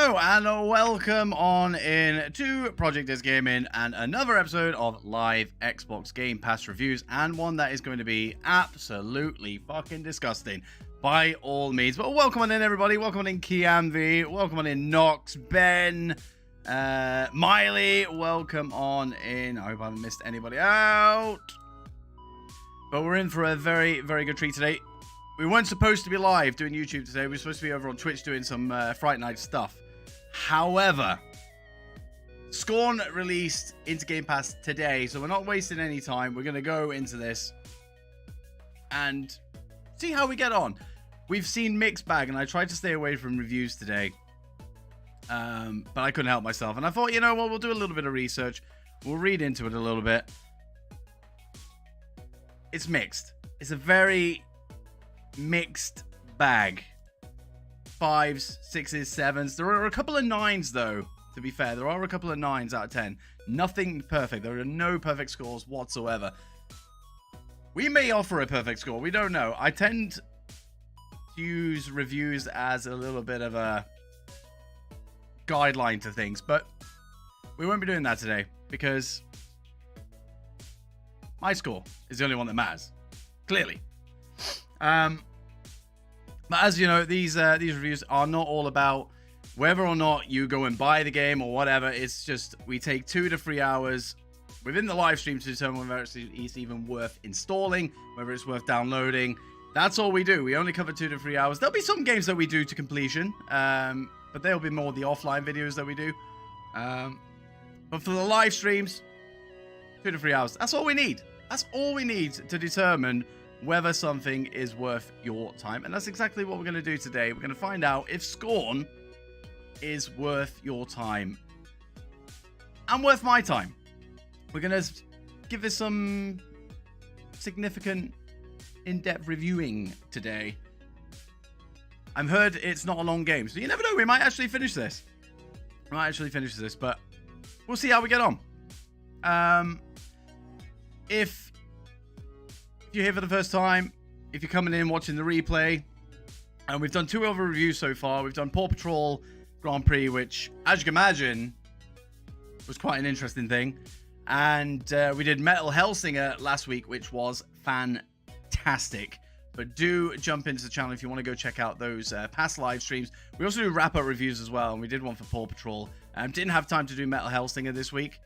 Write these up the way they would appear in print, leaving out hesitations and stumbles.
Hello and welcome on in to Project Is Gaming and another episode of live Xbox Game Pass reviews, and one that is going to be absolutely fucking disgusting by all means. But welcome on in, everybody. Welcome on in, Kianvi. Welcome on in, Nox, Ben, Miley. Welcome on in. I hope I haven't missed anybody out. But we're in for a very, very good treat today. We weren't supposed to be live doing YouTube today. We were supposed to be over on Twitch doing some Fright Night stuff. However, SCORN released into Game Pass today, so we're not wasting any time. We're going to go into this and see how we get on. We've seen mixed bag, and I tried to stay away from reviews today, but I couldn't help myself. And I thought, you know what, we'll do a little bit of research. We'll read into it a little bit. It's mixed. It's a very mixed bag. 5s, 6s, 7s. There are a couple of 9s, though, to be fair. There are a couple of 9s out of 10. Nothing perfect. There are no perfect scores whatsoever. We may offer a perfect score. We don't know. I tend to use reviews as a little bit of a guideline to things, but we won't be doing that today because my score is the only one that matters. Clearly. But as you know, these reviews are not all about whether or not you go and buy the game or whatever. It's just we take 2 to 3 hours within the live stream to determine whether it's even worth installing, whether it's worth downloading. That's all we do. We only cover 2 to 3 hours. There'll be some games that we do to completion, but there'll be more the offline videos that we do. But for the live streams, 2 to 3 hours. That's all we need. That's all we need to determine whether something is worth your time. And that's exactly what we're going to do today. We're going to find out if SCORN is worth your time and worth my time. We're going to give this some significant in-depth reviewing today. I've heard it's not a long game, so you never know. We might actually finish this. But we'll see how we get on. If you're here for the first time, if you're coming in watching the replay, and we've done 2 other reviews so far. We've done Paw Patrol Grand Prix, which, as you can imagine, was quite an interesting thing. And we did Metal Hellsinger last week, which was fantastic. But do jump into the channel if you want to go check out those past live streams. We also do wrap-up reviews as well, and we did one for Paw Patrol. Didn't have time to do Metal Hellsinger this week.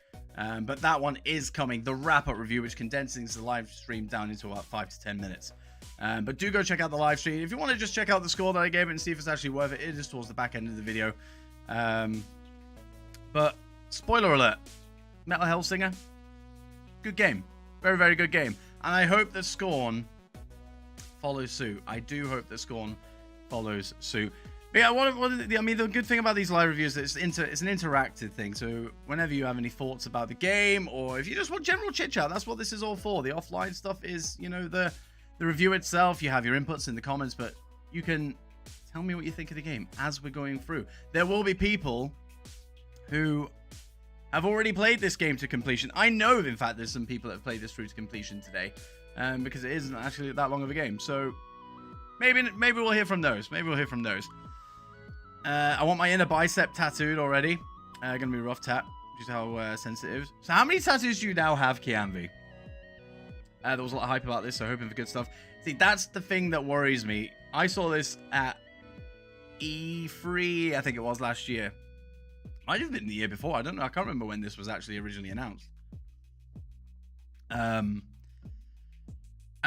But that one is coming, the wrap-up review, which condenses the live stream down into about 5 to 10 minutes. But do go check out the live stream. If you want to just check out the score that I gave it and see if it's actually worth it, it is towards the back end of the video. But, spoiler alert, Metal Hellsinger, good game. Very, very good game. And I hope that SCORN follows suit. I do hope that SCORN follows suit. But yeah, I mean, the good thing about these live reviews is it's an interactive thing. So whenever you have any thoughts about the game, or if you just want general chit chat, that's what this is all for. The offline stuff is, you know, the review itself. You have your inputs in the comments, but you can tell me what you think of the game as we're going through. There will be people who have already played this game to completion. I know, in fact, there's some people that have played this through to completion today, because it isn't actually that long of a game. So maybe we'll hear from those. I want my inner bicep tattooed already. Gonna be a rough tat, which is how sensitive. So how many tattoos do you now have, Kianvi? There was a lot of hype about this, so hoping for good stuff. See, that's the thing that worries me. I saw this at E3, I think it was last year. Might have been the year before. I don't know. I can't remember when this was actually originally announced. And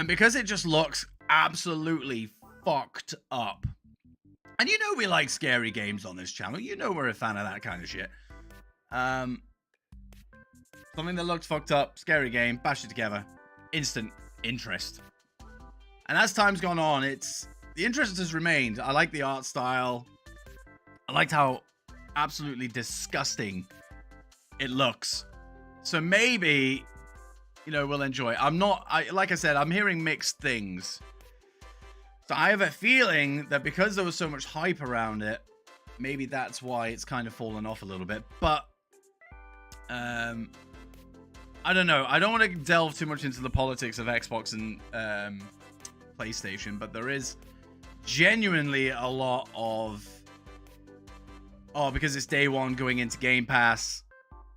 because it just looks absolutely fucked up. And you know we like scary games on this channel. You know we're a fan of that kind of shit. Something that looks fucked up, scary game, bash it together. Instant interest. And as time's gone on, the interest has remained. I like the art style. I liked how absolutely disgusting it looks. So maybe, you know, we'll enjoy it. Like I said, I'm hearing mixed things. So I have a feeling that because there was so much hype around it, maybe that's why it's kind of fallen off a little bit. But I don't know. I don't want to delve too much into the politics of Xbox and PlayStation, but there is genuinely a lot of oh, because it's day one going into Game Pass,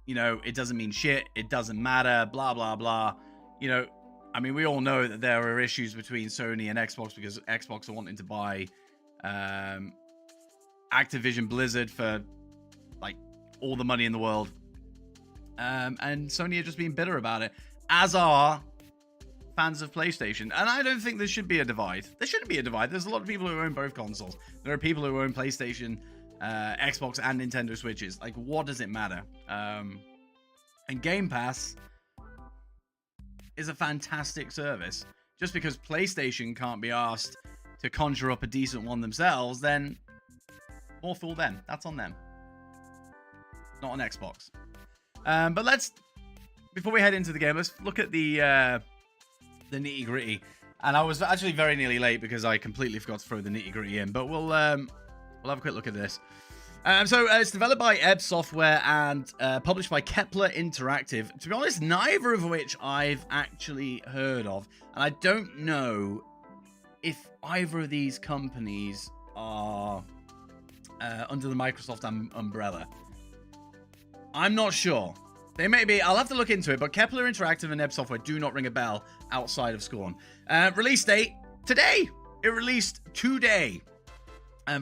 you know, it doesn't mean shit. It doesn't matter, blah, blah, blah. You know, I mean, we all know that there are issues between Sony and Xbox because Xbox are wanting to buy Activision Blizzard for, like, all the money in the world. And Sony are just being bitter about it, as are fans of PlayStation. And I don't think there should be a divide. There shouldn't be a divide. There's a lot of people who own both consoles. There are people who own PlayStation, Xbox, and Nintendo Switches. Like, what does it matter? And Game Pass is a fantastic service. Just because PlayStation can't be asked to conjure up a decent one themselves, then more fool them. That's on them. Not on Xbox. But let's, before we head into the game, let's look at the nitty gritty. And I was actually very nearly late because I completely forgot to throw the nitty gritty in. But we'll have a quick look at this. So it's developed by Ebb Software and published by Kepler Interactive. To be honest, neither of which I've actually heard of. And I don't know if either of these companies are under the Microsoft umbrella. I'm not sure. They may be. I'll have to look into it. But Kepler Interactive and Ebb Software do not ring a bell outside of SCORN. Release date today. It released today.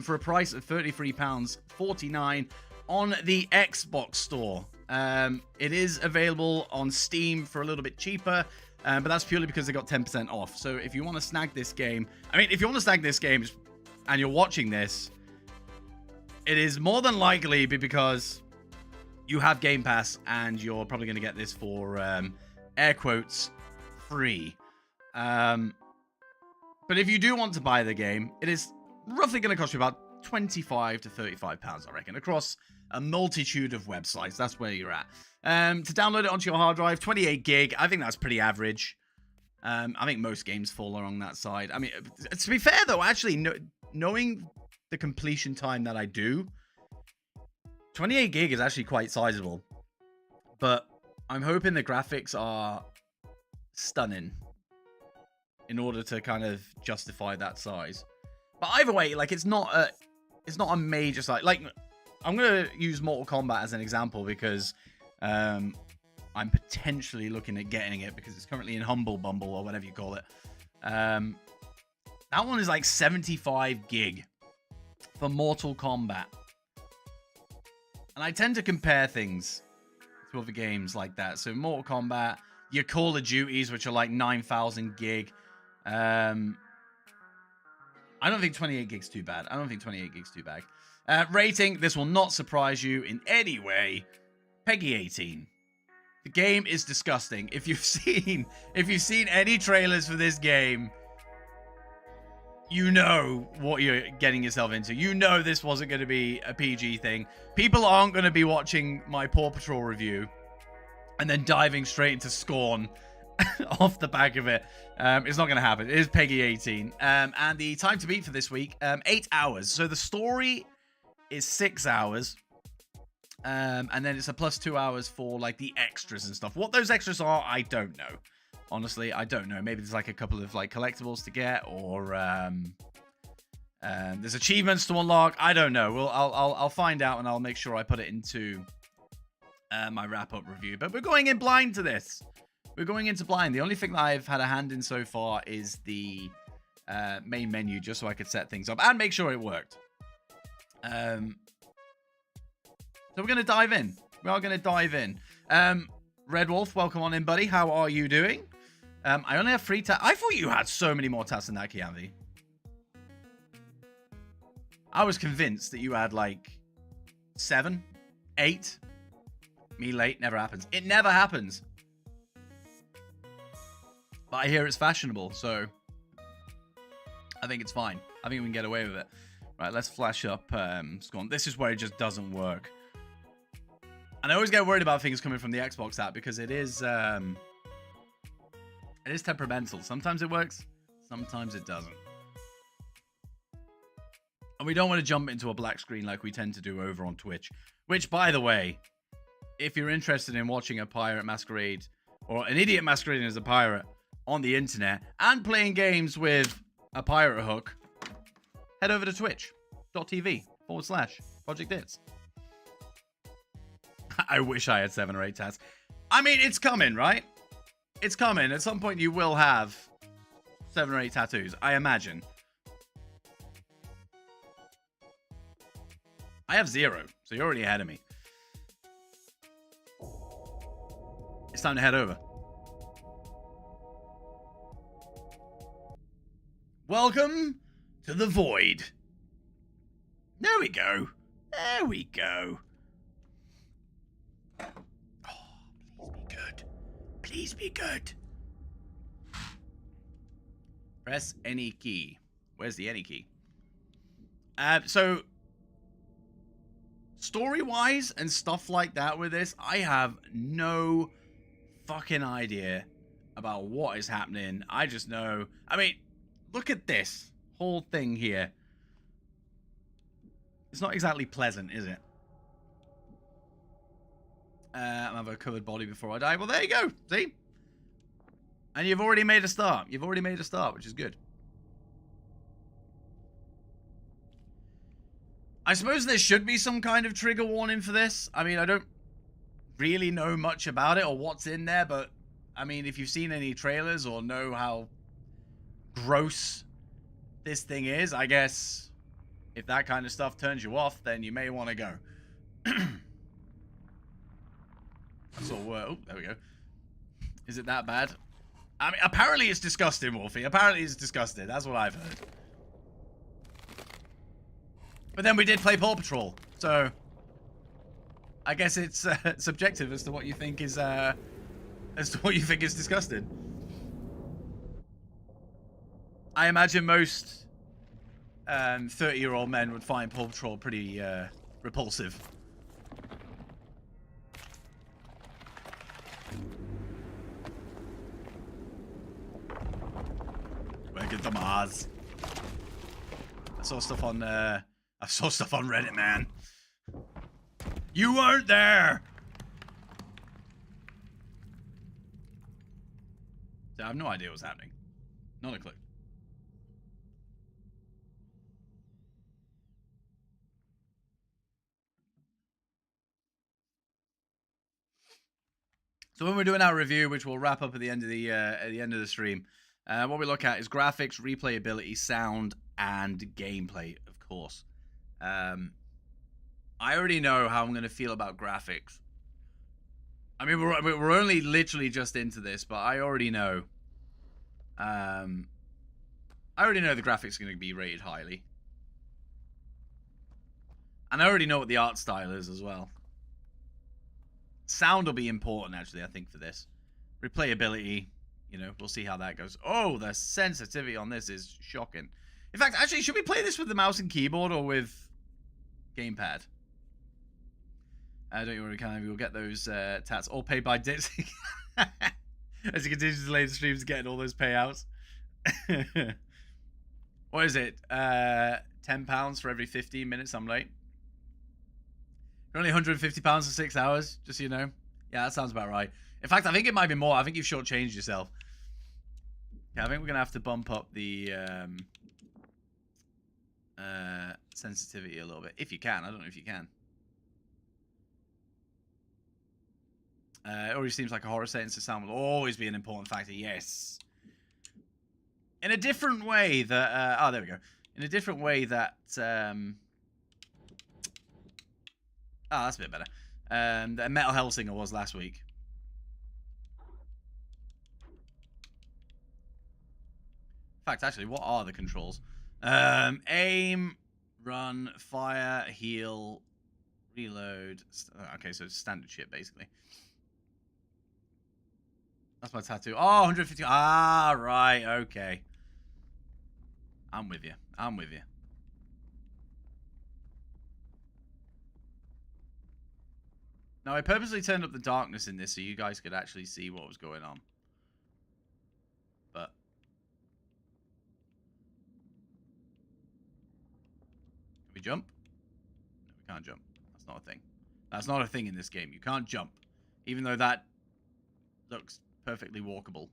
For a price of £33.49 on the Xbox Store. It is available on Steam for a little bit cheaper, but that's purely because they got 10% off. So if you want to snag this game, if you want to snag this game and you're watching this, it is more than likely because you have Game Pass and you're probably going to get this for, air quotes, free. But if you do want to buy the game, it is roughly going to cost you about £25 to £35, I reckon, across a multitude of websites. That's where you're at. To download it onto your hard drive, 28 gig. I think that's pretty average. I think most games fall along that side. I mean, to be fair, though, actually, knowing the completion time that I do, 28 gig is actually quite sizable. But I'm hoping the graphics are stunning in order to kind of justify that size. But either way, like, it's not a major size. Like, I'm gonna use Mortal Kombat as an example because I'm potentially looking at getting it because it's currently in Humble Bumble or whatever you call it. That one is like 75 gig for Mortal Kombat. And I tend to compare things to other games like that. So Mortal Kombat, your Call of Duties, which are like 9,000 gig. I don't think 28 gigs too bad. Rating, this will not surprise you in any way. Peggy 18. The game is disgusting. If you've seen any trailers for this game, you know what you're getting yourself into. You know this wasn't going to be a PG thing. People aren't going to be watching my Paw Patrol review and then diving straight into SCORN off the back of it. It's not going to happen. It is Peggy 18. And the time to beat for this week, 8 hours. So the story is 6 hours. And then it's a plus 2 hours for like the extras and stuff. What those extras are, I don't know. Honestly, I don't know. Maybe there's like a couple of like collectibles to get, or there's achievements to unlock. I don't know. Well, I'll find out and I'll make sure I put it into my wrap-up review. But we're going in blind to this. We're going into blind. The only thing that I've had a hand in so far is the main menu, just so I could set things up and make sure it worked. So we're going to dive in. We are going to dive in. Red Wolf, welcome on in, buddy. How are you doing? I only have 3 tasks. I thought you had so many more tasks than that, Kianvi. I was convinced that you had like 7, 8. Me late, never happens. It never happens. But I hear it's fashionable, so I think it's fine. I think we can get away with it. Right, let's flash up SCORN. This is where it just doesn't work. And I always get worried about things coming from the Xbox app because it is temperamental. Sometimes it works, sometimes it doesn't. And we don't want to jump into a black screen like we tend to do over on Twitch. Which, by the way, if you're interested in watching a pirate masquerade or an idiot masquerading as a pirate on the internet and playing games with a pirate hook, head over to twitch.tv/ProjectItz. I wish I had 7 or 8 tats. I mean, it's coming, right? It's coming. At some point, you will have 7 or 8 tattoos, I imagine. I have 0, so you're already ahead of me. It's time to head over. Welcome to the void. There we go. There we go. Oh, please be good. Please be good. Press any key. Where's the any key? So, story-wise and stuff like that with this, I have no fucking idea about what is happening. I just know. I mean, look at this whole thing here. It's not exactly pleasant, is it? I have a covered body before I die. Well, there you go. See? And you've already made a start. You've already made a start, which is good. I suppose there should be some kind of trigger warning for this. I mean, I don't really know much about it or what's in there, but I mean, if you've seen any trailers or know how gross this thing is, I guess if that kind of stuff turns you off, then you may want to go. So, oh, there we go. Is it that bad? I mean, apparently it's disgusting, Wolfie. Apparently it's disgusting. That's what I've heard. But then we did play Paw Patrol, so I guess it's subjective as to what you think is disgusting. I imagine most 30-year-old men would find Paw Patrol pretty repulsive. Where get the Mars? I saw stuff on Reddit, man. You weren't there. I have no idea what's happening. Not a clue. So when we're doing our review, which we'll wrap up at the end of the stream, what we look at is graphics, replayability, sound, and gameplay, of course. I already know how I'm going to feel about graphics. I mean, we're only literally just into this, but I already know. I already know the graphics are going to be rated highly, and I already know what the art style is as well. Sound will be important, actually, I think, for this. Replayability, you know, we'll see how that goes. Oh, the sensitivity on this is shocking. In fact, actually, should we play this with the mouse and keyboard or with gamepad? Don't you worry, kind of, we'll get those tats all paid by Dits. As he continues to delay the streams, getting all those payouts. What is it? £10 for every 15 minutes I'm late. Only £150 for 6 hours, just so you know. Yeah, that sounds about right. In fact, I think it might be more. I think you've shortchanged yourself. Yeah, I think we're going to have to bump up the sensitivity a little bit. If you can. I don't know if you can. It already seems like a horror setting, so sound will always be an important factor. Yes. In a different way that... oh, there we go. In a different way that... oh, that's a bit better. That Metal Hellsinger was last week. In fact, actually, what are the controls? Aim, run, fire, heal, reload. Okay, so it's standard shit, basically. That's my tattoo. Oh, 150. Ah, right. Okay. I'm with you. I'm with you. Now, I purposely turned up the darkness in this so you guys could actually see what was going on. But... can we jump? No, we can't jump. That's not a thing. That's not a thing in this game. You can't jump. Even though that looks perfectly walkable.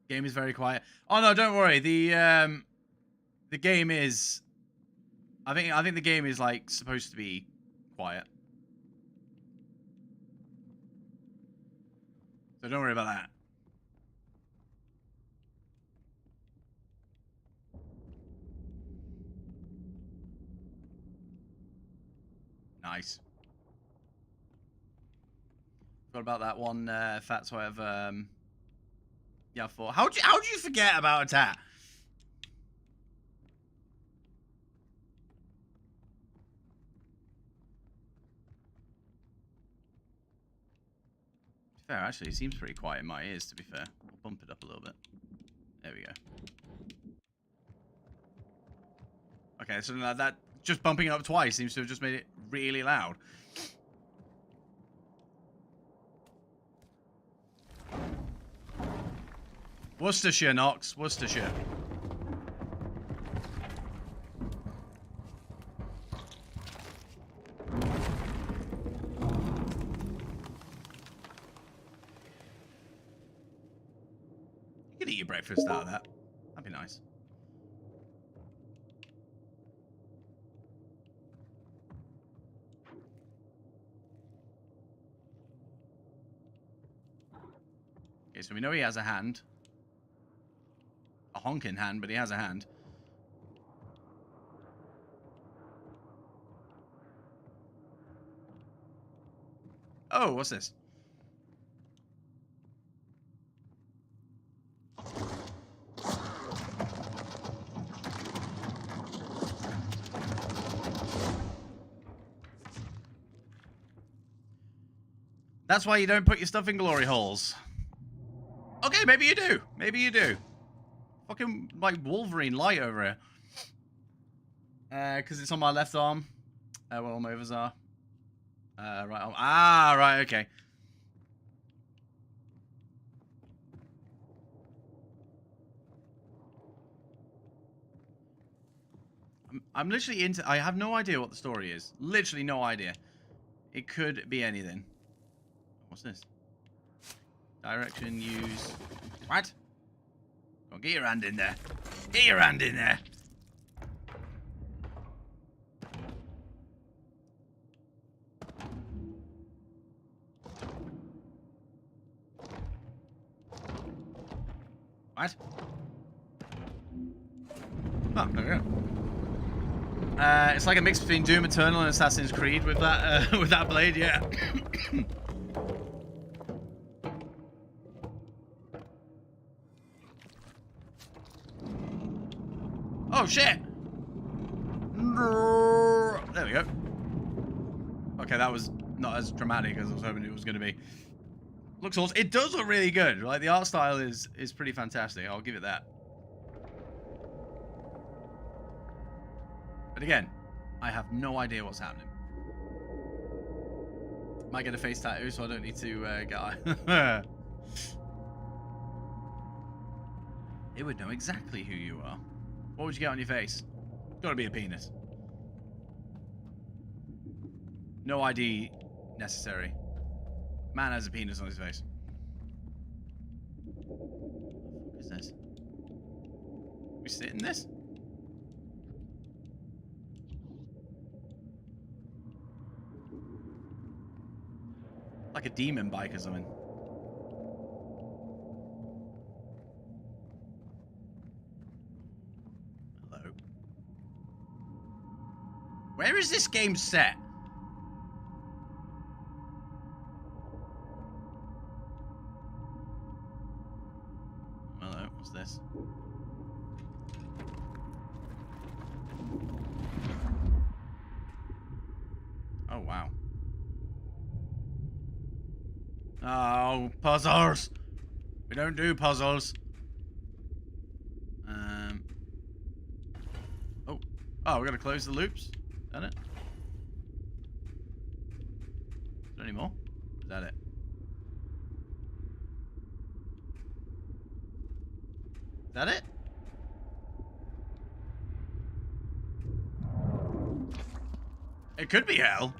Game is very quiet. Oh no, don't worry. The game is. I think the game is like supposed to be quiet. So don't worry about that. Nice. What about that one fat so I have yeah, for how'd you forget about a tat? Fair, actually, it seems pretty quiet in my ears, to be fair. I'll bump it up a little bit. There we go. Okay, so that just bumping it up twice seems to have just made it really loud. Worcestershire, Knox. Worcestershire. You could eat your breakfast out of that. That'd be nice. Okay, so we know he has a hand. A honking hand, but he has a hand. Oh, what's this? That's why you don't put your stuff in glory holes. Okay, maybe you do. Maybe you do. Fucking like Wolverine light over here. Because it's on my left arm. Where all my others are. Right arm. Ah, right, okay. I'm literally into... I have no idea what the story is. Literally no idea. It could be anything. What's this? Direction, use... What? Go on, get your hand in there. Get your hand in there. What? Oh, there we go. It's like a mix between Doom Eternal and Assassin's Creed with that blade, yeah. Oh shit! There we go. Okay, that was not as dramatic as I was hoping it was going to be. Looks awesome. It does look really good. Like the art style is pretty fantastic. I'll give it that. But again, I have no idea what's happening. Might get a face tattoo, so I don't need to get. It would know exactly who you are. What would you get on your face? Gotta be a penis. No ID necessary. Man has a penis on his face. What is this? We sit in this? Like a demon bike or something. Hello. Where is this game set? Hello, what's this? Oh, wow. Oh, puzzles! We don't do puzzles. Oh, we gotta close the loops? Done it? Is there any more? Is that it? Is that it? It could be hell.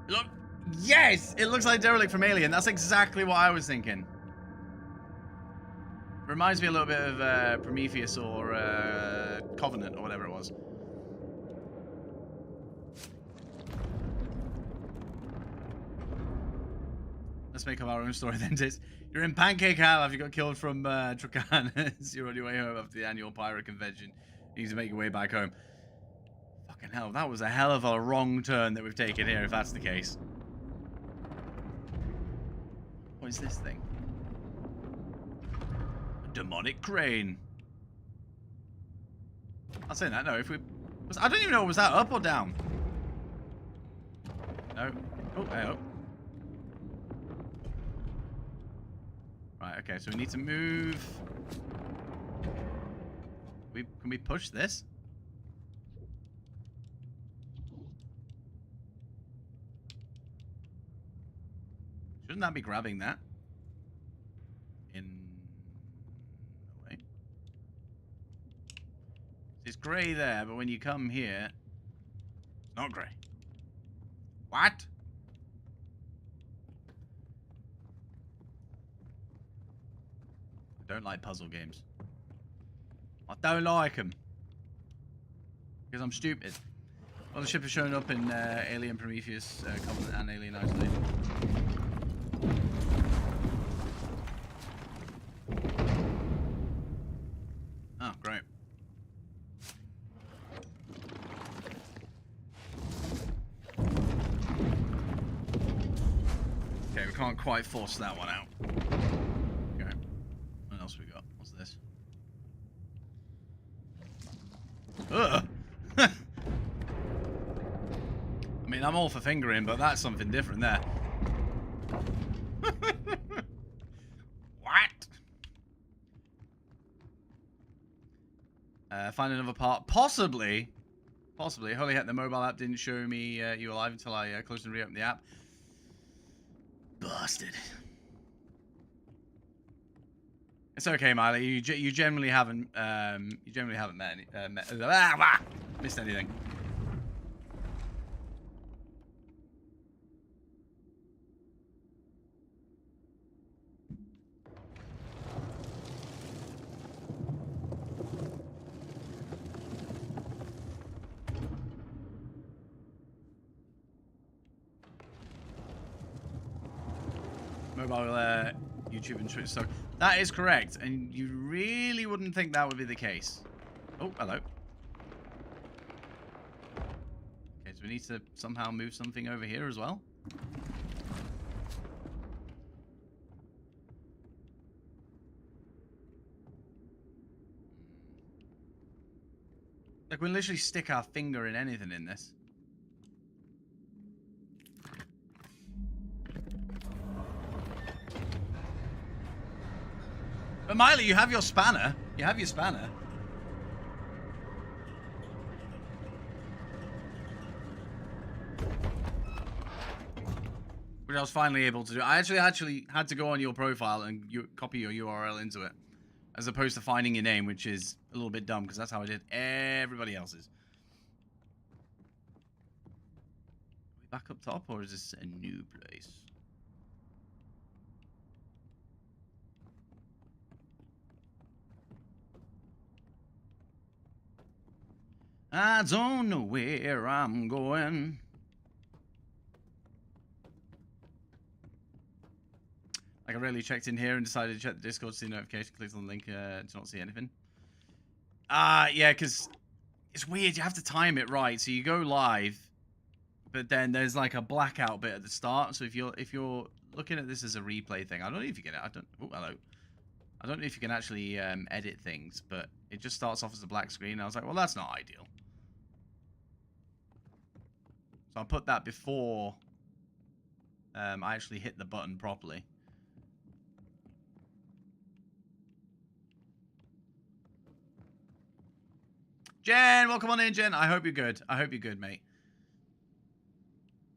Look, yes! It looks like Derelict from Alien. That's exactly what I was thinking. Reminds me a little bit of Prometheus or Covenant or whatever it was. Let's make up our own story then, Tis. You're in Pancake Hell after you got killed from Tracanas. You're on your way home after the annual pirate convention. You need to make your way back home. Fucking hell, that was a hell of a wrong turn that we've taken here, if that's the case. What is this thing? A demonic crane. I'll say that, no, if we... I don't even know, was that up or down? No. Oh, hey, oh. Right, okay, so we need to move... Can we push this? Shouldn't that be grabbing that? In a way. It's grey there, but when you come here, it's not grey. What? I don't like puzzle games. I don't like them. Because I'm stupid. Well, the ship has shown up in Alien Prometheus, Covenant and Alien Isolation. Oh, great. Okay, we can't quite force that one out. Okay. What else we got? What's this? Ugh! I mean, I'm all for fingering, but that's something different there. What? Find another part. Possibly. Holy heck, the mobile app didn't show me you alive until I closed and reopened the app. Busted. It's okay, Miley. You generally haven't missed anything. Mobile YouTube and Twitch stuff. That is correct, and you really wouldn't think that would be the case. Oh, hello. Okay, so we need to somehow move something over here as well. Like, we can literally stick our finger in anything in this. But Miley, you have your spanner. You have your spanner. Which I was finally able to do. I actually had to go on your profile and copy your URL into it. As opposed to finding your name, which is a little bit dumb, because that's how I did everybody else's. Are we back up top, or is this a new place? I don't know where I'm going. Like, I really checked in here and decided to check the Discord to see the notification. Clicked on the link to not see anything. Yeah, because it's weird. You have to time it right. So you go live, but then there's like a blackout bit at the start. So if you're looking at this as a replay thing, I don't know if you can. Oh, hello. I don't know if you can actually edit things, but it just starts off as a black screen. I was like, well, that's not ideal. So I put that before I actually hit the button properly. Jen, welcome on in, Jen. I hope you're good. I hope you're good, mate.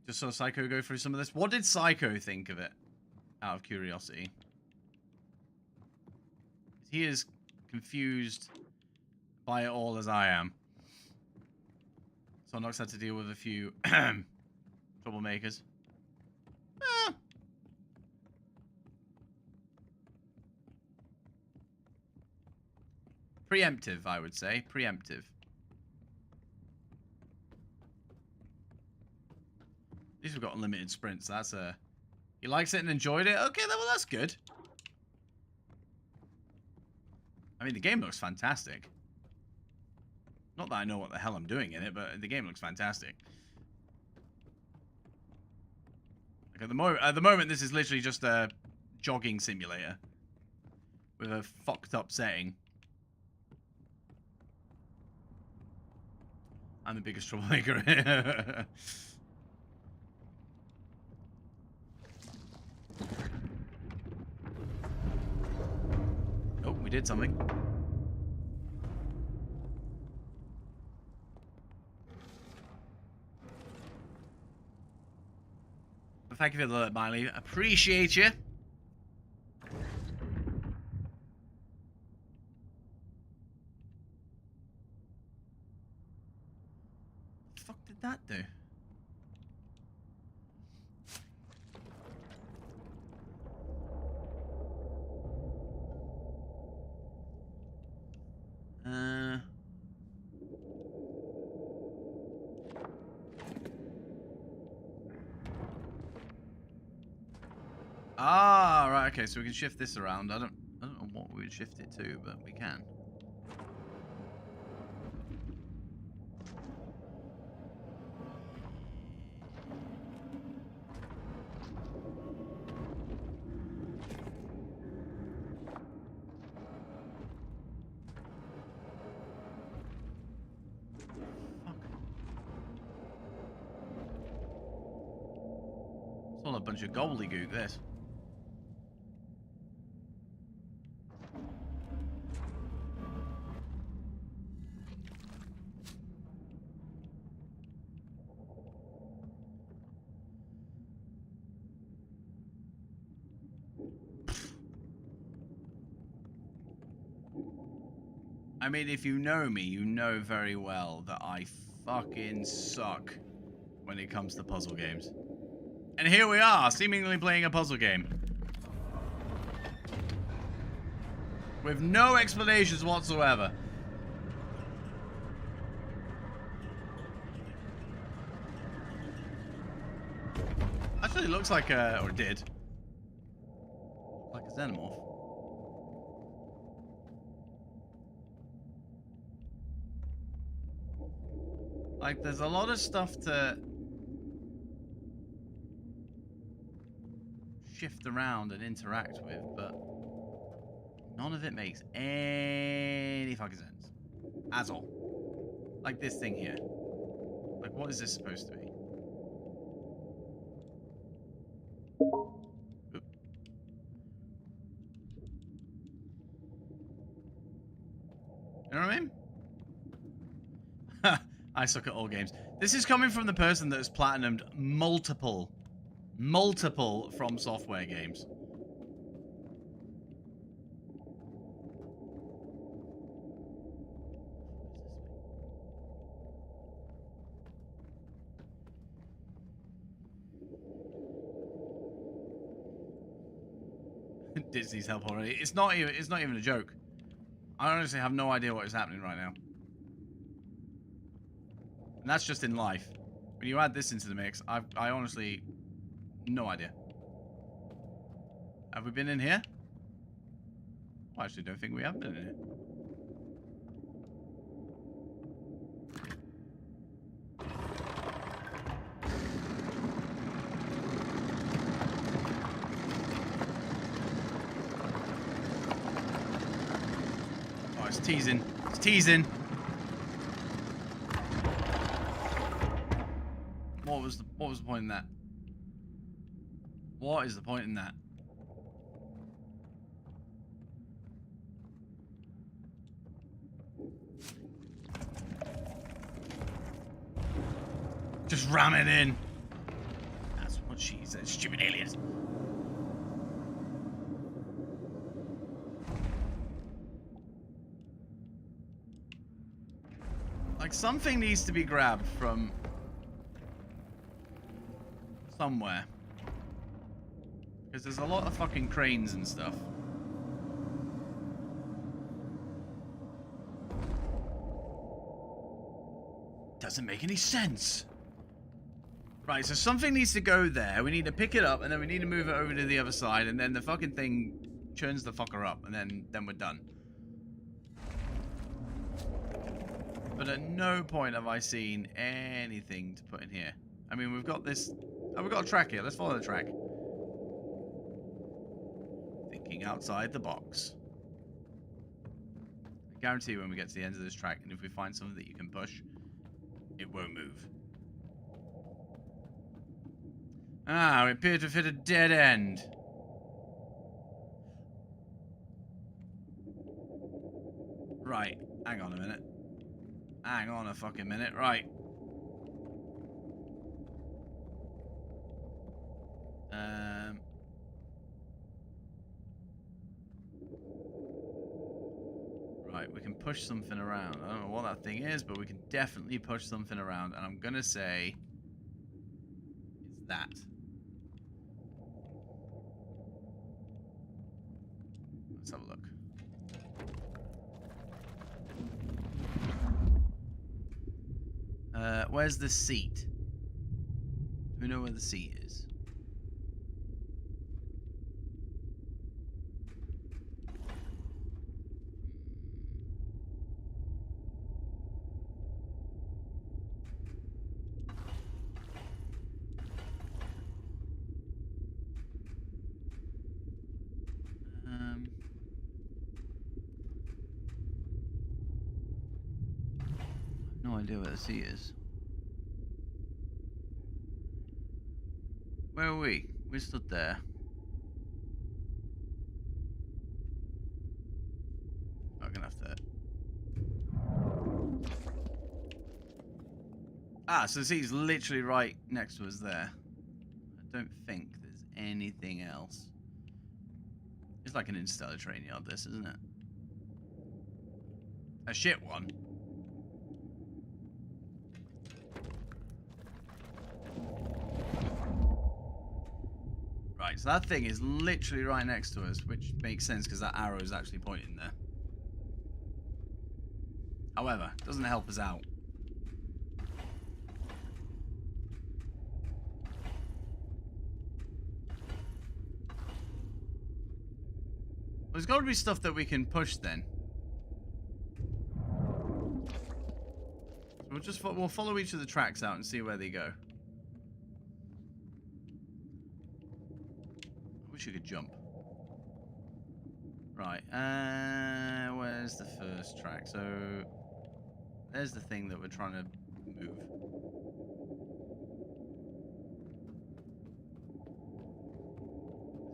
Just saw Psycho go through some of this. What did Psycho think of it? Out of curiosity. He is confused by it all as I am. So Nox had to deal with a few troublemakers. Eh. Preemptive, I would say. Preemptive. At least we've got unlimited sprints. That's a... He likes it and enjoyed it? Okay, well, that's good. I mean, the game looks fantastic. Not that I know what the hell I'm doing in it, but the game looks fantastic. Like at the moment, this is literally just a jogging simulator with a fucked up setting. I'm the biggest troublemaker here. Oh, we did something. Thank you for the alert, Miley. Appreciate you. What the fuck did that do? Ah, right, okay, so we can shift this around. I don't know what we would shift it to, but we can. It's all a bunch of gobbledygook, this. I mean, if you know me, you know very well that I fucking suck when it comes to puzzle games. And here we are, seemingly playing a puzzle game. With no explanations whatsoever. Actually, it looks like a... or it did. Like a xenomorph. Like, there's a lot of stuff to shift around and interact with, but none of it makes any fucking sense. At all. Like this thing here. Like, what is this supposed to be? Oop. You know what I mean? I suck at all games. This is coming from the person that has platinumed multiple From Software games. Disney's help already. It's not even a joke. I honestly have no idea what is happening right now. And that's just in life. When you add this into the mix, I honestly, no idea. Have we been in here? I actually don't think we have been in here. Oh, it's teasing. It's teasing. What was the point in that? What is the point in that? Just ram it in. That's what she said. Stupid aliens. Like, something needs to be grabbed from somewhere. Because there's a lot of fucking cranes and stuff. Doesn't make any sense. Right, so something needs to go there. We need to pick it up, and then we need to move it over to the other side, and then the fucking thing churns the fucker up, and then we're done. But at no point have I seen anything to put in here. I mean, we've got this... Oh, we've got a track here. Let's follow the track. Thinking outside the box. I guarantee when we get to the end of this track, and if we find something that you can push, it won't move. Ah, we appear to have hit a dead end. Right, hang on a minute. Hang on a fucking minute, right. Right, we can push something around. I don't know what that thing is, but we can definitely push something around, and I'm gonna say it's that. Let's have a look. Where's the seat? Do we know where the seat is? No idea where the seat is. Where are we? We stood there. I'm gonna have to... Ah, so the seat's literally right next to us there. I don't think there's anything else. It's like an interstellar train yard, this, isn't it? A shit one. Right, so that thing is literally right next to us, which makes sense because that arrow is actually pointing there. However, it doesn't help us out. Well, there's got to be stuff that we can push then. So we'll follow each of the tracks out and see where they go. I wish you could jump. Right, where's the first track? So there's the thing that we're trying to move.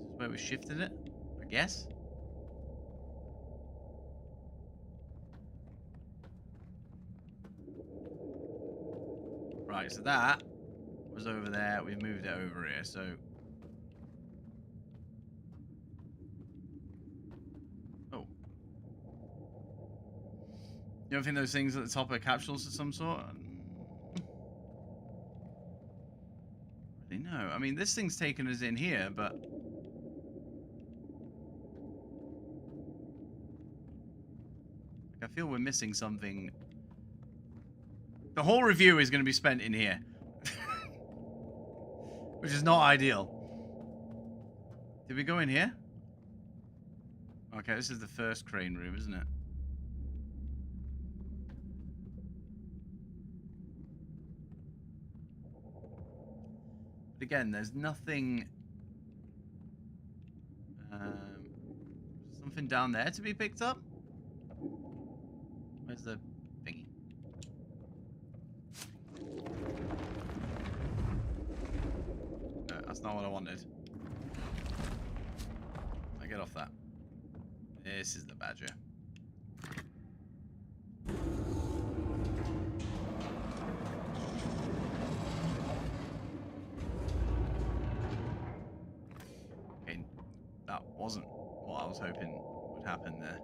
This is where we shifted it, I guess. Right, so that was over there. We've moved it over here, so... Oh. You don't think those things at the top are capsules of some sort? Really, no. I mean, this thing's taken us in here, but... I feel we're missing something... The whole review is going to be spent in here. Which is not ideal. Did we go in here? Okay, this is the first crane room, isn't it? But again, there's nothing... something down there to be picked up? Where's the thingy? No, that's not what I wanted. I get off that. This is the badger. Okay, that wasn't what I was hoping would happen there.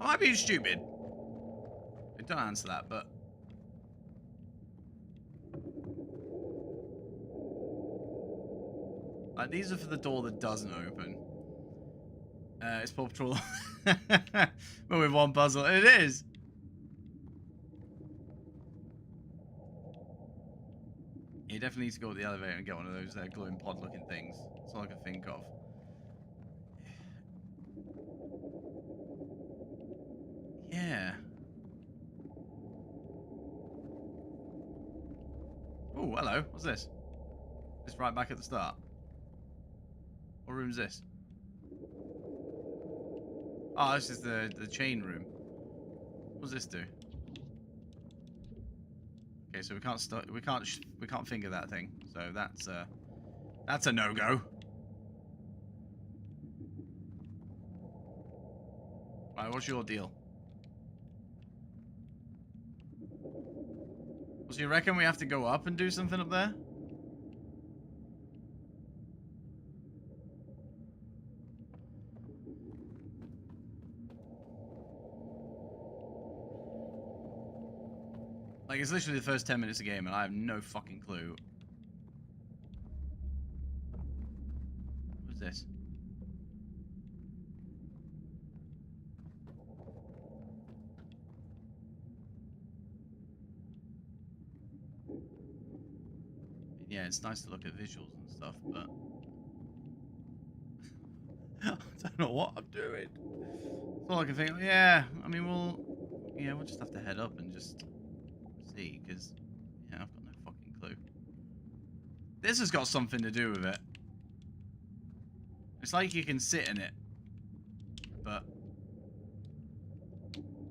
Am I being stupid? Don't answer that, but... Like, these are for the door that doesn't open. It's Paw Patrol. But with one puzzle. It is! You definitely need to go to the elevator and get one of those glowing pod-looking things. That's all I can think of. Yeah. Oh, hello. What's this? It's right back at the start. What room is this? Oh, this is the chain room. What does this do? Okay, so we can't start. We can't finger that thing. So that's a no-go. Right, what's your deal? So you reckon we have to go up and do something up there? Like, it's literally the first 10 minutes of the game and I have no fucking clue. What's this? Yeah, it's nice to look at visuals and stuff, but I don't know what I'm doing. That's all I can think of. Yeah, I mean, we'll just have to head up and just see, because yeah, I've got no fucking clue. This has got something to do with it. It's like you can sit in it, but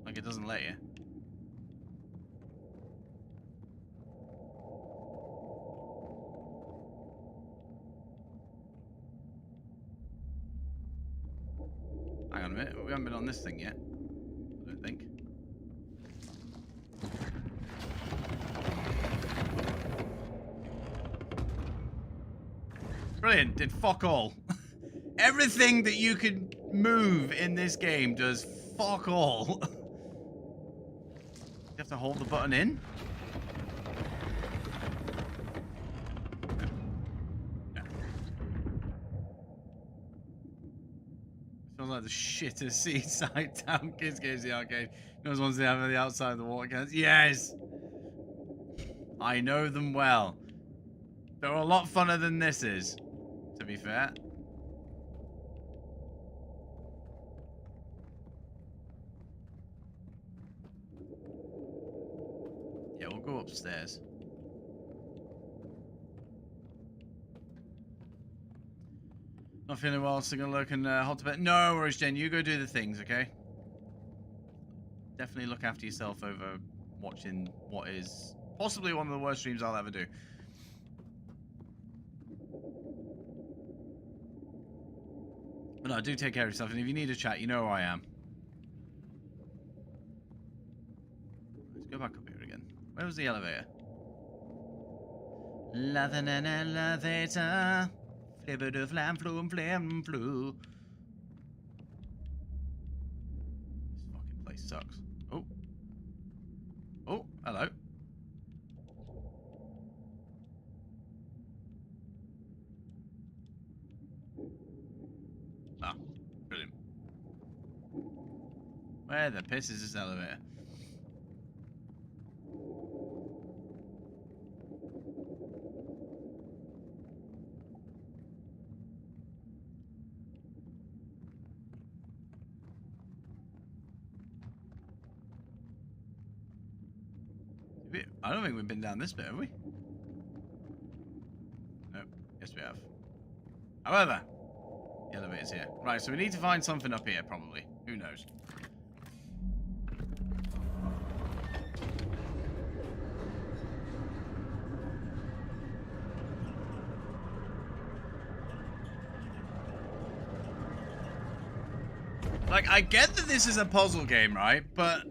like it doesn't let you. Hang on a minute, we haven't been on this thing yet, I don't think. Brilliant, did fuck all. Everything that you could move in this game does fuck all. You have to hold the button in? Sounds like the shittest seaside town kids games in the arcade. Those ones they have on the outside of the water cans. Yes! I know them well. They're a lot funner than this is, to be fair. Yeah, we'll go upstairs. Not feeling well, so gonna look and hot to bed. No worries, Jen. You go do the things, okay? Definitely look after yourself over watching what is possibly one of the worst streams I'll ever do. But no, do take care of yourself, and if you need a chat, you know who I am. Let's go back up here again. Where was the elevator? Nothing in an elevator. Flibber flam flu flam flu. This fucking place sucks. Oh. Oh, hello. Ah, brilliant. Where the piss is this elevator? I don't think we've been down this bit, have we? Nope. Yes, we have. However, the elevator's here. Right, so we need to find something up here, probably. Who knows? Like, I get that this is a puzzle game, right? But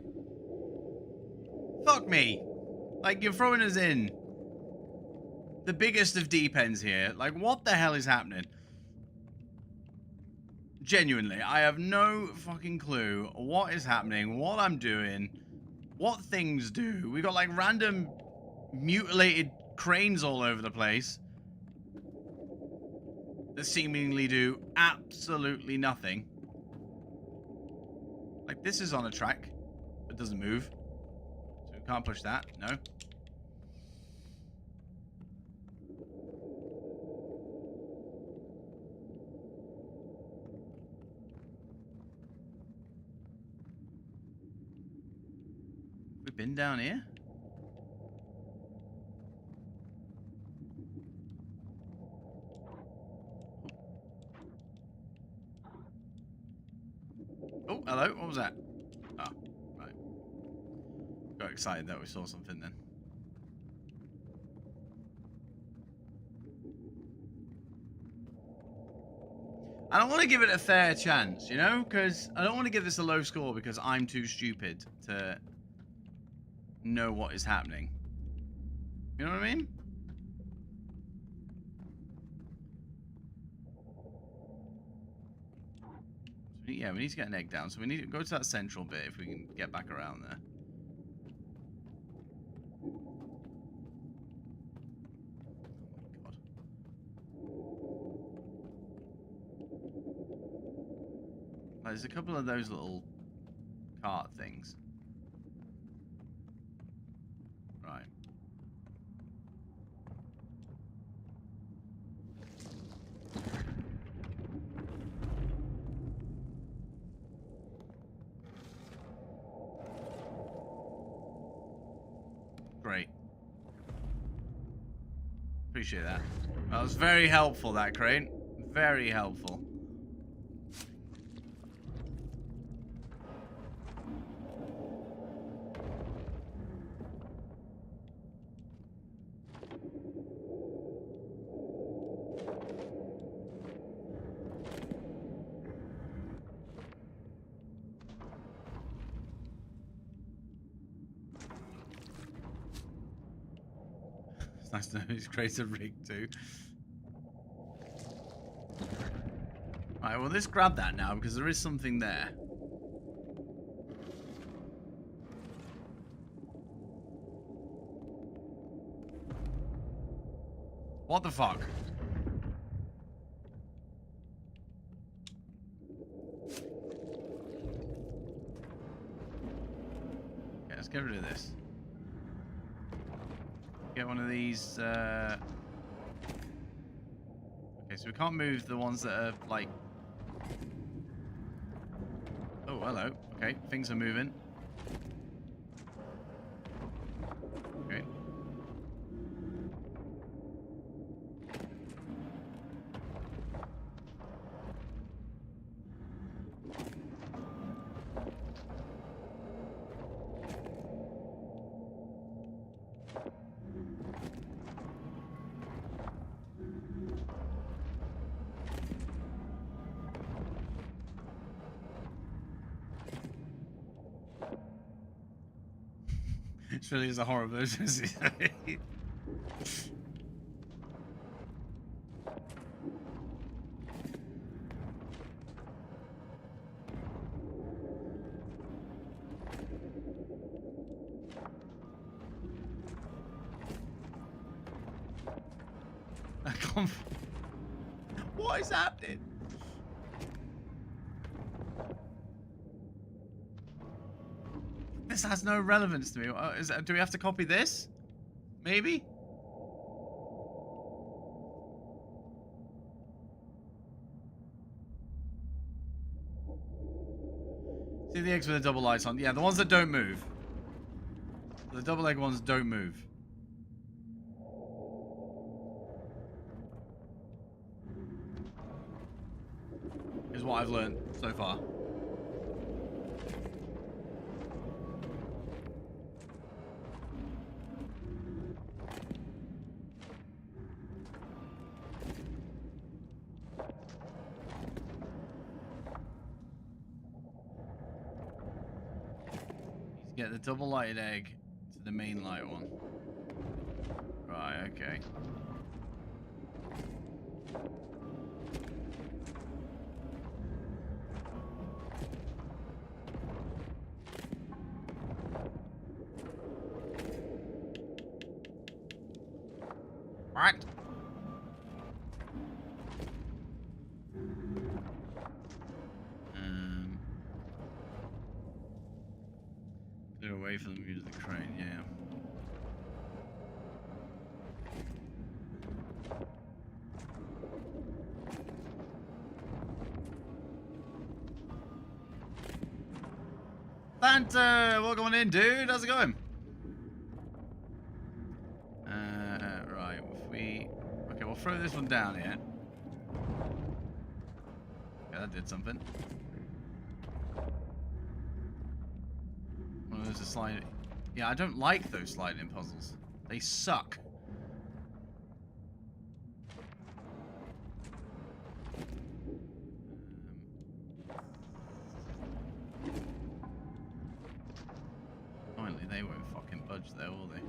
fuck me. Like, you're throwing us in the biggest of deep ends here. Like, what the hell is happening? Genuinely, I have no fucking clue what is happening, what I'm doing, what things do. We got like random mutilated cranes all over the place that seemingly do absolutely nothing. Like, this is on a track. It doesn't move. So we can't push that. No. We've been down here? Oh, hello. What was that? Oh, right. Got excited that we saw something then. I don't want to give it a fair chance, you know? Because I don't want to give this a low score because I'm too stupid to know what is happening. You know what I mean? Yeah, we need to get an egg down. So we need to go to that central bit if we can get back around there. Oh my god. There's a couple of those little cart things. Right. Great. Appreciate that. That was very helpful, that crane. Very helpful. It's nice to know he's created a rig too. Alright, well let's grab that now because there is something there. What the fuck? Okay, let's get rid of this. Get one of these. Okay, so we can't move the ones that are like. Oh, hello. Okay, things are moving. Okay. It really is a horror version. What is happening? This has no relevance to me. Do we have to copy this? Maybe? See the eggs with the double lights on? Yeah, the ones that don't move. The double egg ones don't move. Is what I've learned so far. Get the double lighted egg to the main light one. Right, okay. What? Clear away from the use of the crane, yeah. Santa, welcome on in, dude. How's it going? Right. If we, okay, we'll throw this one down here. Yeah, that did something. One of those is sliding. Yeah, I don't like those sliding puzzles. They suck. They won't fucking budge there, will they?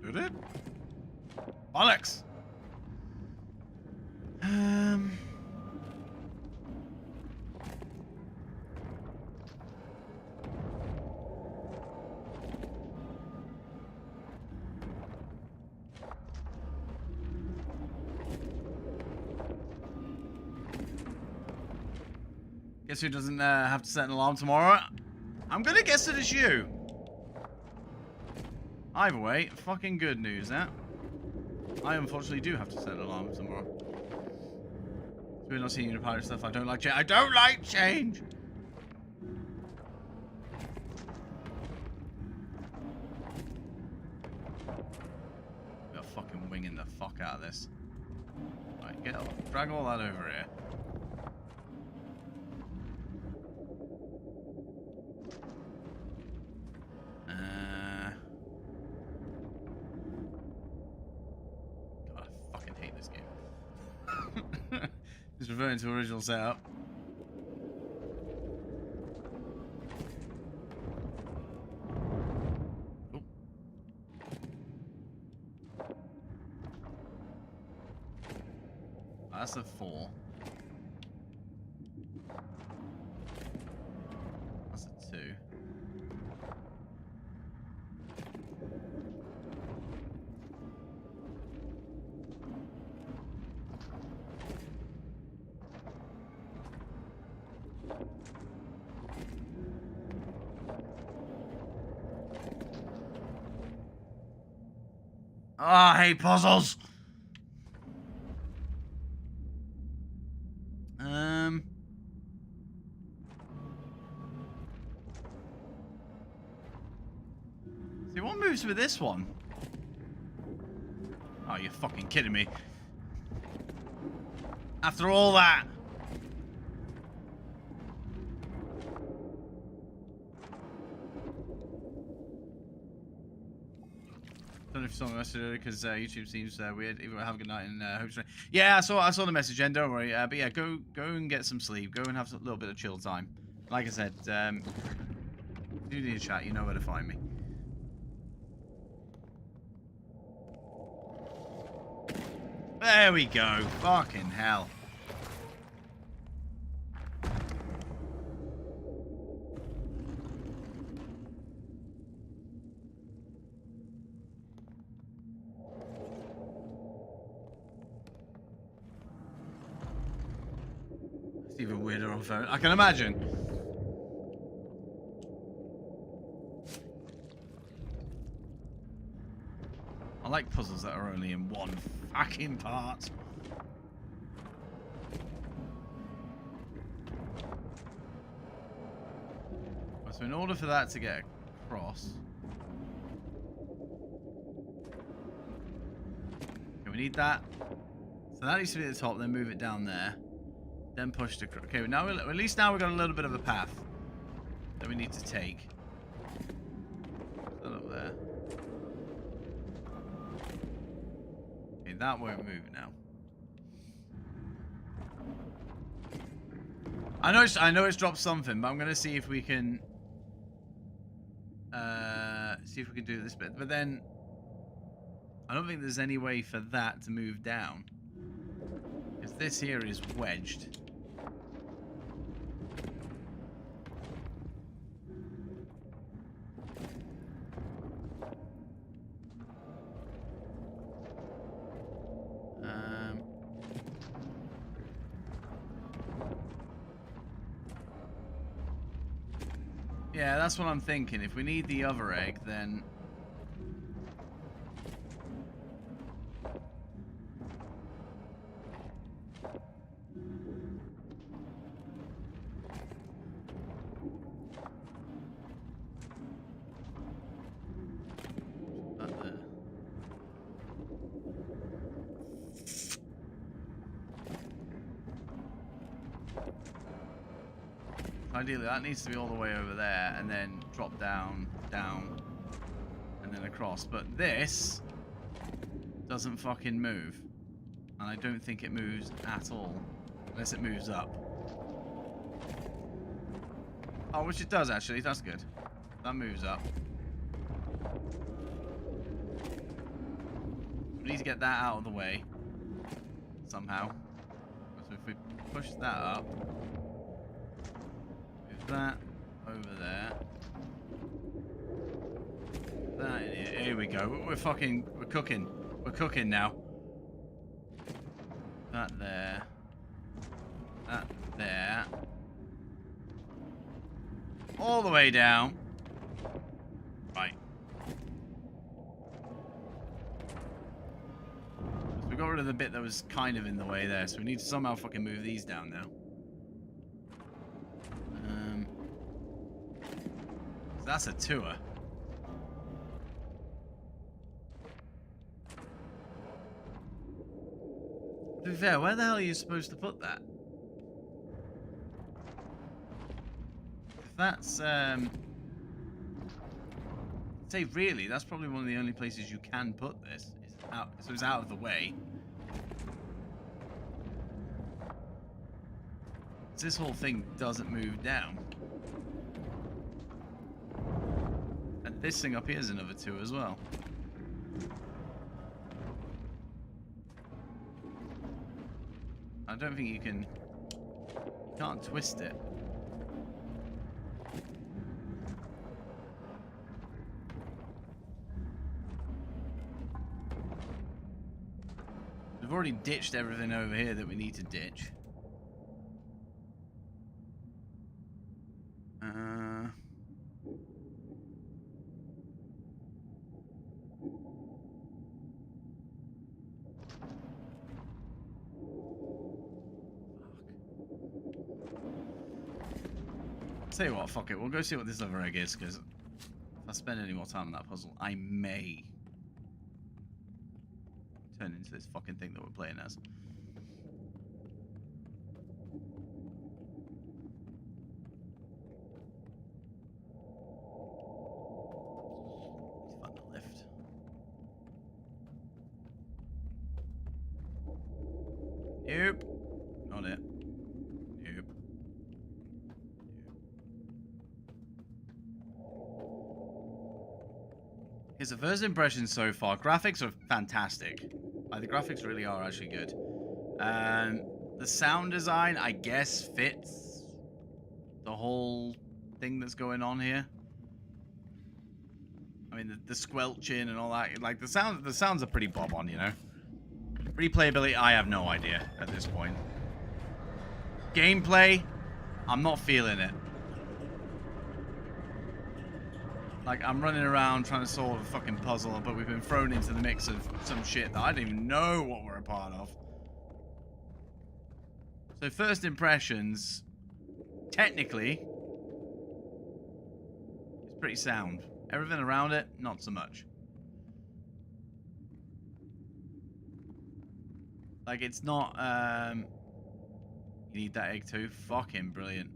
Did it? Bollocks! Guess who doesn't have to set an alarm tomorrow? I'm gonna guess it is you. Either way, fucking good news, that. I unfortunately do have to set an alarm tomorrow. So we're not seeing you pirate stuff. I don't like change. I don't like change! We're fucking winging the fuck out of this. Right, drag all that over here. Just reverting to original setup. Oh. That's a 4. That's a 2. Oh, I hate puzzles. See, what moves with this one? Oh, you're fucking kidding me. After all that. I don't know if you saw my message earlier because YouTube seems weird. Even have a good night and hope to. Yeah, I saw the message, Jen. Don't worry. But yeah, go and get some sleep. Go and have a little bit of chill time. Like I said, if you need a chat, you know where to find me. There we go. Fucking hell. It's even weirder on phone. I can imagine. I like puzzles that are only in one fucking part. So in order for that to get across, okay, we need that. So that needs to be at the top. Then move it down there. Then push the. Okay, now at least now we've got a little bit of a path that we need to take. That up there. Okay, that won't move now. I know it's dropped something, but I'm gonna see if we can do this bit. But then I don't think there's any way for that to move down, because this here is wedged. Yeah, that's what I'm thinking. If we need the other egg, then... That there. Ideally, that needs to be all the way over there, and then drop down, down, and then across. But this doesn't fucking move. And I don't think it moves at all. Unless it moves up. Oh, which it does, actually. That's good. That moves up. We need to get that out of the way. Somehow. So if we push that up... that over there. That in here. Here we go. We're cooking. We're cooking now. That there. That there. All the way down. Right. So we got rid of the bit that was kind of in the way there, so we need to somehow fucking move these down now. That's a tour. To be fair, where the hell are you supposed to put that? If that's, say really, that's probably one of the only places you can put this. Is out, so it's out of the way. This whole thing doesn't move down. And this thing up here is another two as well. I don't think you can... You can't twist it. We've already ditched everything over here that we need to ditch. Tell you what, fuck it. We'll go see what this other egg is, because if I spend any more time on that puzzle, I may turn into this fucking thing that we're playing as. Let's find the lift. Nope. Not it. Nope. Here's the first impression so far. Graphics are fantastic. Like, the graphics really are actually good. The sound design, I guess, fits the whole thing that's going on here. I mean, the squelching and all that. Like, the sounds are pretty bob on, you know. Replayability, I have no idea at this point. Gameplay, I'm not feeling it. Like, I'm running around trying to solve a fucking puzzle, but we've been thrown into the mix of some shit that I don't even know what we're a part of. So first impressions, technically, it's pretty sound. Everything around it, not so much. Like, it's not, you need that egg too? Fucking brilliant.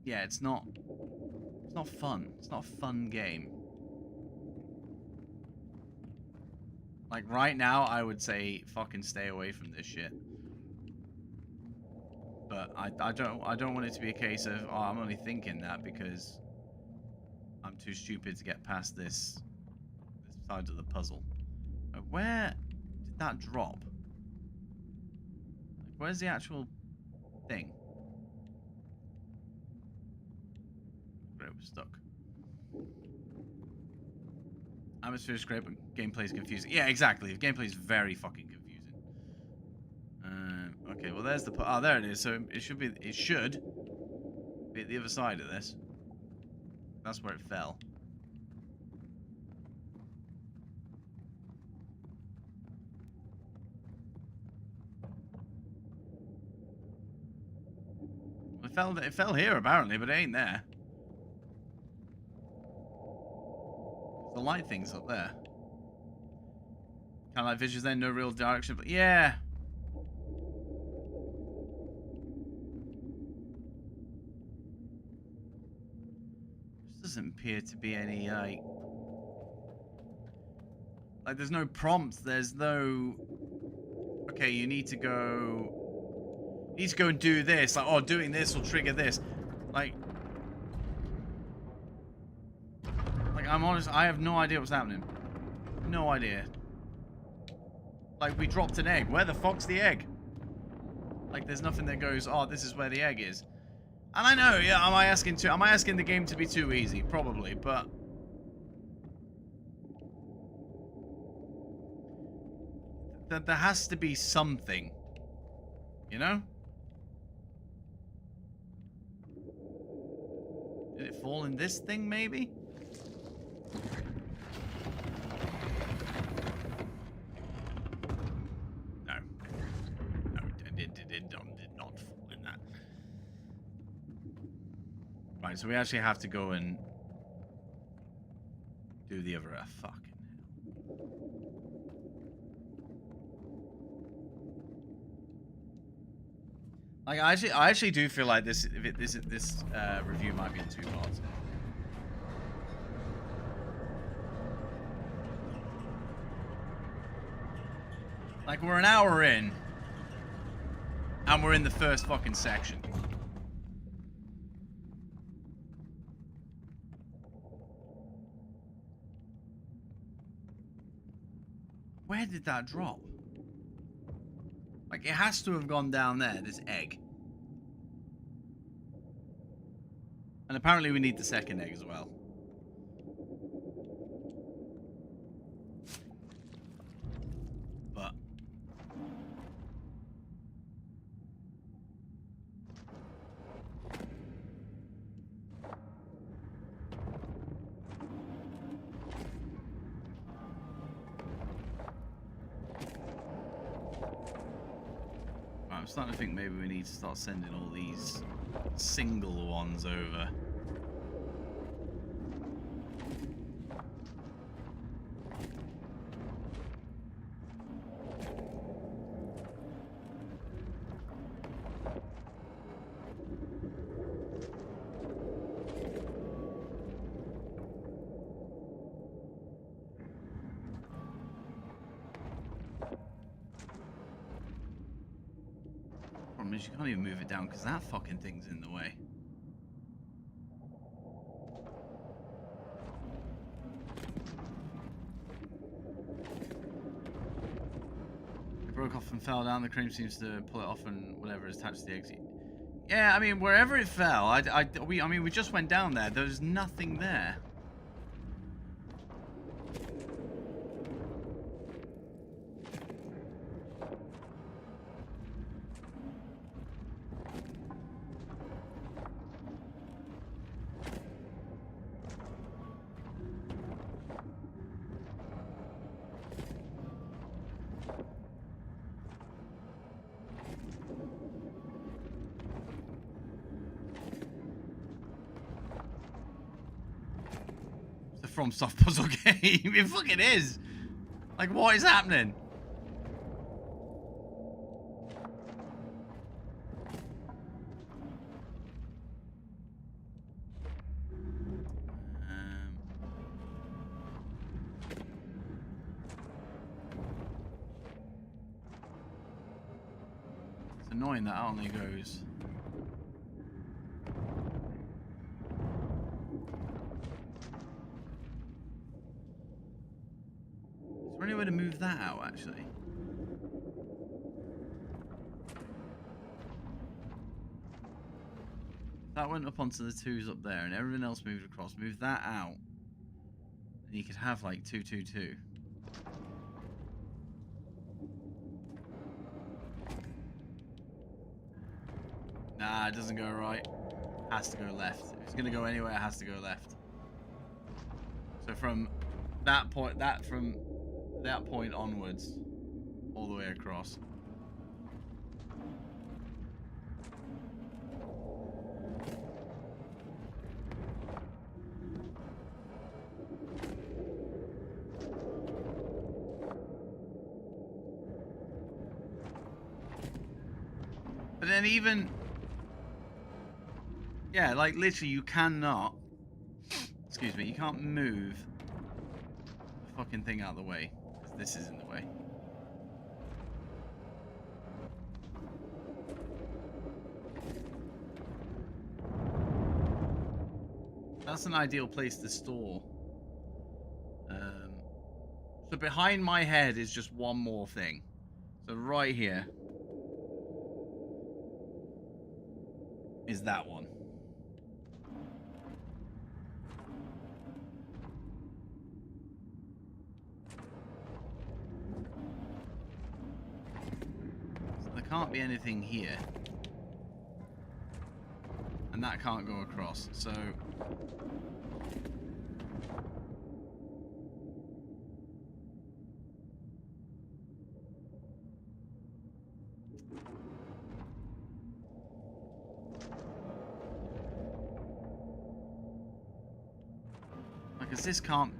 Yeah, it's not fun. It's not a fun game. Like, right now, I would say fucking stay away from this shit. But I don't want it to be a case of, oh, I'm only thinking that because I'm too stupid to get past this side of the puzzle. Where did that drop? Like, where's the actual thing? Great, we're stuck. Atmosphere is great, but gameplay is confusing. Yeah, exactly. The gameplay is very fucking confusing. Okay, well there's the... Oh, there it is. So it should be... It should be at the other side of this. That's where it fell. It fell here apparently, but it ain't there. The light thing's up there. Kind of like visuals then, no real direction, but yeah. This doesn't appear to be any like there's no prompts, there's no... Okay, you need to go... You need to go and do this. Like, oh, doing this will trigger this. Like, I'm honest, I have no idea what's happening. No idea. Like, we dropped an egg. Where the fuck's the egg? Like, there's nothing that goes, oh, this is where the egg is. And I know, yeah, am I asking the game to be too easy? Probably, but... There has to be something. You know? Did it fall in this thing, maybe? No. No, it did not fall in that. Right, so we actually have to go and do the other... fucking hell. Like, I actually do feel like this review might be in 2 parts. Like, we're an hour in, and we're in the first fucking section. Where did that drop? Like, it has to have gone down there, this egg. And apparently we need the second egg as well. But... I'm starting to think maybe we need to start sending all these single ones over. You can't even move it down because that fucking thing's in the way. It broke off and fell down. The cream seems to pull it off and whatever is attached to the exit. Yeah, I mean, wherever it fell, I mean, we just went down there. There's nothing there. From soft puzzle game. It fucking is. Like, what is happening? It's annoying that only goes. Is there any way to move that out, actually? That went up onto the 2s up there, and everything else moved across. Move that out, and you could have like 2, 2, 2. Nah, it doesn't go right. Has to go left. If it's gonna go anywhere, it has to go left. So from that point, onwards, all the way across. But then even, yeah, like literally you cannot, excuse me, you can't move the fucking thing out of the way, because this is in the way. That's an ideal place to store. So behind my head is just one more thing. So right here is that one. So there can't be anything here. And that can't go across. So because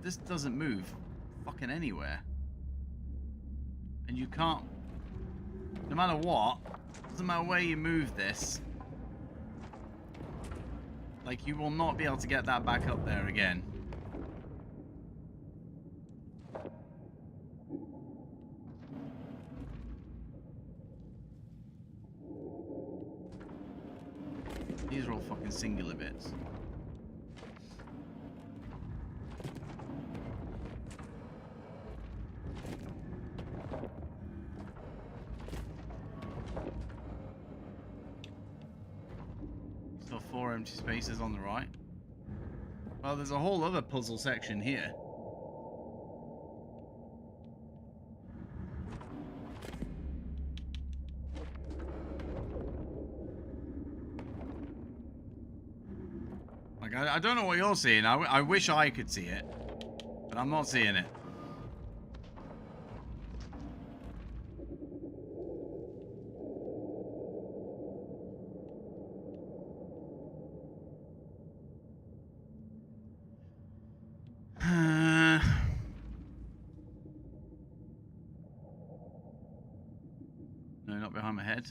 this doesn't move fucking anywhere. And you can't, no matter what, doesn't matter where you move this, like you will not be able to get that back up there again. These are all fucking singular bits. Still 4 empty spaces on the right. Well, there's a whole other puzzle section here. Like, I don't know what you're seeing. I wish I could see it, but I'm not seeing it. No, not behind my head.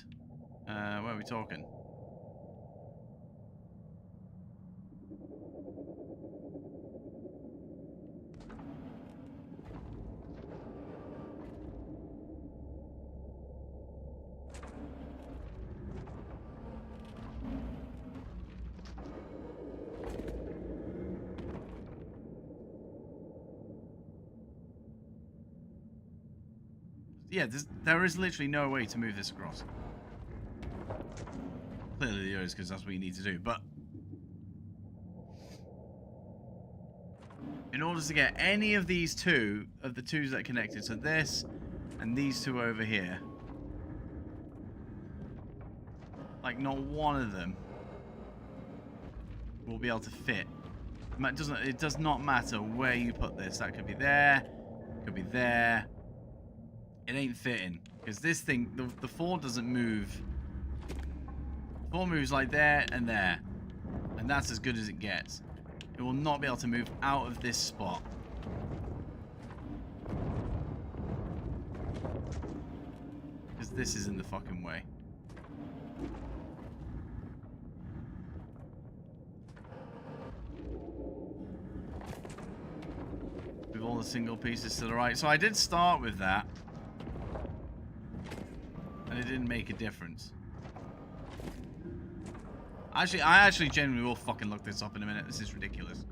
Where are we talking? Yeah, there is literally no way to move this across. Clearly there is, because that's what you need to do, but in order to get any of these two, of the twos that are connected, so this and these two over here, like not one of them will be able to fit. It does not matter where you put this. That could be there, could be there. It ain't fitting, because this thing, the 4 doesn't move. 4 moves like there, and that's as good as it gets. It will not be able to move out of this spot. Because this is in the fucking way. With all the single pieces to the right. So I did start with that. And it didn't make a difference. Actually, I genuinely will fucking look this up in a minute. This is ridiculous.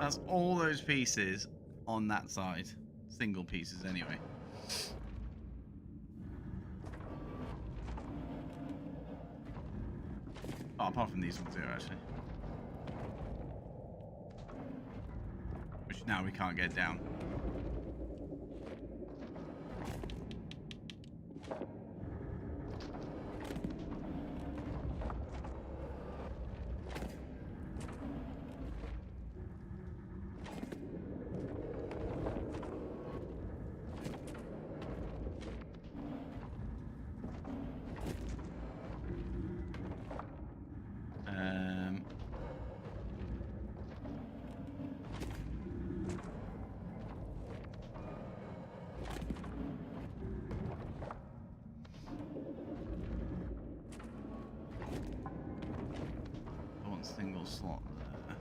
That's all those pieces on that side. Single pieces, anyway. Oh, apart from these ones here, actually. Which now we can't get down. Single slot there.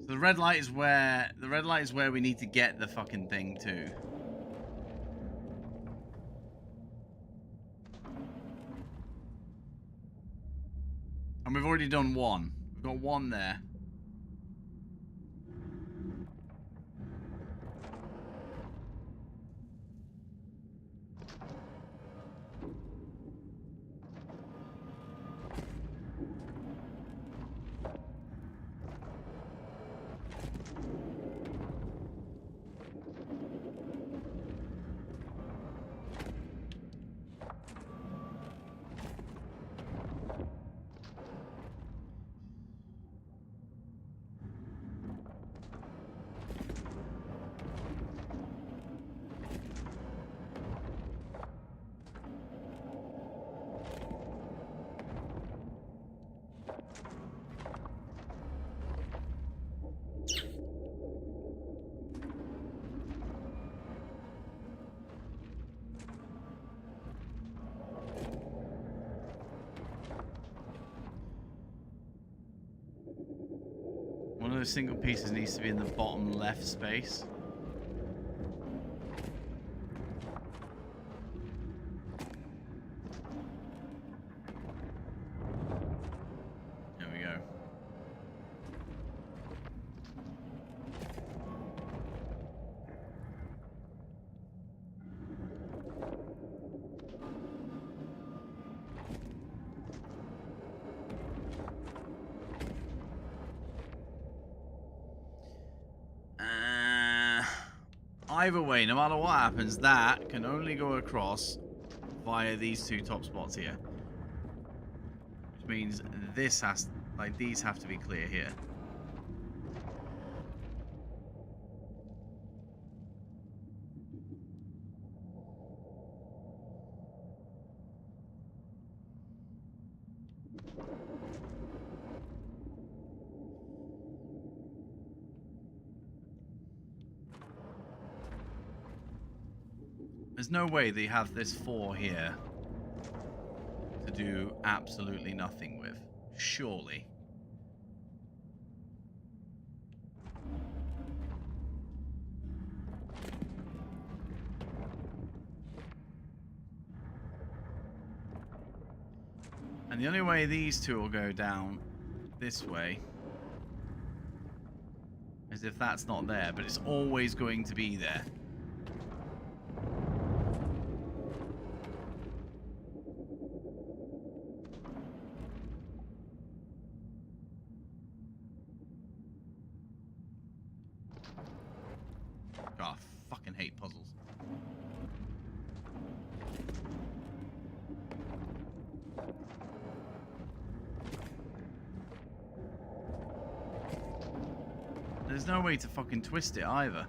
So the red light is where we need to get the fucking thing to. And we've already done one. We've got one there. One of those single pieces needs to be in the bottom left space. There we go. Either way, no matter what happens, that can only go across via these two top spots here. Which means this has, like, these have to be clear here. There's no way they have this 4 here to do absolutely nothing with. Surely. And the only way these two will go down this way is if that's not there, but it's always going to be there. God, I fucking hate puzzles. There's no way to fucking twist it either.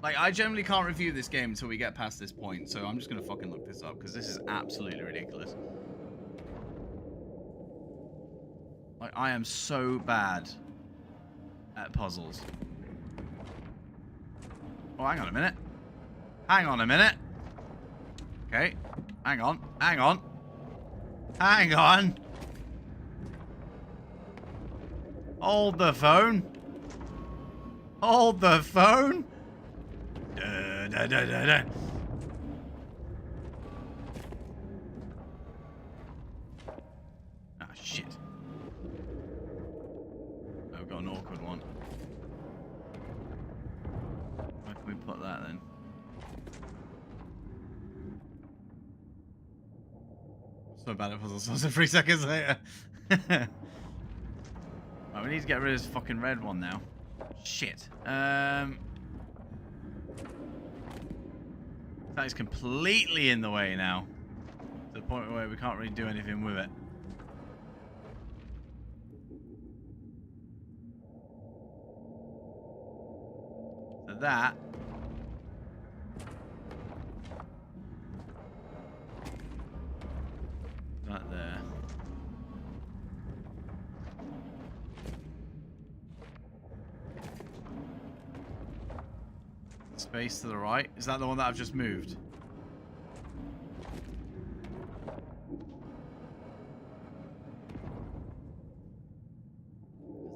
Like, I generally can't review this game until we get past this point, so I'm just gonna fucking look this up, because this is absolutely ridiculous. Like, I am so bad at puzzles. Oh, hang on a minute. Hang on a minute. Okay. Hang on. Hang on. Hang on. Hold the phone. Hold the phone. Da, da, da, da, da. Ah, shit. I've got an awkward one. Where can we put that then? So bad at puzzle solves 3 seconds later. Right, we need to get rid of this fucking red one now. Shit. That is completely in the way now. To the point where we can't really do anything with it. So that. That there. Space to the right. Is that the one that I've just moved?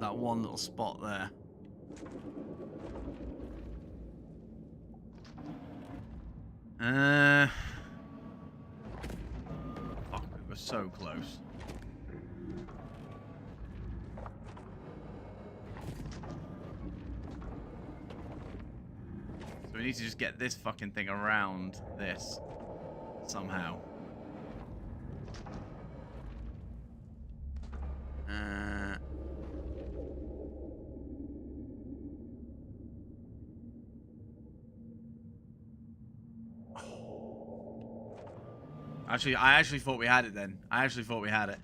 That one little spot there. Fuck, we were so close. So we need to just get this fucking thing around this somehow. Actually, I actually thought we had it then. I actually thought we had it.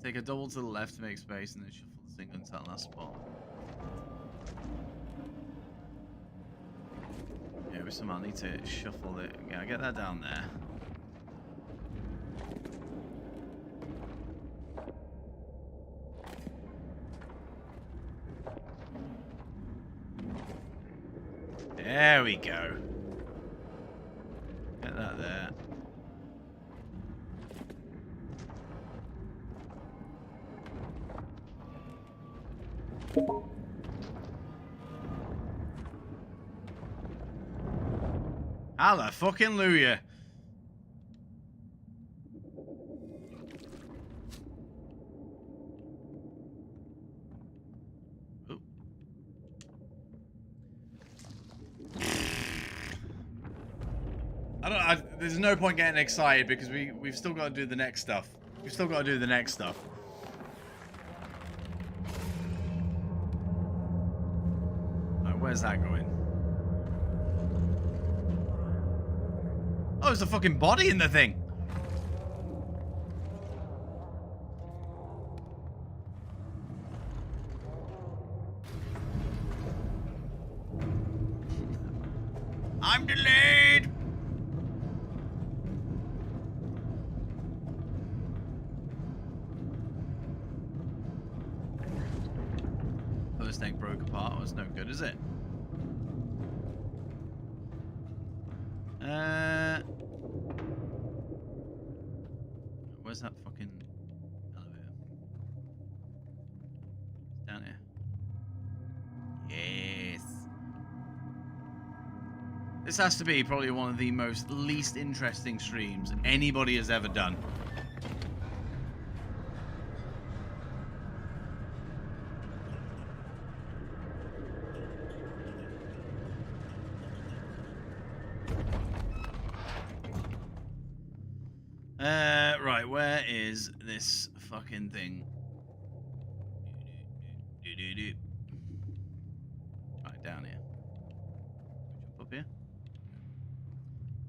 Take a double to the left to make space and then shuffle the single into that last spot. Yeah, we somehow need to shuffle it. Yeah, get that down there. There we go. Get that there. Hallelujah. There's no point getting excited because we've still got to do the next stuff. We've still got to do the next stuff. Right, where's that going? Oh, there's a fucking body in the thing. I'm delayed. First egg broke apart. Well, it's no good, is it? Where's that fucking elevator? It's down here. Yes. This has to be probably one of the most least interesting streams anybody has ever done. Right, where is this fucking thing? Right, down here. Jump up here.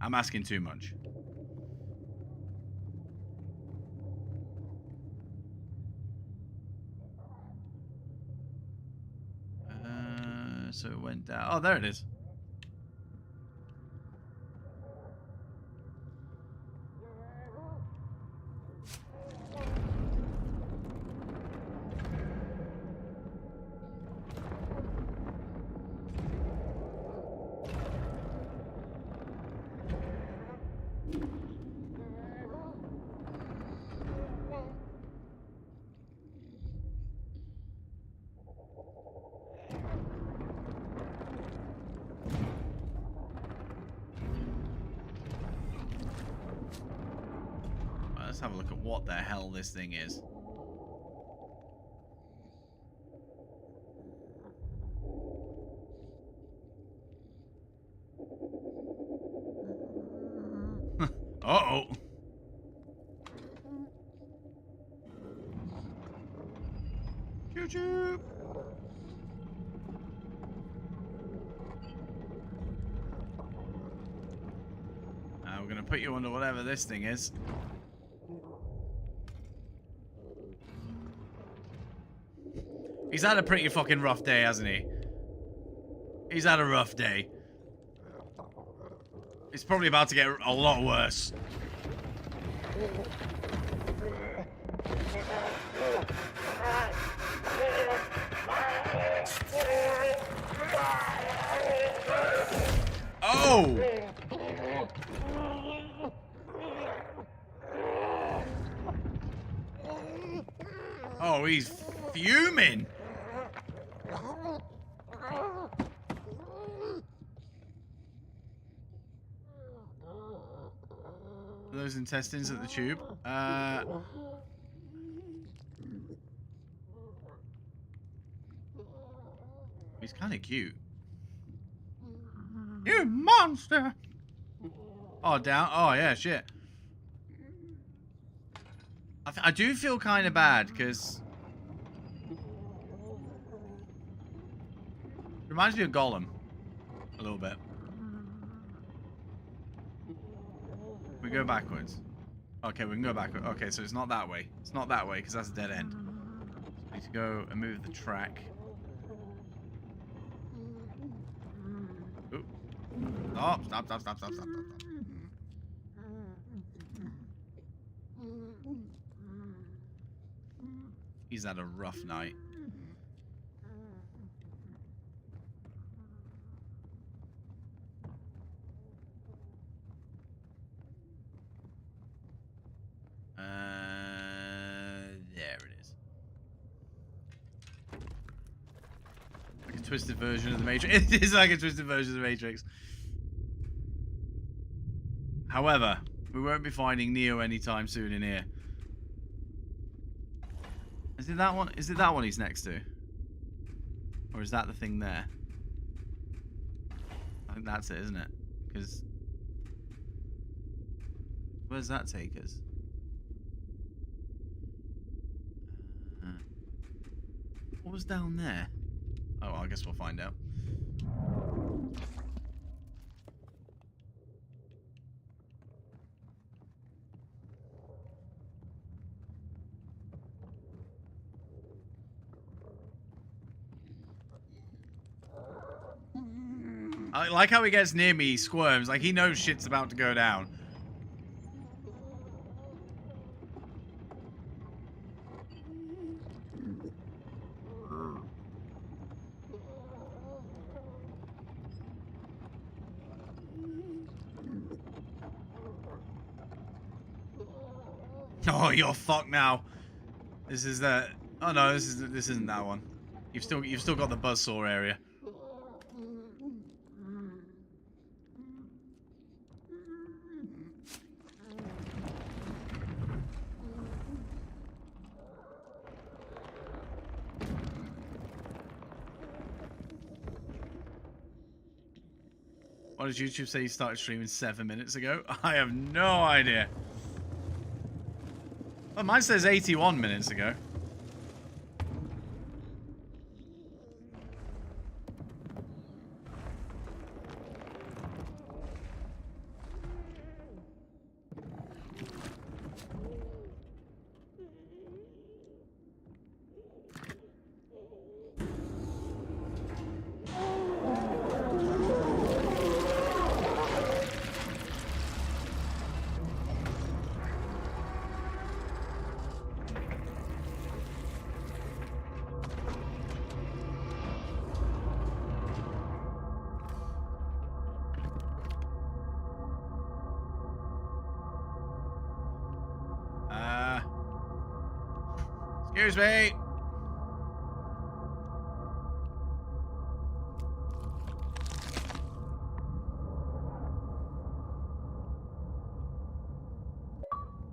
I'm asking too much. So it went down. Oh, there it is. let's have a look at what the hell this thing is. Uh-oh. Choo-choo. We're going to put you under whatever this thing is. He's had a pretty fucking rough day, hasn't he? He's had a rough day. It's probably about to get a lot worse. Oh! Oh, he's fuming. Those intestines at the tube. He's kind of cute. You monster! Oh, down. Oh, yeah, shit. I do feel kind of bad because reminds me of Gollum a little bit. We go backwards. Okay, we can go backwards. Okay, so it's not that way. It's not that way because that's a dead end. So we need to go and move the track. Ooh. Stop. He's had a rough night. There it is. Like a twisted version of the Matrix. It is like a twisted version of the Matrix. However, we won't be finding Neo anytime soon in here. Is it that one? Is it that one he's next to? Or is that the thing there? I think that's it, isn't it? Because where's that take us? What was down there? Oh, well, I guess we'll find out. I like how he gets near me, he squirms, like he knows shit's about to go down. Oh, you're fucked now. This is the. Oh no, this isn't that one. You've still got the buzzsaw area. Why does YouTube say you started streaming 7 minutes ago? I have no idea. Well, mine says 81 minutes ago. Excuse me.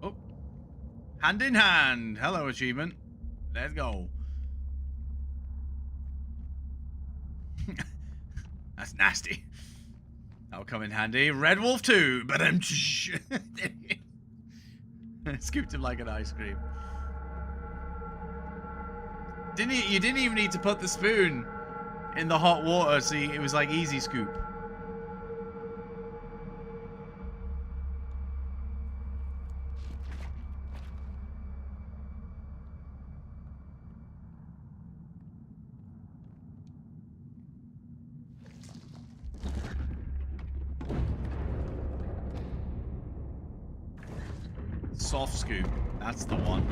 Oh. Hand in hand. Hello, achievement. Let's go. That's nasty. That'll come in handy. Red Wolf 2. But scooped him like an ice cream. You didn't even need to put the spoon in the hot water, so it was like easy scoop. Soft scoop. That's the one.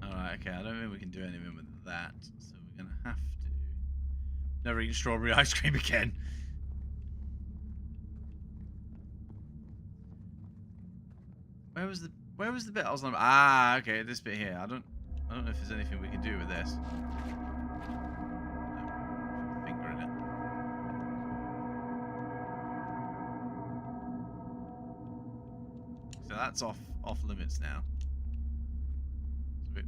Alright, okay. I don't think we can do anything with that. So we're going to have to... Never eat strawberry ice cream again. Where was the bit I was on? Ah, okay. This bit here. I don't know if there's anything we can do with this. No, finger in it. So that's off limits now. So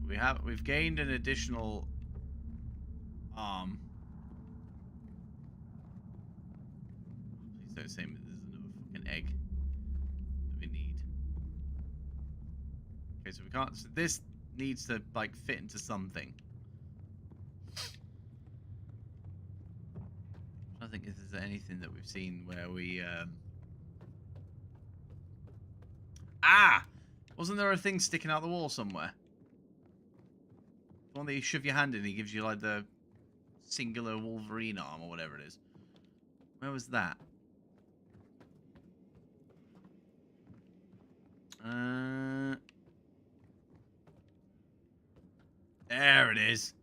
we've gained an additional arm. Please don't say there's another fucking egg that we need. Okay, so we can't. So this needs to like fit into something. I think if there's anything that we've seen where we Ah! Wasn't there a thing sticking out the wall somewhere? The one that you shove your hand in, he gives you like the singular Wolverine arm or whatever it is. Where was that? There it is.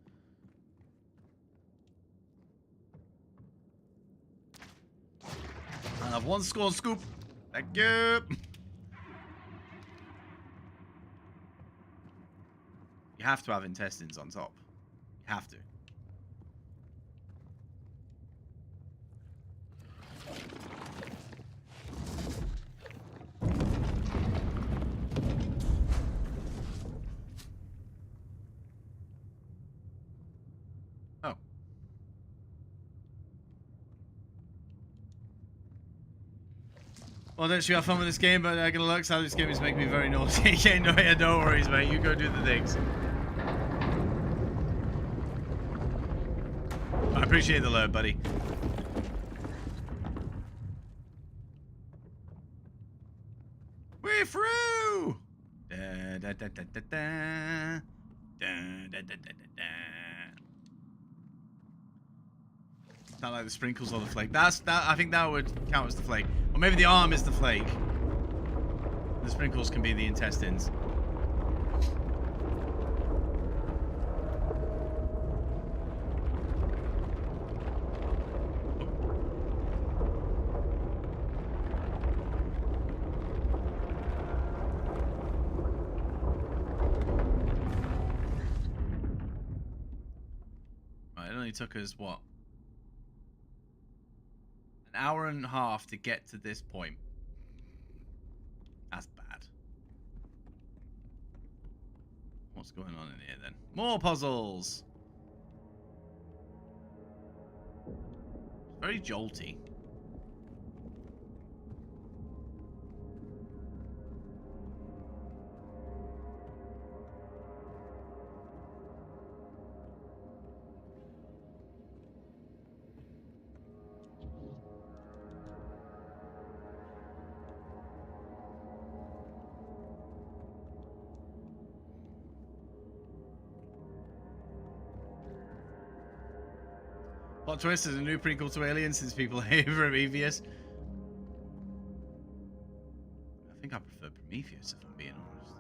I have one SCORN scoop. Thank you. You have to have intestines on top. You have to. Oh. Well, don't you have fun with this game, but I'm gonna look, so this game is making me very naughty. Yeah, no worries, mate. You go do the things. I appreciate the alert, buddy. We're through! Da, da, da, da, da, da. Da, da, da, da, da. Not like the sprinkles or the flake. I think that would count as the flake. Or maybe the arm is the flake. The sprinkles can be the intestines. Right, it only took us, what? An hour and a half to get to this point. That's bad. What's going on in here then? More puzzles! It's very jolty. Plot twist is a new prequel to Alien since people hate Prometheus. I think I prefer Prometheus if I'm being honest.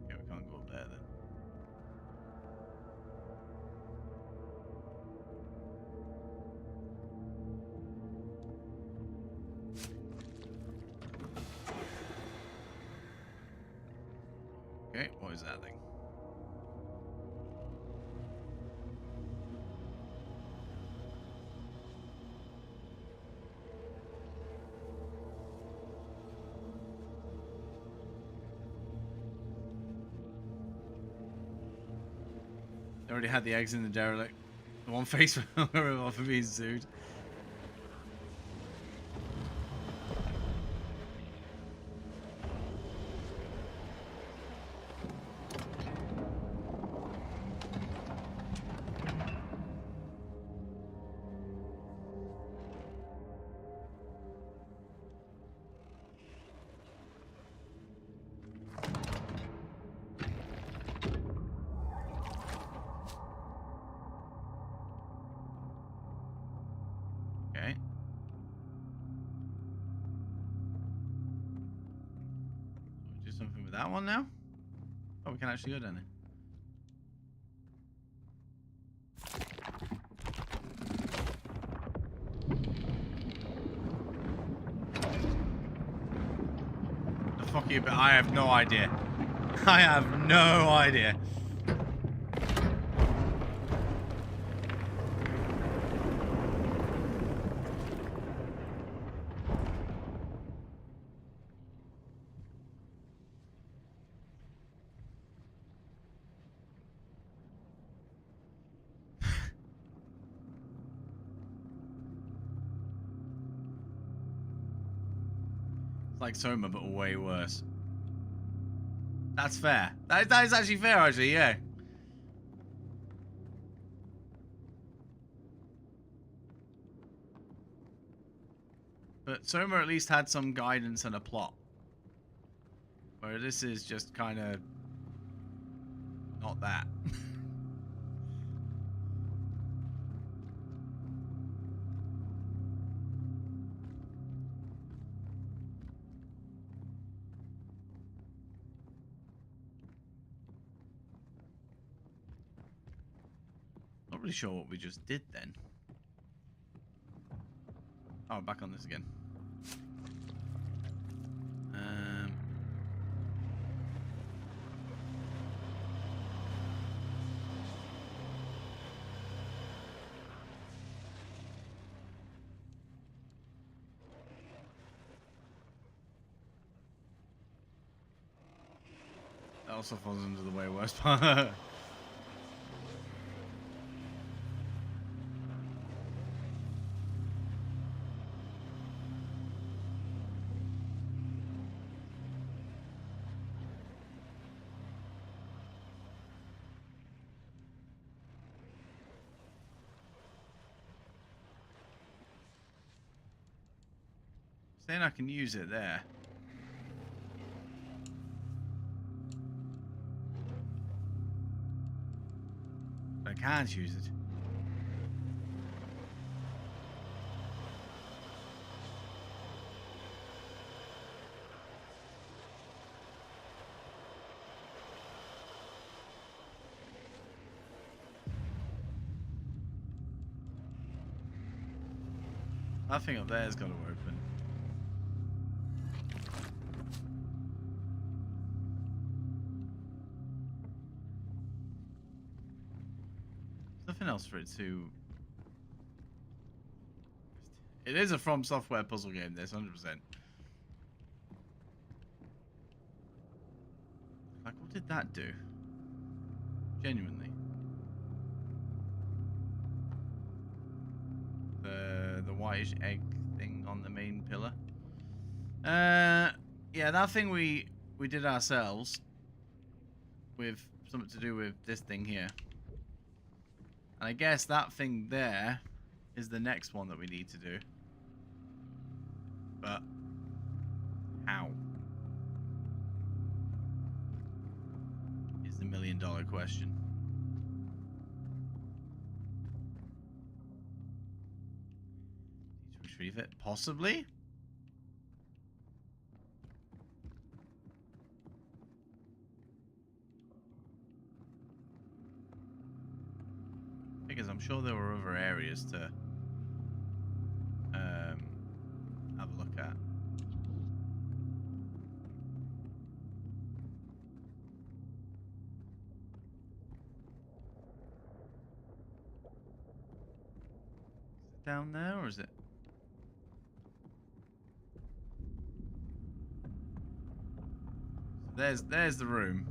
Okay, we can't go up there then. Okay, what is that thing? already had the eggs in the derelict. The one face for being sued. Okay. Do something with that one now? Oh, we can actually go down there. The fuck you, but I have no idea. I have no idea. Like Soma, but way worse. That's fair. That is actually fair, actually, yeah. But Soma at least had some guidance and a plot. Where this is just kind of not that. Not really sure what we just did then. Oh, back on this again. That also falls into the way worse part. Saying I can use it there. But I can't use it. That thing up there has got to open. Nothing else for it to... It is a From Software puzzle game, this, 100%. Like, what did that do? Genuinely. The whitish egg thing on the main pillar. Yeah, that thing we did ourselves. With something to do with this thing here. And I guess that thing there is the next one that we need to do. But how? Is the million-dollar question. Need to retrieve it? Possibly? Because I'm sure there were other areas to have a look at. Is it down there or is it? So there's the room.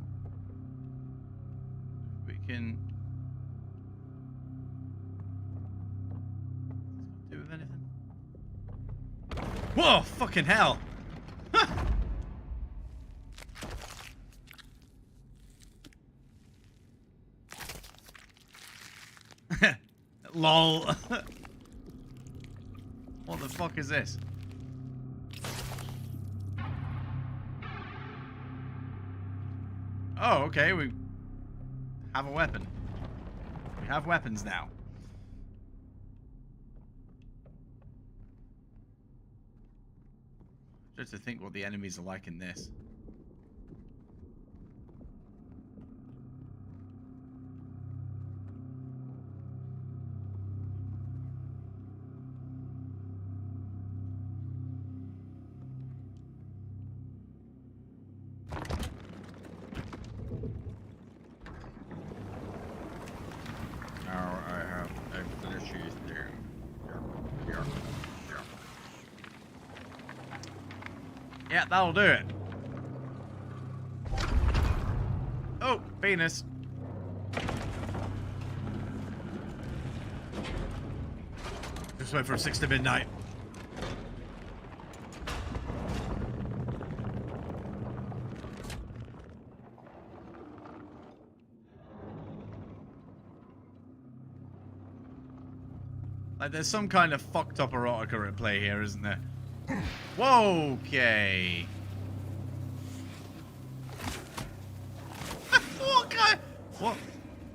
We can Whoa, fucking hell. Lol. What the fuck is this? Oh, okay, we have a weapon. We have weapons now. Just to think what the enemies are like in this. Yeah, that'll do it. Oh, penis. Just went from 6 to midnight. Like, there's some kind of fucked up erotica at play here, isn't there? Whoa, okay. What kind?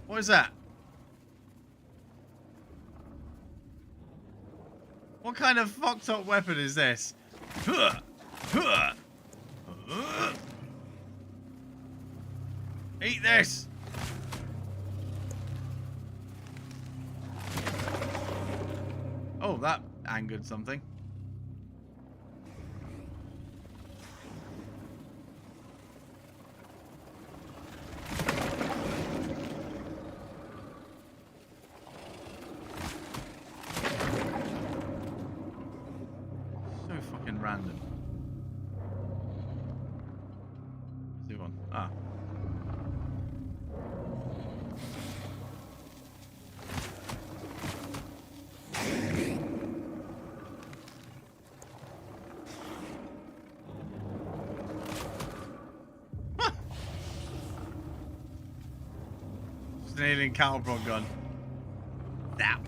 What is that? What kind of fucked up weapon is this? Eat this. Oh, that angered something. Random. Let's do one. Ah. Just an alien cattle prod gun. Zap.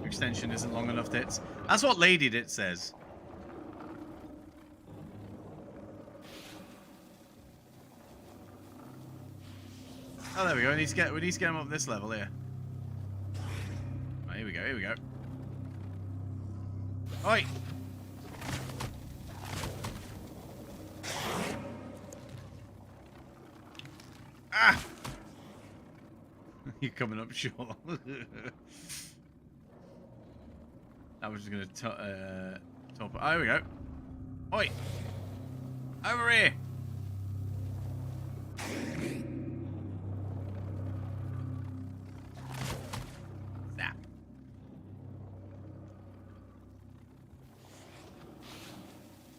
Extension isn't long enough, Dits. That's what Lady Dit says. Oh, there we go. We need to get him up this level here. Oh, here we go. Here we go. Oi! Ah! You're coming up short. I was just gonna top. Oh, here we go. Oi! Over here! Zap.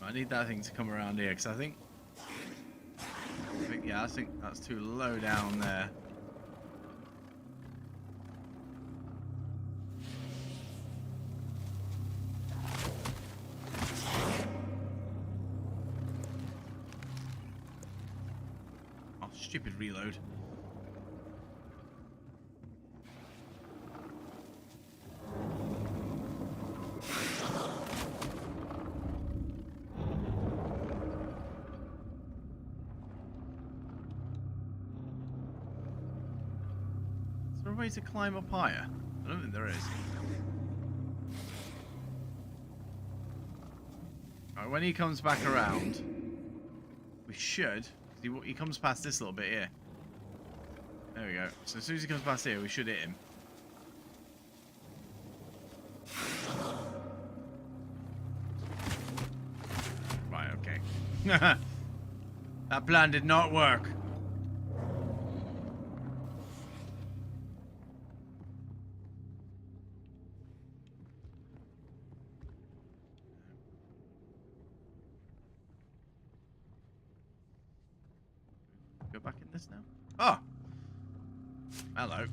I need that thing to come around here because I think that's too low down there. Stupid reload. Is there a way to climb up higher? I don't think there is. Alright, when he comes back around, we should. He comes past this little bit here. There we go. So as soon as he comes past here, we should hit him. Right, okay. That plan did not work. this now? Oh! Hello.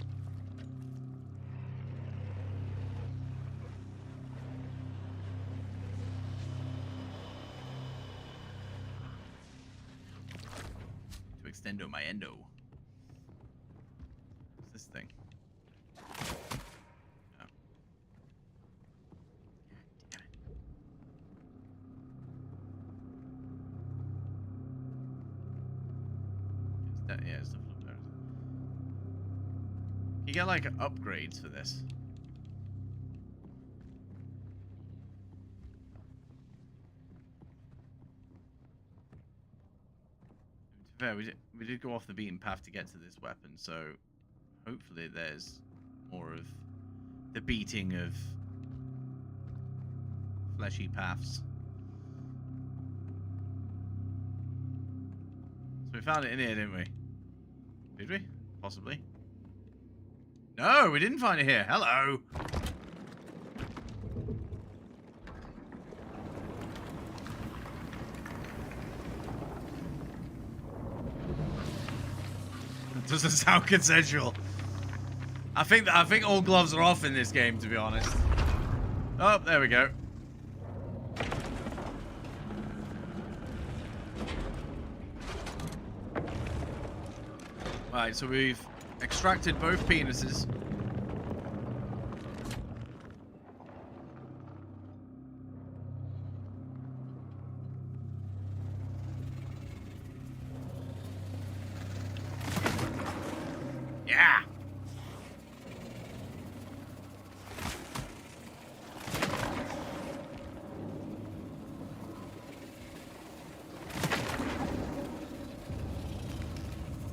To extendo my endo. What's this thing? Oh. Damn it. Yeah, it's stuff up there. You get like upgrades for this. To be fair, we did go off the beaten path to get to this weapon, so hopefully there's more of the beating of fleshy paths. So we found it in here, didn't we? Did we? Possibly. No, we didn't find it here. Hello. It doesn't sound consensual. I think all gloves are off in this game, to be honest. Oh, there we go. Right, so we've extracted both penises. Yeah.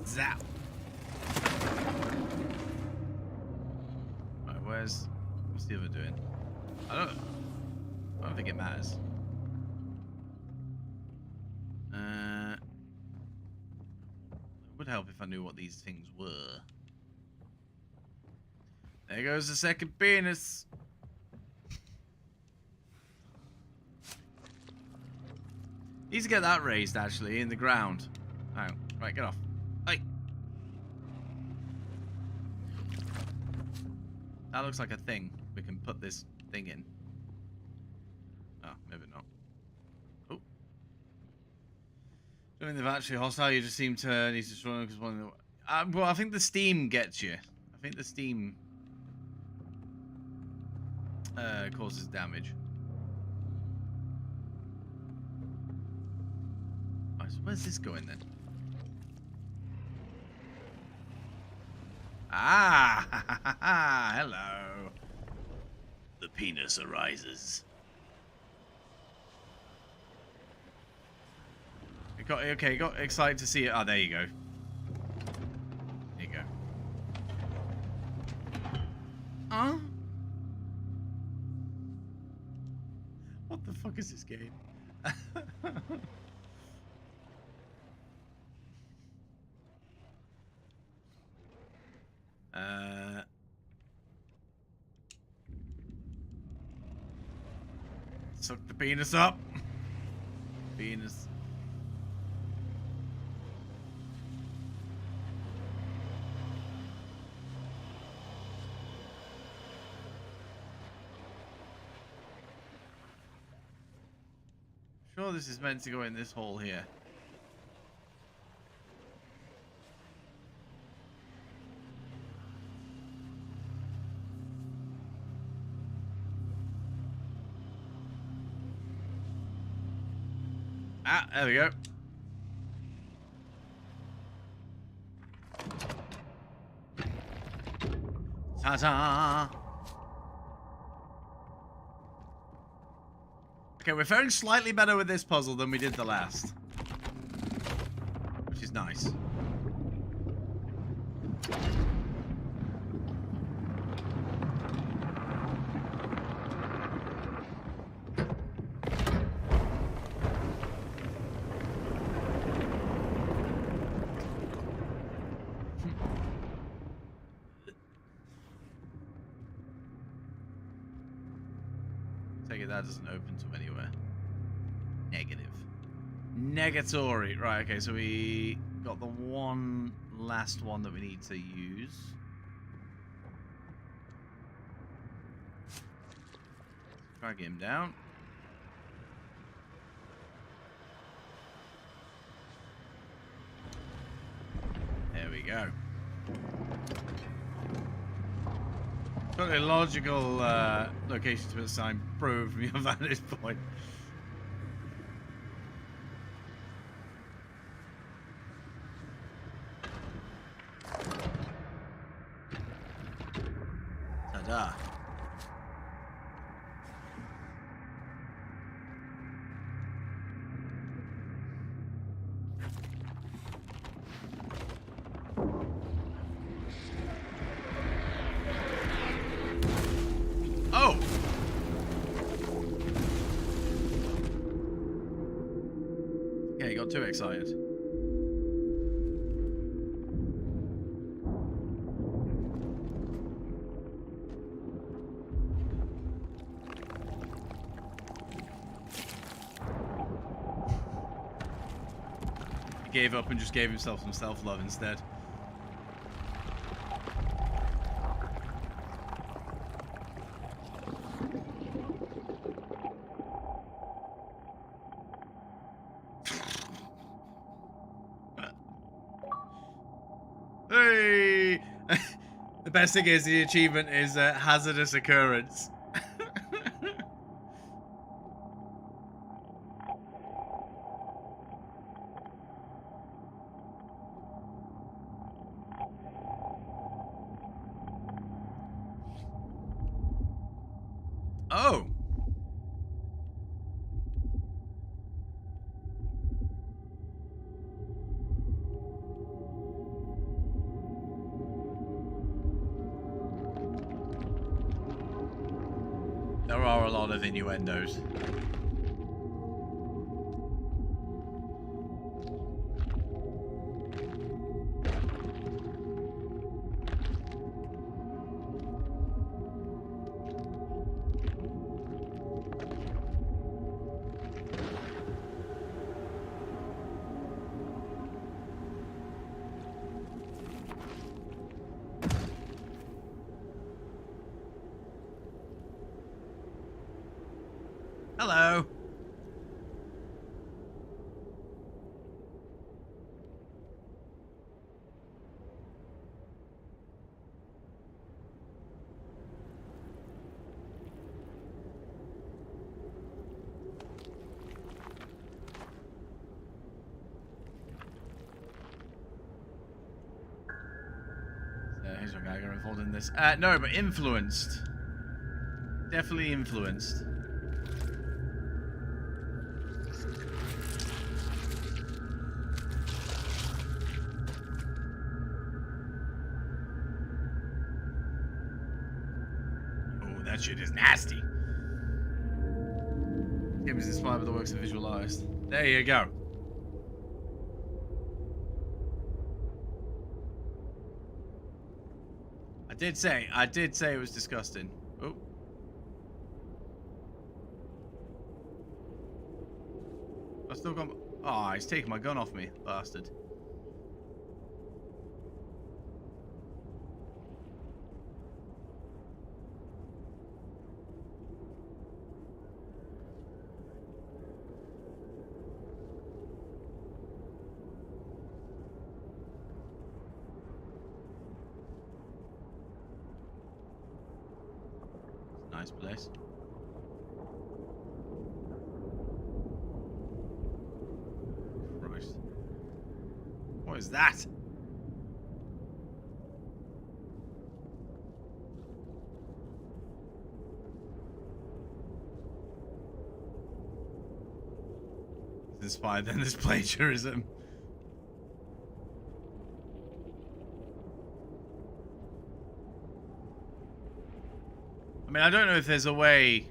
Zap. What's the other doing? I don't think it matters. It would help if I knew what these things were. There goes the second penis. Need to get that raised actually in the ground. Oh, right, get off. Hey. That looks like a thing. We can put this thing in. Oh, maybe not. Oh. During the actually hostile, you just seem to need to destroy them because one of the... well, I think the steam gets you. I think the steam causes damage. Right, so where's this going then? Ah, hello. The penis arises. Got excited to see it. Oh, there you go. There you go. Huh? What the fuck is this game? Suck the penis up. Penis. Sure, this is meant to go in this hole here. Ah, there we go. Ta-ta! Okay, we're faring slightly better with this puzzle than we did the last. Which is nice. Take it that doesn't open to anywhere. Negative. Negatory. Right, okay, so we got the one last one that we need to use. Drag him down. There we go. Totally logical location to assign Pro from your vantage point. Ta-da. Oh! Okay, got too excited. He gave up and just gave himself some self-love instead. Hey! The best thing is the achievement is hazardous occurrence. Oh! There are a lot of innuendos. Hello. Here's what guy got involved in this. No, but influenced. Definitely influenced. That shit is nasty. Game is inspired by the works of visual artists. There you go. I did say it was disgusting. Oh. I've still got. Oh, he's taking my gun off me, bastard. Nice place. Christ. What is that? This is fine, then this plagiarism. I mean, I don't know if there's a way.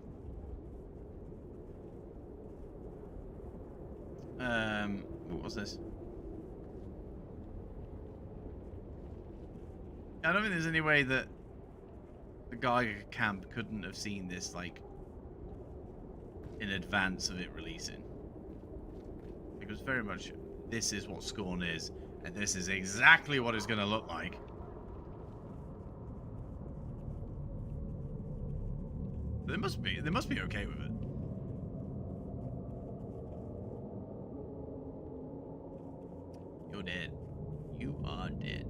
What was this? I don't think there's any way that the Geiger camp couldn't have seen this, like, in advance of it releasing. Because very much, this is what SCORN is. And this is exactly what it's going to look like. They must be okay with it. You're dead. You are dead.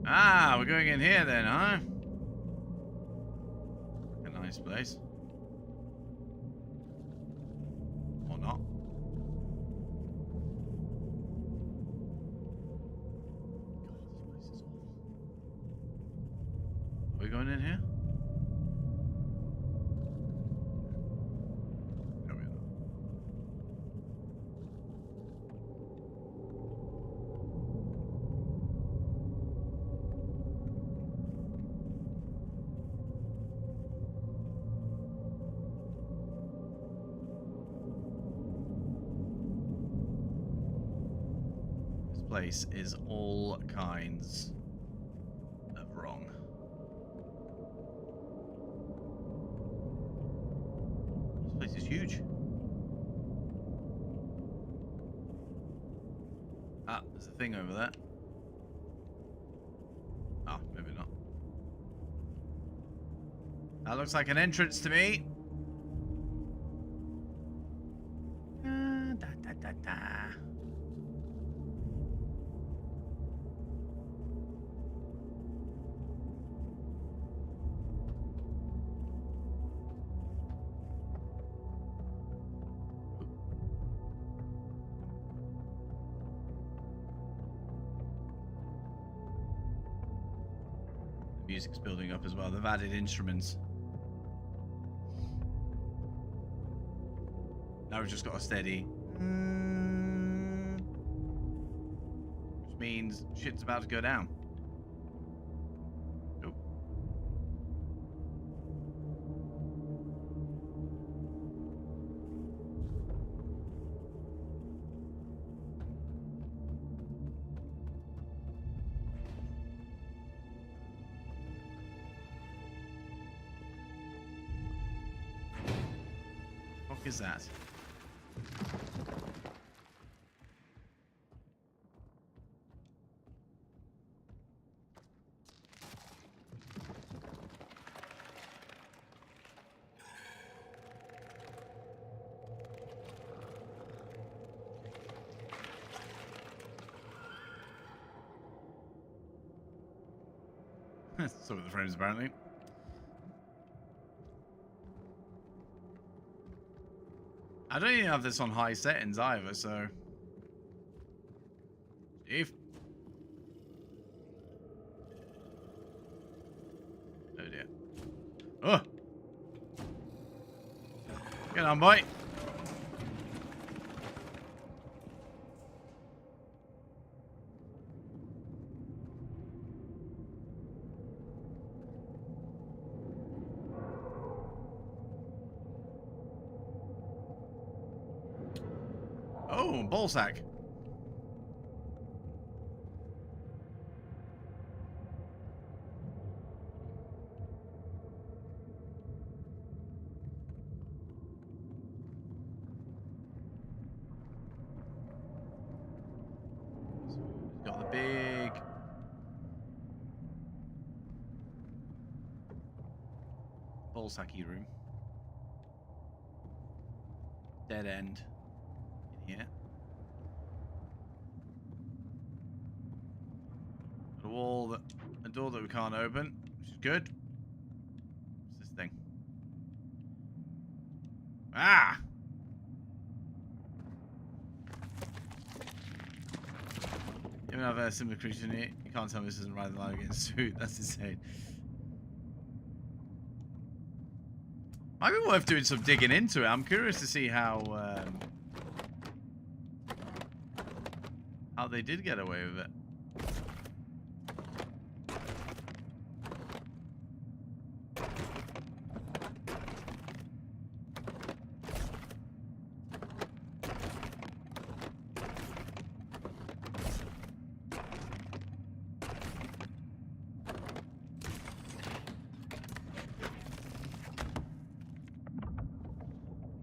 Ah, we're going in here then, huh? A nice place. Or not. God, this place is awful. Are we going in here? No, we're not. Place is all kinds of wrong. This place is huge. Ah, there's a thing over there. Ah, maybe not. That looks like an entrance to me. Da, da, da, da. Music's building up as well. They've added instruments. Now we've just got a steady. Which means shit's about to go down. Oh. What is that? Some of the frames, apparently. I don't even have this on high settings either, so... If... Oh dear. Oh! Get on, boy! Oh, ball sack. Got the big ball sacky room. Dead end in here. A door that we can't open, which is good. What's this thing? Ah! Even have a similar creature in it. You can't tell me this isn't right in line against suit. That's insane. Might be worth doing some digging into it. I'm curious to see how they did get away with it.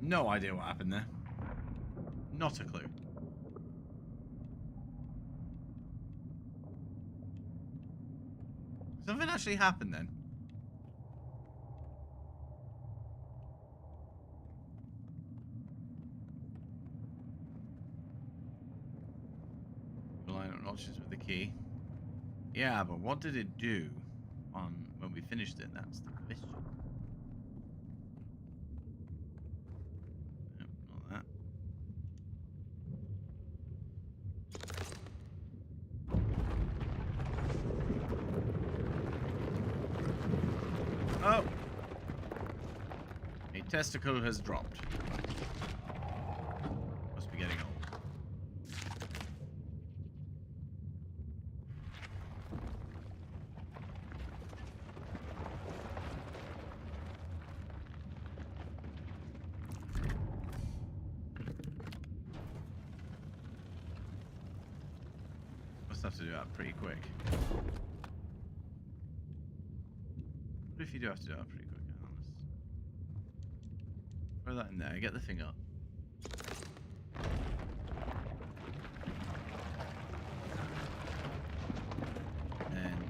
No idea what happened there. Not a clue. Nothing actually happened then. Line up notches with the key. Yeah, but what did it do on when we finished it? That's the question. Nope, not that. Oh! A testicle has dropped. Must be getting old. Must have to do that pretty quick. What if you do have to do that pretty quick? Throw that in there, get the thing up. And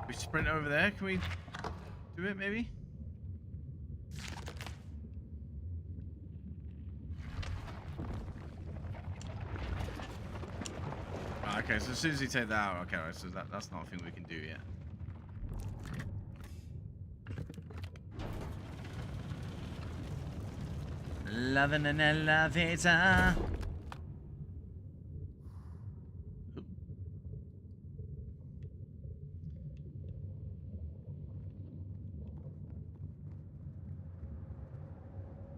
we sprint over there. Can we do it maybe? Oh, okay, so as soon as you take that out, okay, right, so that's not a thing we can do yet. Loving an elevator.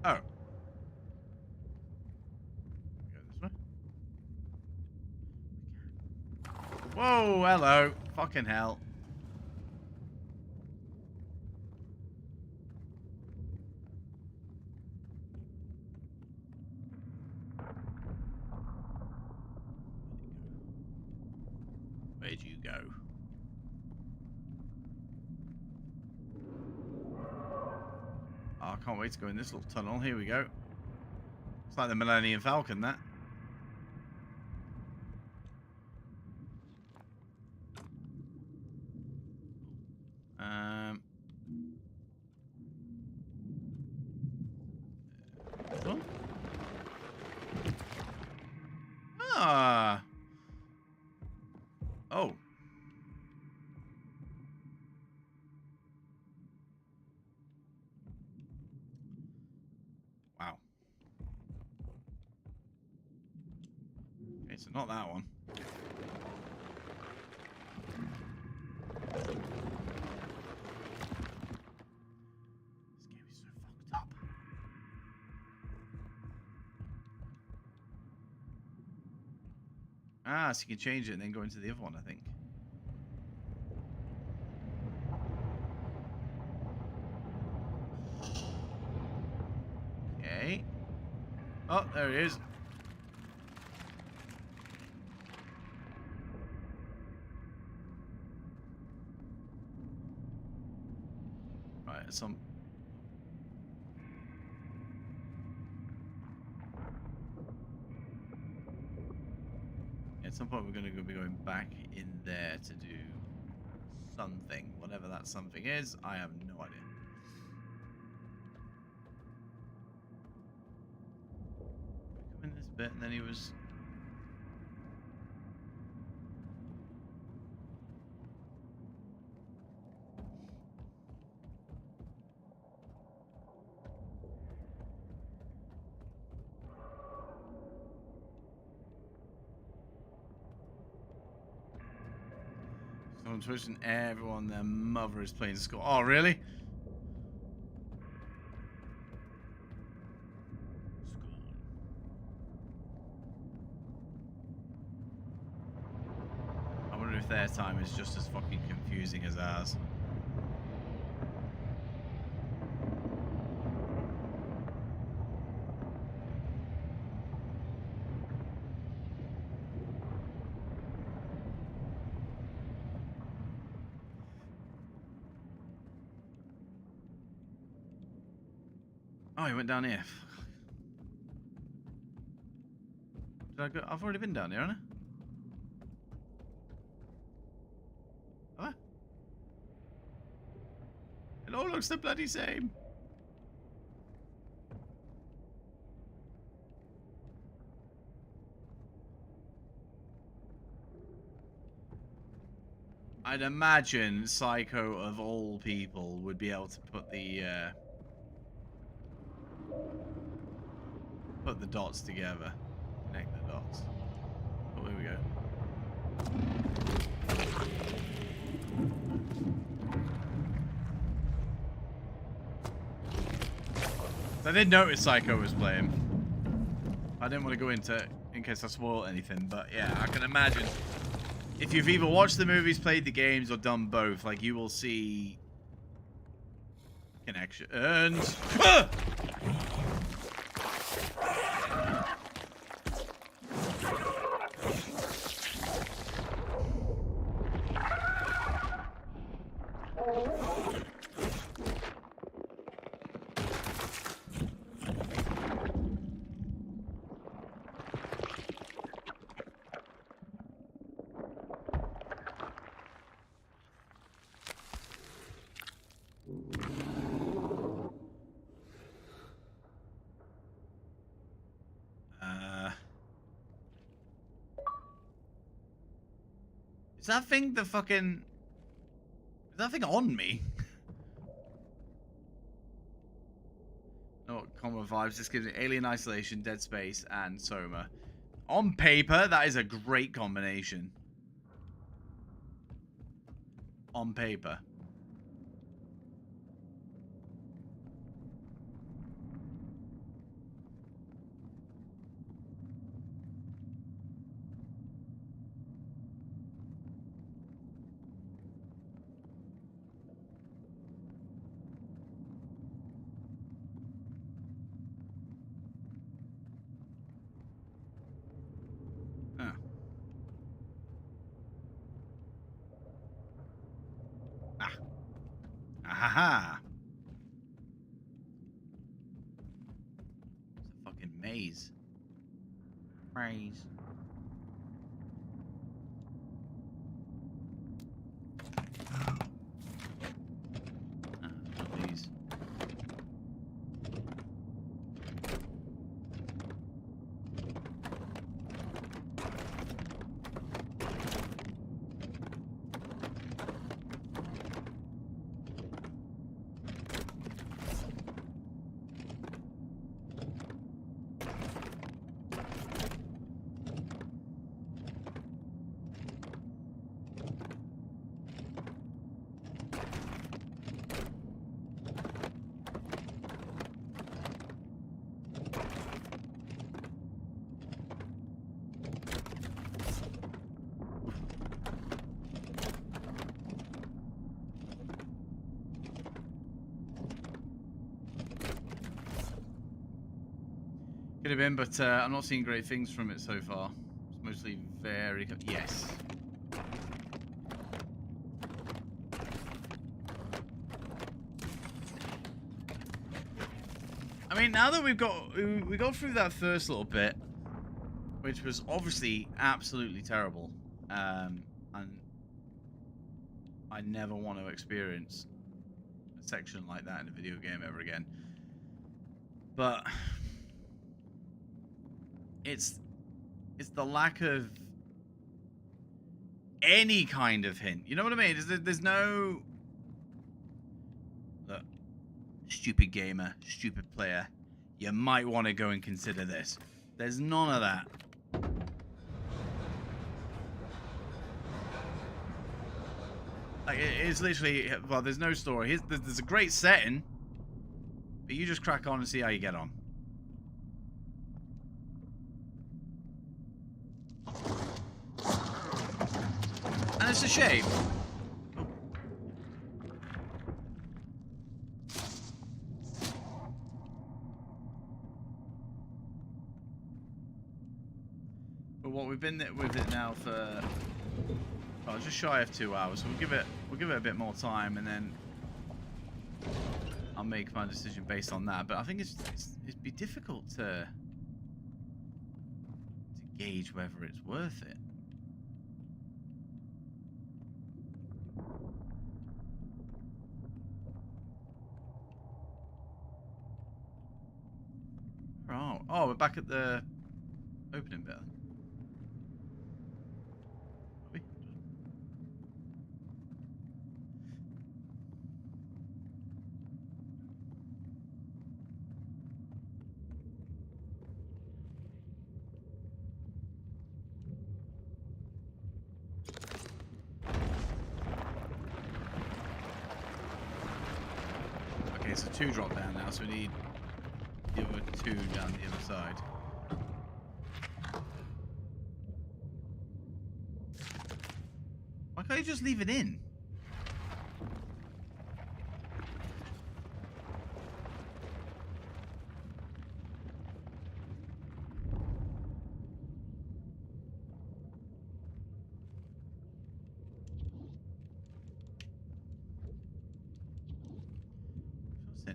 Oh. Go this way. Whoa, hello. Fucking hell. Where'd you go? Oh, I can't wait to go in this little tunnel. Here we go. It's like the Millennium Falcon, that. This one? Ah. Oh. Wow. Okay, so not that one. This game is so fucked up. Ah, so you can change it and then go into the other one, I think. Okay. Oh, there it is. Right, some. At some point, we're going to be going back in there to do something. Whatever that something is, I have no idea. We come in this bit, and then he was. On Twitch and everyone, their mother is playing SCORN. Oh, really? SCORN. I wonder if their time is just as fucking confusing as ours. Oh, he went down here. Did I go? I've already been down here, haven't I? It all looks the bloody same. I'd imagine Psycho of all people would be able to put the dots together. Connect the dots. Oh, here we go. I did notice Psycho was playing. I didn't want to go into in case I spoil anything, but yeah, I can imagine if you've either watched the movies, played the games, or done both, like you will see connections. Is that thing the fucking... Is that thing on me? No, common vibes. This gives me Alien Isolation, Dead Space, and Soma. On paper, that is a great combination. On paper. Haha. It's a fucking maze. Maze. Please. Could have been, but I'm not seeing great things from it so far. It's mostly very... Yes. I mean, now that we got through that first little bit, which was obviously absolutely terrible, and I never want to experience a section like that in a video game ever again. But it's the lack of any kind of hint. You know what I mean? There's no... Look, stupid gamer, stupid player, you might want to go and consider this. There's none of that. Like, it's literally... Well, there's no story. There's a great setting, but you just crack on and see how you get on. And it's a shame. But what we've been with it now for just shy of 2 hours. So we'll give it a bit more time, and then I'll make my decision based on that. But I think it'd be difficult to gauge whether it's worth it. Oh, oh, we're back at the opening bit. Are we? Okay, so 2 drop down now, so we need the other 2 down the other side. Why can't you just leave it in?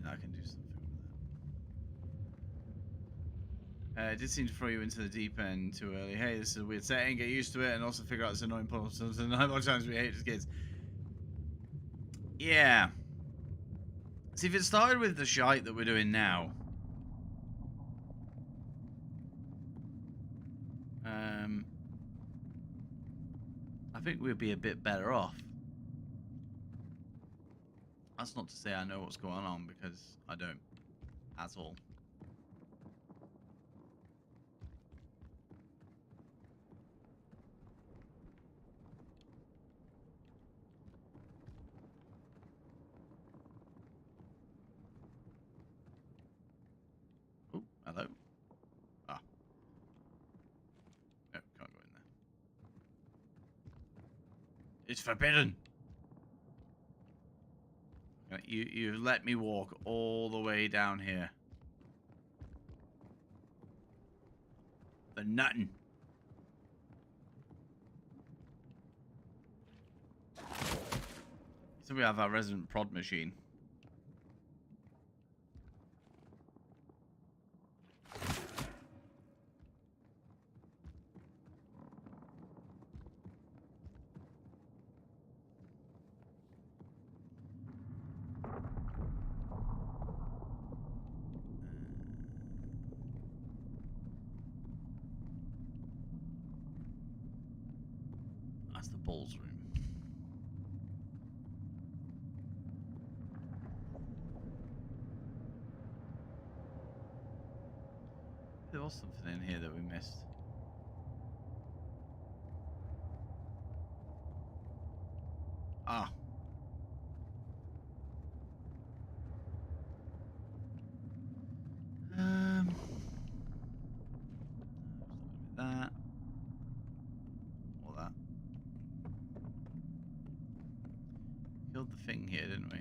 I can do something with that. It did seem to throw you into the deep end too early. Hey, this is a weird setting. Get used to it, and also figure out this annoying puzzle. So a lot of times we hate as kids. Yeah. See, if it started with the shite that we're doing now, I think we'd be a bit better off. That's not to say I know what's going on, because I don't at all. Oh, hello. Ah. No, can't go in there. It's forbidden. You let me walk all the way down here. For nothing. So we have our resident prod machine. That's the balls room. There was something in here that we missed. Ah. That. Or that. Killed the thing here, didn't we?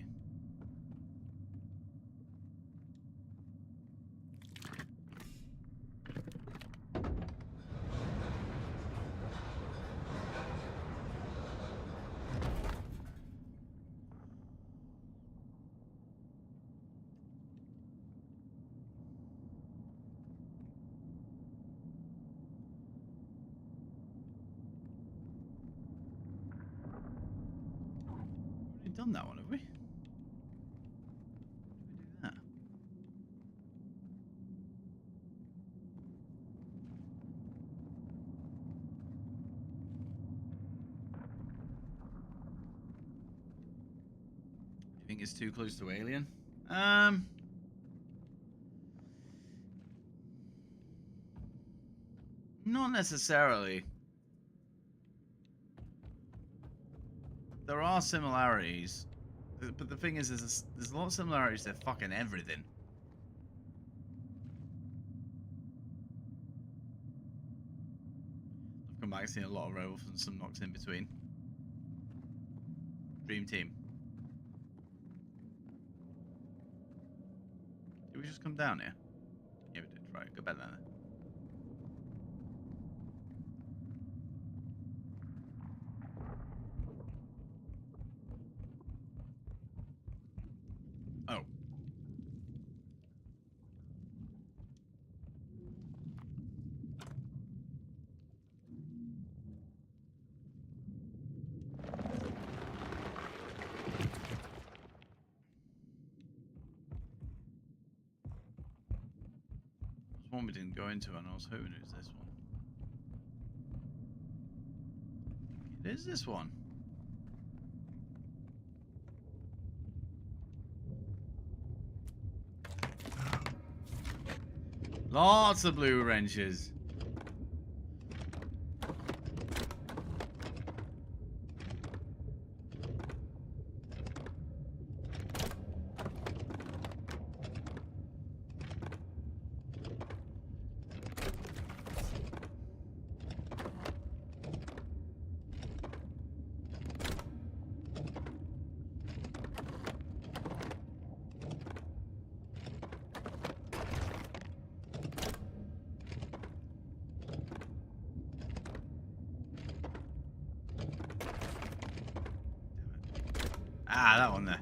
We've done that one, have we? Did we do that? Do you think it's too close to Alien? Not necessarily. There are similarities, but the thing is, there's a lot of similarities to fucking everything. I've come back seeing a lot of Rolf and some knocks in between. Dream team. Did we just come down here? Yeah, we did. Right, go back down there. Oh. didn't go into, and I was hoping it was this one. It is this one. Lots of blue wrenches. Ah, that one there.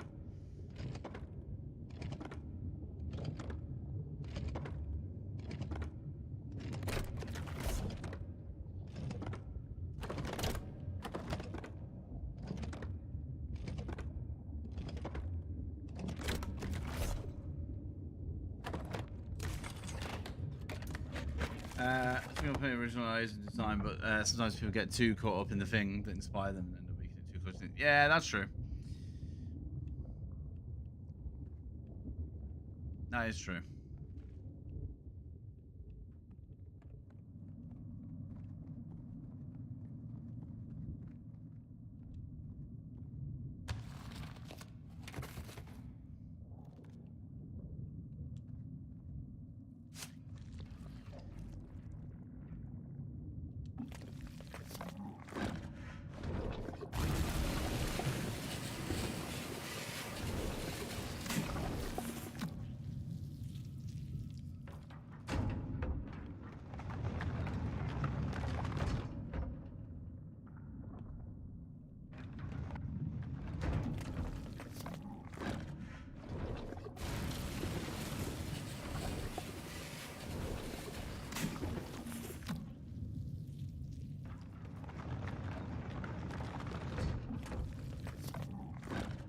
I think I'll play original design, but sometimes people get too caught up in the thing that inspired them and end up making it too close to it. Yeah, that's true. That is true.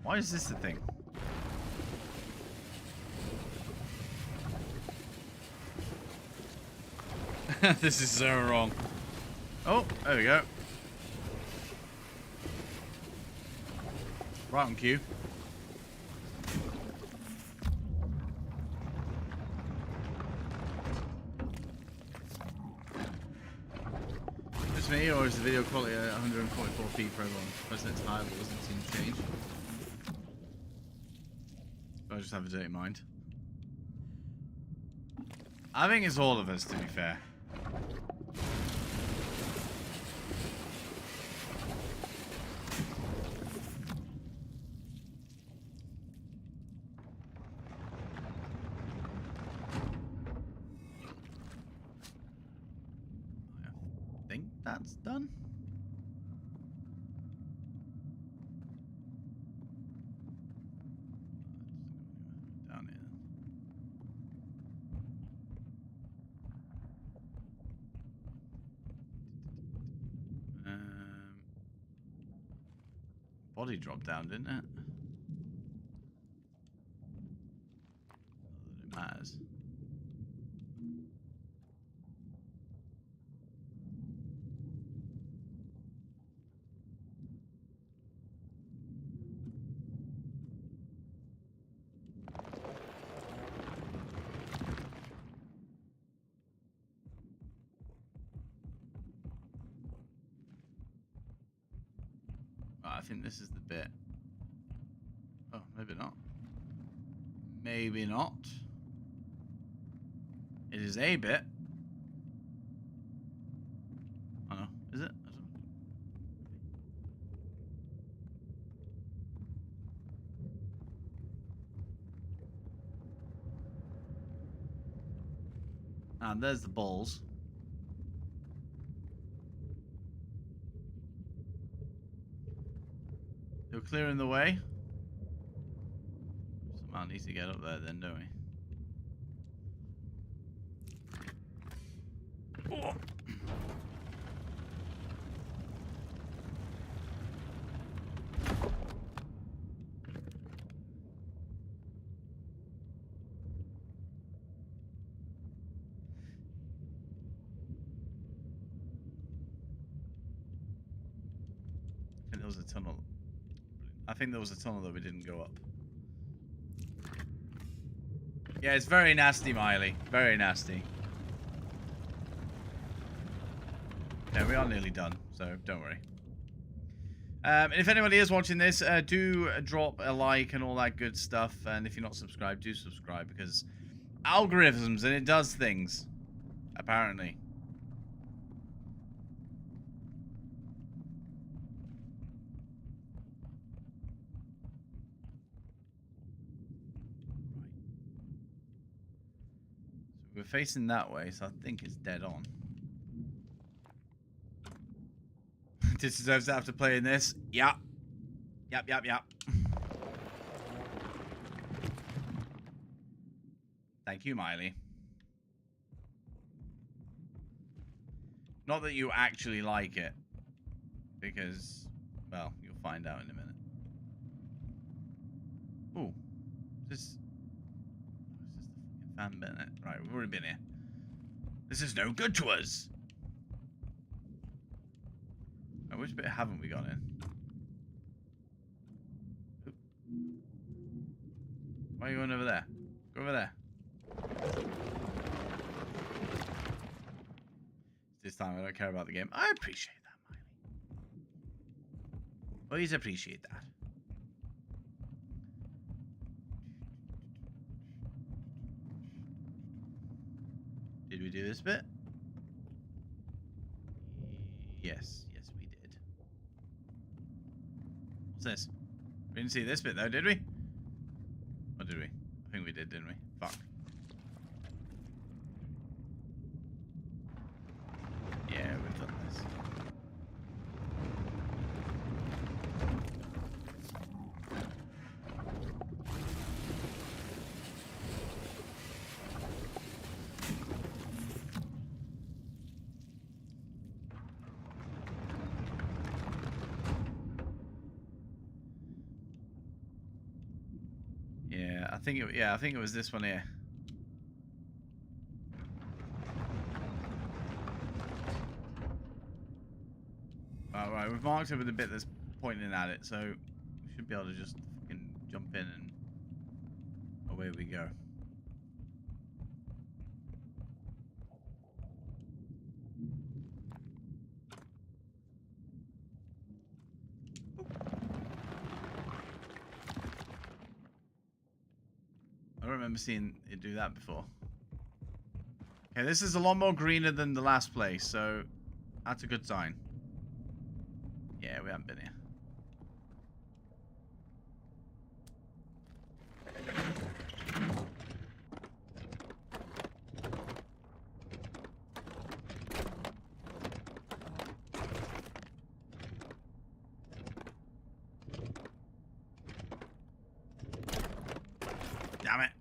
Why is this the thing? This is so wrong. Oh, there we go. Right on cue. Just me, or is the video quality at 144p for everyone? Pressing it high, but doesn't seem to change. I just have a dirty mind. I think it's all of us, to be fair. I think that's done. Down here. Body dropped down, didn't it? Not that it matters. I think this is the bit. Oh, maybe not. Maybe not. It is a bit. Oh no, is it? I don't know. And there's the balls. They're clearing the way. Somehow needs to get up there then, don't we? Oh. think there was a tunnel. I think there was a tunnel that we didn't go up. Yeah, it's very nasty, Miley. Very nasty. Yeah, we are nearly done, so don't worry. And if anybody is watching this, do drop a like and all that good stuff. And if you're not subscribed, do subscribe, because algorithms, and it does things, apparently. So we're facing that way, so I think it's dead on. This deserves to have to play in this. Yep. Yep. Thank you, Miley. Not that you actually like it, because, well, you'll find out in a minute. Ooh, this is the fucking fan Bennett. Right, we've already been here. This is no good to us. Oh, which bit haven't we gone in? Oop. Why are you going over there? Go over there. This time I don't care about the game. I appreciate that, Miley. Always appreciate that. Did we do this bit? Yes, we did. What's this? We didn't see this bit though, did we? Or did we? I think we did, didn't we? Fuck. Yeah, we've done this. I think it was this one here. Alright, we've marked it with a bit that's pointing at it, so we should be able to just fucking jump in and away we go. I don't remember seeing it do that before. Okay, this is a lot more greener than the last place, so that's a good sign. Yeah, we haven't been here. Damn it.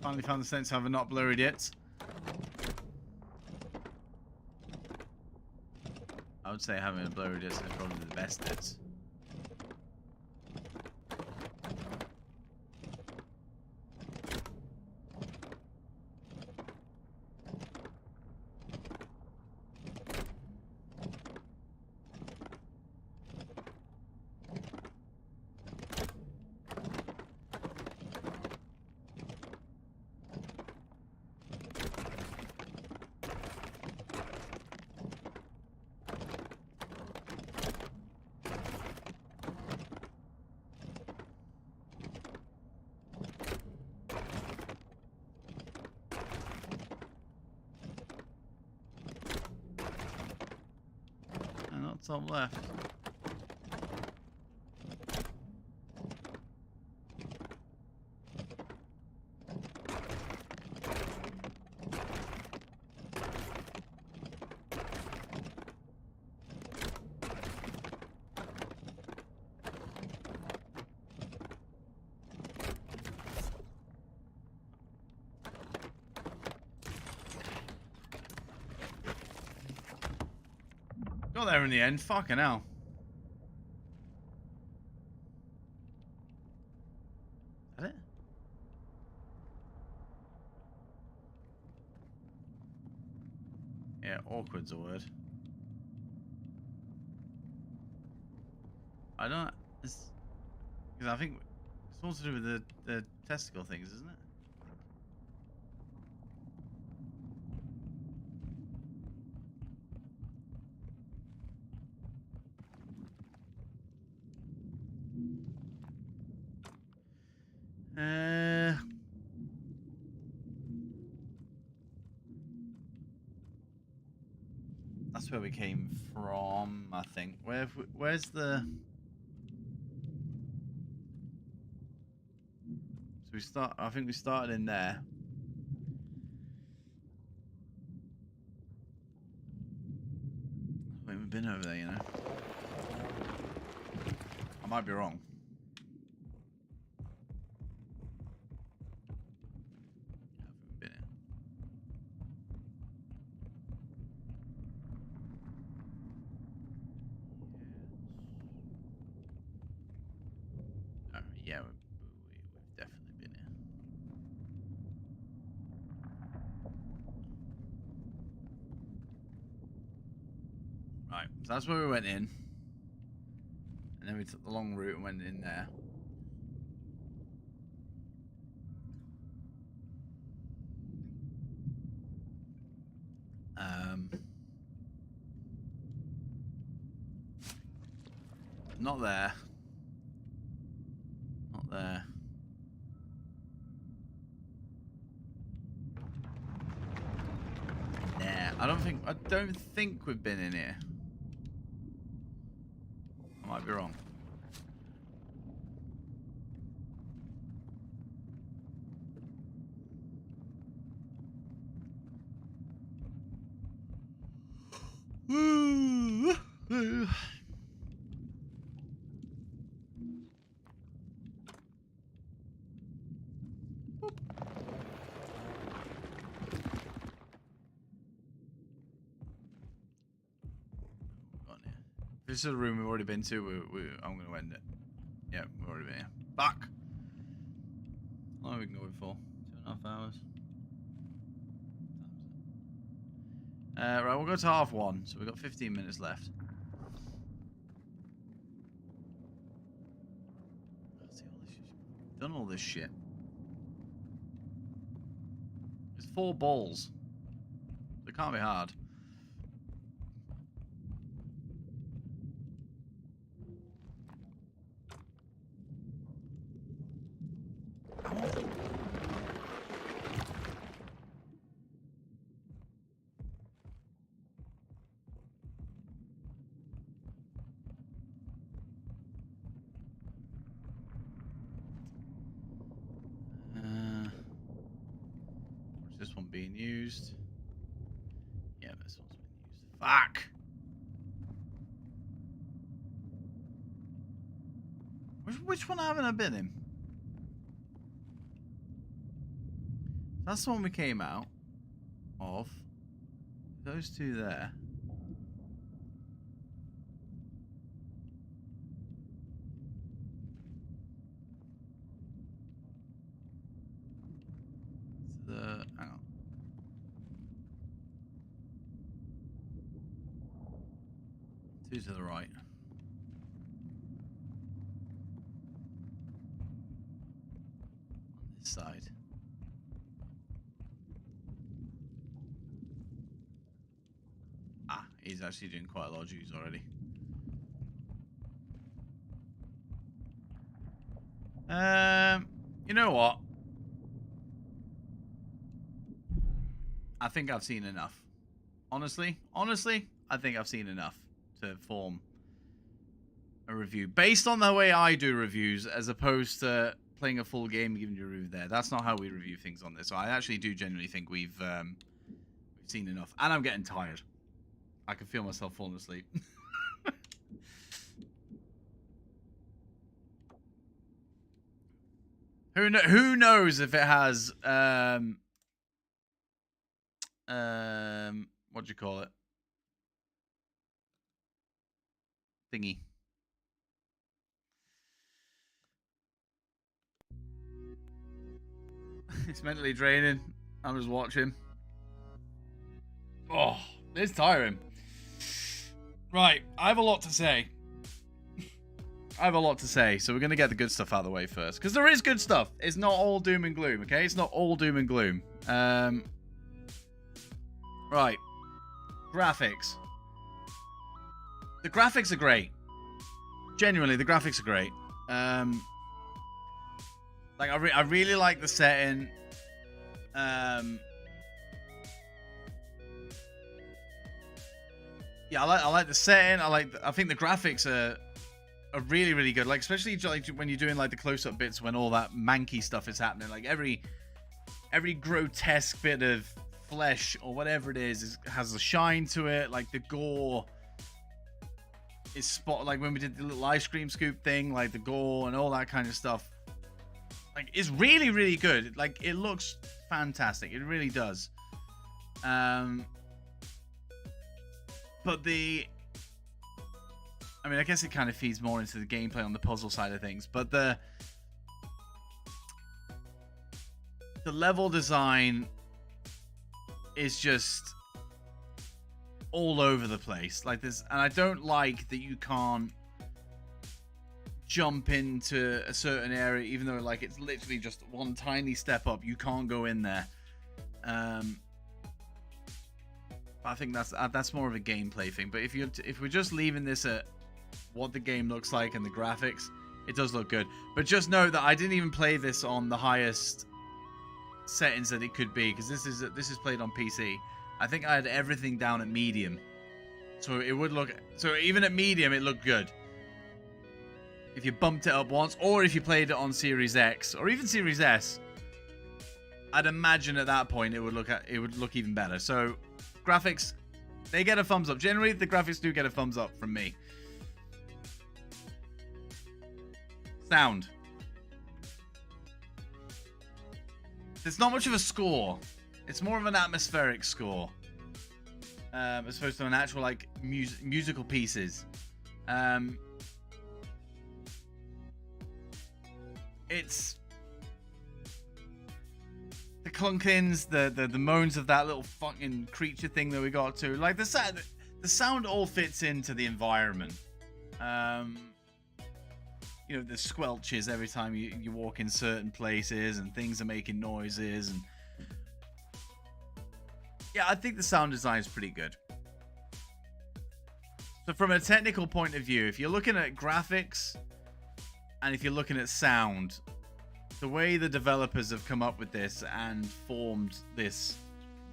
Finally found the sense of not blurred yet. I would say having a blurry disc is probably the best bit. top left. Got there in the end. Fucking hell. Is that it? Yeah, awkward's a word. I don't... Because I think it's all to do with the testicle things, isn't it? That's where we came from, I think. Where's the... So I think we started in there. I haven't been over there, you know. I might be wrong. I haven't been here. Oh, yeah, we've definitely been here. Right, so that's where we went in. And then we took the long route and went in there. Not there. Not there. Nah, I don't think we've been in here. I might be wrong. This is a room we've already been to. I'm going to end it. Yeah, we've already been here. Fuck! How long have we been going for? 2.5 hours. Right, we'll go to half one. So we've got 15 minutes left. See all this shit. Done all this shit. There's 4 balls. They can't be hard. This one being used. Yeah, this one's been used. Fuck! Which one haven't I been in? That's the one we came out of. Those two there. Hang on. Two to the right. On this side. Ah, he's actually doing quite a lot of Jews already. You know what? I think I've seen enough. Honestly, I think I've seen enough to form a review based on the way I do reviews, as opposed to playing a full game and giving you a review there. That's not how we review things on this. So I actually do genuinely think we've seen enough, and I'm getting tired. I can feel myself falling asleep. Who knows if it has what do you call it? Thingy. It's mentally draining. I'm just watching. Oh, it's tiring. Right, I have a lot to say. So we're going to get the good stuff out of the way first. Because there is good stuff. It's not all doom and gloom, okay? It's not all doom and gloom. Right. Graphics. The graphics are great. Genuinely, the graphics are great. Like, I really like the setting. Yeah, I like the setting. I think the graphics are really, really good. Like, especially like when you're doing like the close-up bits when all that manky stuff is happening. Like every grotesque bit of flesh or whatever it is has a shine to it. Like the gore is spot. Like when we did the little ice cream scoop thing, like the gore and all that kind of stuff. Like it's really, really good. Like it looks fantastic. It really does. But I mean, I guess it kind of feeds more into the gameplay on the puzzle side of things. But the level design is just all over the place. Like this, and I don't like that you can't jump into a certain area, even though like it's literally just one tiny step up. You can't go in there. I think that's more of a gameplay thing. But if we're just leaving this at what the game looks like and the graphics, it does look good. But just know that I didn't even play this on the highest settings that it could be, because this is played on PC. I think I had everything down at medium, so it would look. So even at medium, it looked good. If you bumped it up once, or if you played it on Series X or even Series S, I'd imagine at that point it would look even better. So graphics, they get a thumbs up. Generally, the graphics do get a thumbs up from me. Sound. There's not much of a score. It's more of an atmospheric score, as opposed to an actual like musical pieces. It's the clunkings, the moans of that little fucking creature thing that we got to. Like the sound all fits into the environment. You know, the squelches every time you walk in certain places, and things are making noises, and yeah, I think the sound design is pretty good. So from a technical point of view, if you're looking at graphics and if you're looking at sound, the way the developers have come up with this and formed this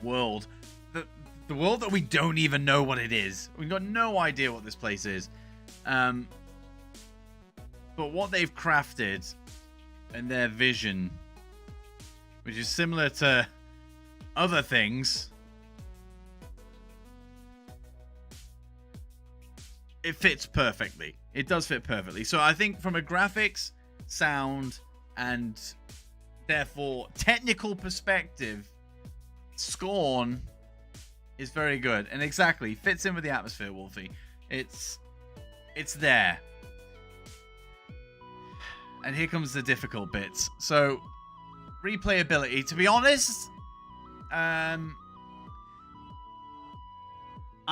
world, the world that we don't even know what it is. We've got no idea what this place is. But what they've crafted and their vision, which is similar to other things, it fits perfectly. It does fit perfectly. So I think from a graphics, sound, and therefore technical perspective, SCORN is very good. And exactly, fits in with the atmosphere, Wolfie. It's there. And here comes the difficult bits. So, replayability. To be honest, I'm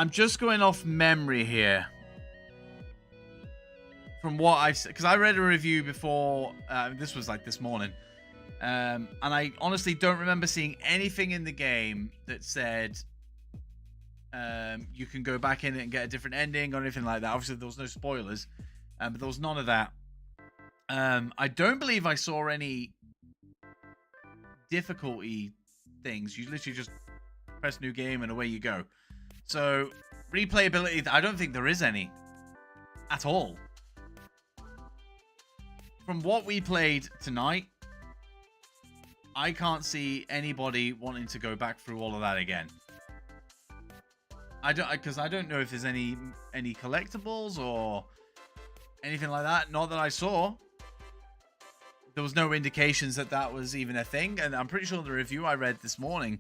just going off memory here. From what I've said, because I read a review before, this was like this morning, and I honestly don't remember seeing anything in the game that said you can go back in it and get a different ending or anything like that. Obviously, there was no spoilers, but there was none of that. I don't believe I saw any difficulty things. You literally just press new game and away you go. So replayability, I don't think there is any at all. From what we played tonight, I can't see anybody wanting to go back through all of that again. Because I don't know if there's any collectibles or anything like that. Not that I saw. There was no indications that that was even a thing, and I'm pretty sure the review I read this morning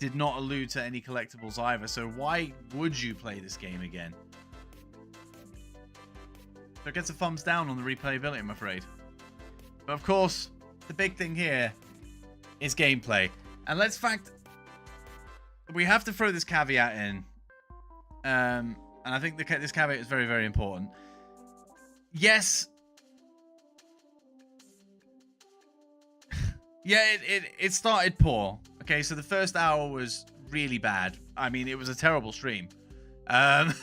did not allude to any collectibles either. So why would you play this game again? So it gets a thumbs down on the replayability, I'm afraid. But of course, the big thing here is gameplay. And we have to throw this caveat in. And I think this caveat is very, very important. Yes. Yeah, it started poor. Okay, so the first hour was really bad. I mean, it was a terrible stream. But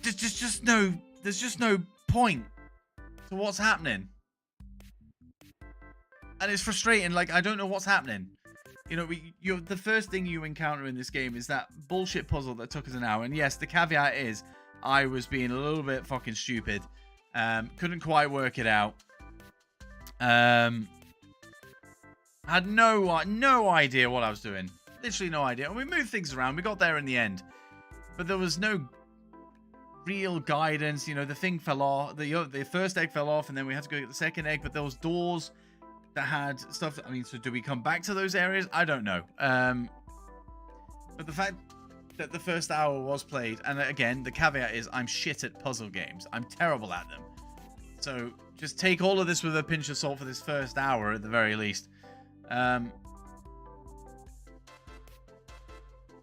there's just no point to what's happening, and it's frustrating. Like, I don't know what's happening. You know, the first thing you encounter in this game is that bullshit puzzle that took us an hour. And yes, the caveat is I was being a little bit fucking stupid. Couldn't quite work it out. Had no idea what I was doing. Literally no idea. And we moved things around. We got there in the end. But there was no real guidance. You know, the thing fell off. The first egg fell off, and then we had to go get the second egg. But there was doors that had stuff. I mean, so do we come back to those areas? I don't know. But the fact that the first hour was played, and again, the caveat is I'm shit at puzzle games. I'm terrible at them. So just take all of this with a pinch of salt for this first hour at the very least.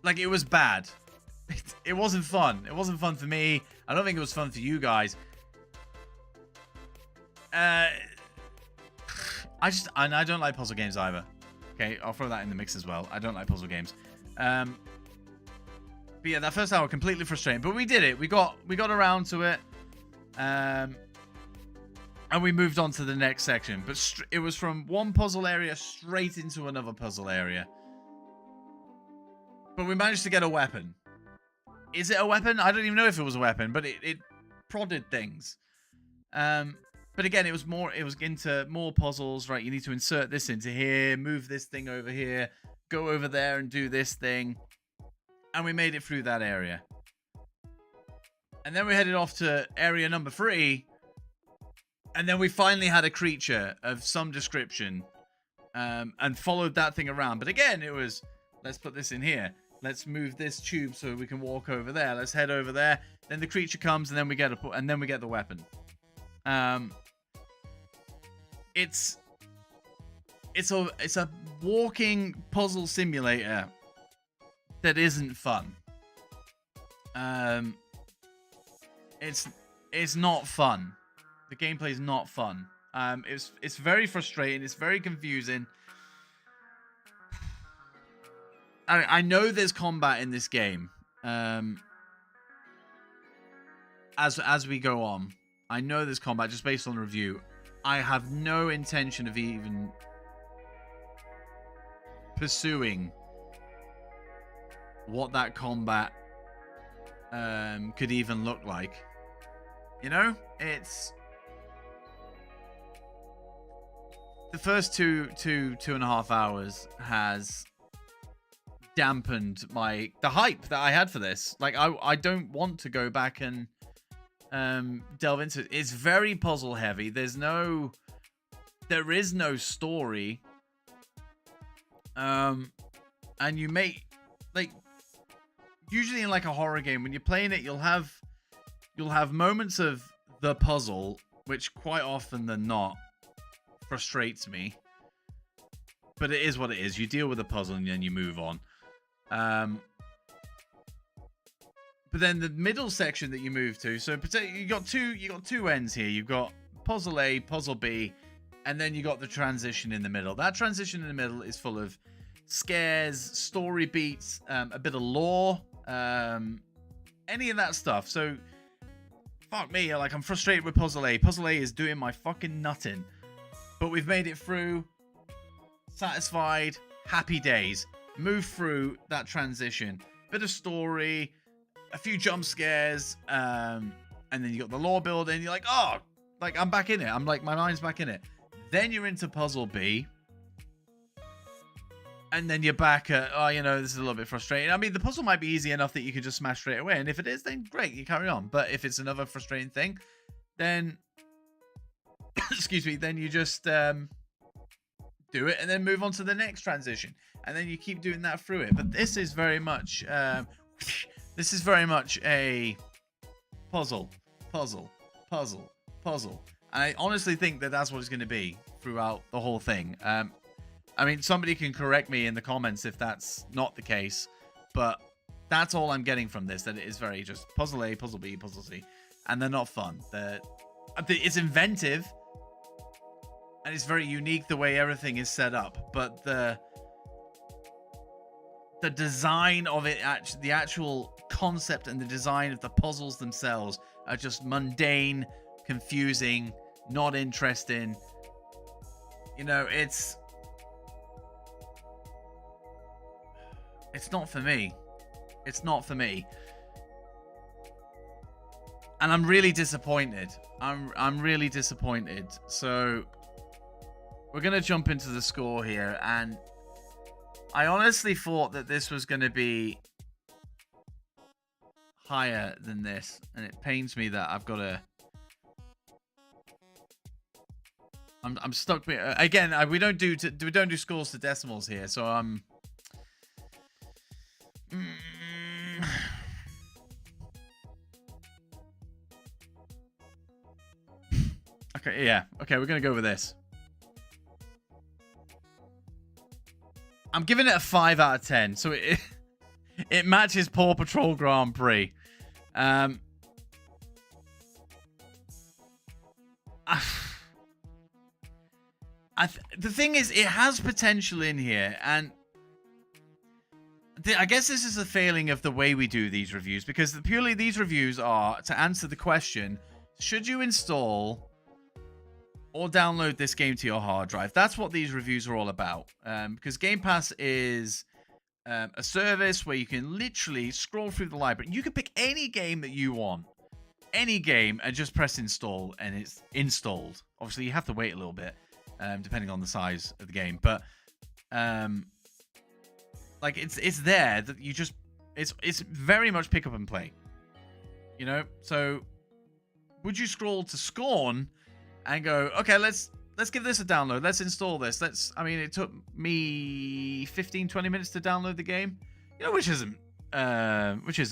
Like, it was bad. It wasn't fun. It wasn't fun for me. I don't think it was fun for you guys. I don't like puzzle games either. Okay, I'll throw that in the mix as well. I don't like puzzle games. But yeah, that first hour completely frustrating. But we did it. We got around to it. And we moved on to the next section. But it was from one puzzle area straight into another puzzle area. But we managed to get a weapon. Is it a weapon? I don't even know if it was a weapon, but it prodded things. But again, it was into more puzzles, right? You need to insert this into here, move this thing over here, go over there and do this thing. And we made it through that area. And then we headed off to area number 3. And then we finally had a creature of some description. And followed that thing around. But again, it was, let's put this in here. Let's move this tube so we can walk over there. Let's head over there. Then the creature comes, and then we get the weapon. It's a walking puzzle simulator that isn't fun. It's not fun. The gameplay is not fun. It's very frustrating. It's very confusing. I know there's combat in this game. As we go on, I know there's combat just based on the review. I have no intention of even pursuing what that combat could even look like. You know, it's the first two and a half hours has dampened the hype that I had for this. Like, I don't want to go back and delve into it. It's very puzzle heavy. There is no story. And you make, like, usually in like a horror game, when you're playing it, you'll have moments of the puzzle, which quite often than not frustrates me. But it is what it is. You deal with the puzzle and then you move on. But then the middle section that you move to, so you got two ends here. You've got puzzle A, puzzle B, and then you got the transition in the middle. That transition in the middle is full of scares, story beats, a bit of lore, any of that stuff. So fuck me, like I'm frustrated with Puzzle A. Puzzle A is doing my fucking nutting. But we've made it through. Satisfied. Happy days. Move through that transition. Bit of story. A few jump scares. And then you got the lore building. You're like, oh, like I'm back in it. I'm like, my mind's back in it. Then you're into Puzzle B. And then you're back at, oh, you know, this is a little bit frustrating. I mean, the puzzle might be easy enough that you can just smash straight away. And if it is, then great, you carry on. But if it's another frustrating thing, then, excuse me, then you just do it and then move on to the next transition. And then you keep doing that through it. But this is very much, a puzzle. And I honestly think that that's what it's going to be throughout the whole thing. I mean, somebody can correct me in the comments if that's not the case, but that's all I'm getting from this, that it is very just Puzzle A, Puzzle B, Puzzle C, and they're not fun. It's inventive, and it's very unique the way everything is set up, but the design of it, the actual concept and the design of the puzzles themselves are just mundane, confusing, not interesting. You know, it's not for me. It's not for me. And I'm really disappointed. I'm really disappointed. So we're going to jump into the score here. And I honestly thought that this was going to be higher than this. And it pains me that I've got to... I'm stuck. Again, we don't do scores to decimals here. So I'm... Okay, yeah. Okay, we're going to go with this. I'm giving it a 5 out of 10. So it matches Paw Patrol Grand Prix. The thing is, it has potential in here, and I guess this is a failing of the way we do these reviews, because purely these reviews are to answer the question, should you install or download this game to your hard drive? That's what these reviews are all about. Because Game Pass is a service where you can literally scroll through the library. You can pick any game that you want. Any game, and just press install, and it's installed. Obviously, you have to wait a little bit, depending on the size of the game. But... like it's there that you just it's very much pick up and play, you know. So would you scroll to SCORN and go, okay, let's give this a download, let's install this, I mean, it took me 15-20 minutes to download the game, you know, which isn't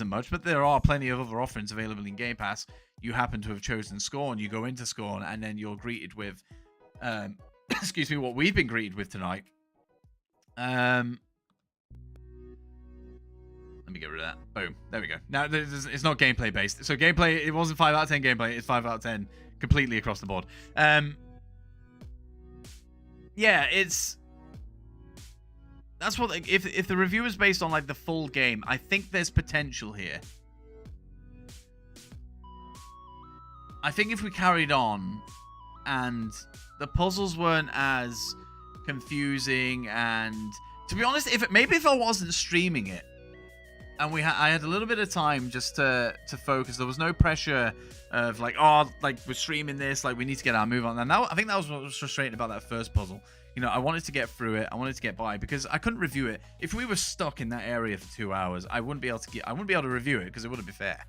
much, but there are plenty of other offerings available in Game Pass. You happen to have chosen SCORN, you go into SCORN, and then you're greeted with excuse me, what we've been greeted with tonight. Let me get rid of that. Boom. There we go. Now, it's not gameplay based. So gameplay, it wasn't 5 out of 10 gameplay. It's 5 out of 10 completely across the board. Yeah, that's what, if the review is based on like the full game, I think there's potential here. I think if we carried on and the puzzles weren't as confusing, and to be honest, maybe if I wasn't streaming it, and I had a little bit of time just to focus. There was no pressure of like, oh, like we're streaming this, like we need to get our move on. And I think that was what was frustrating about that first puzzle. You know, I wanted to get through it. I wanted to get by because I couldn't review it. If we were stuck in that area for 2 hours, I wouldn't be able to review it because it wouldn't be fair.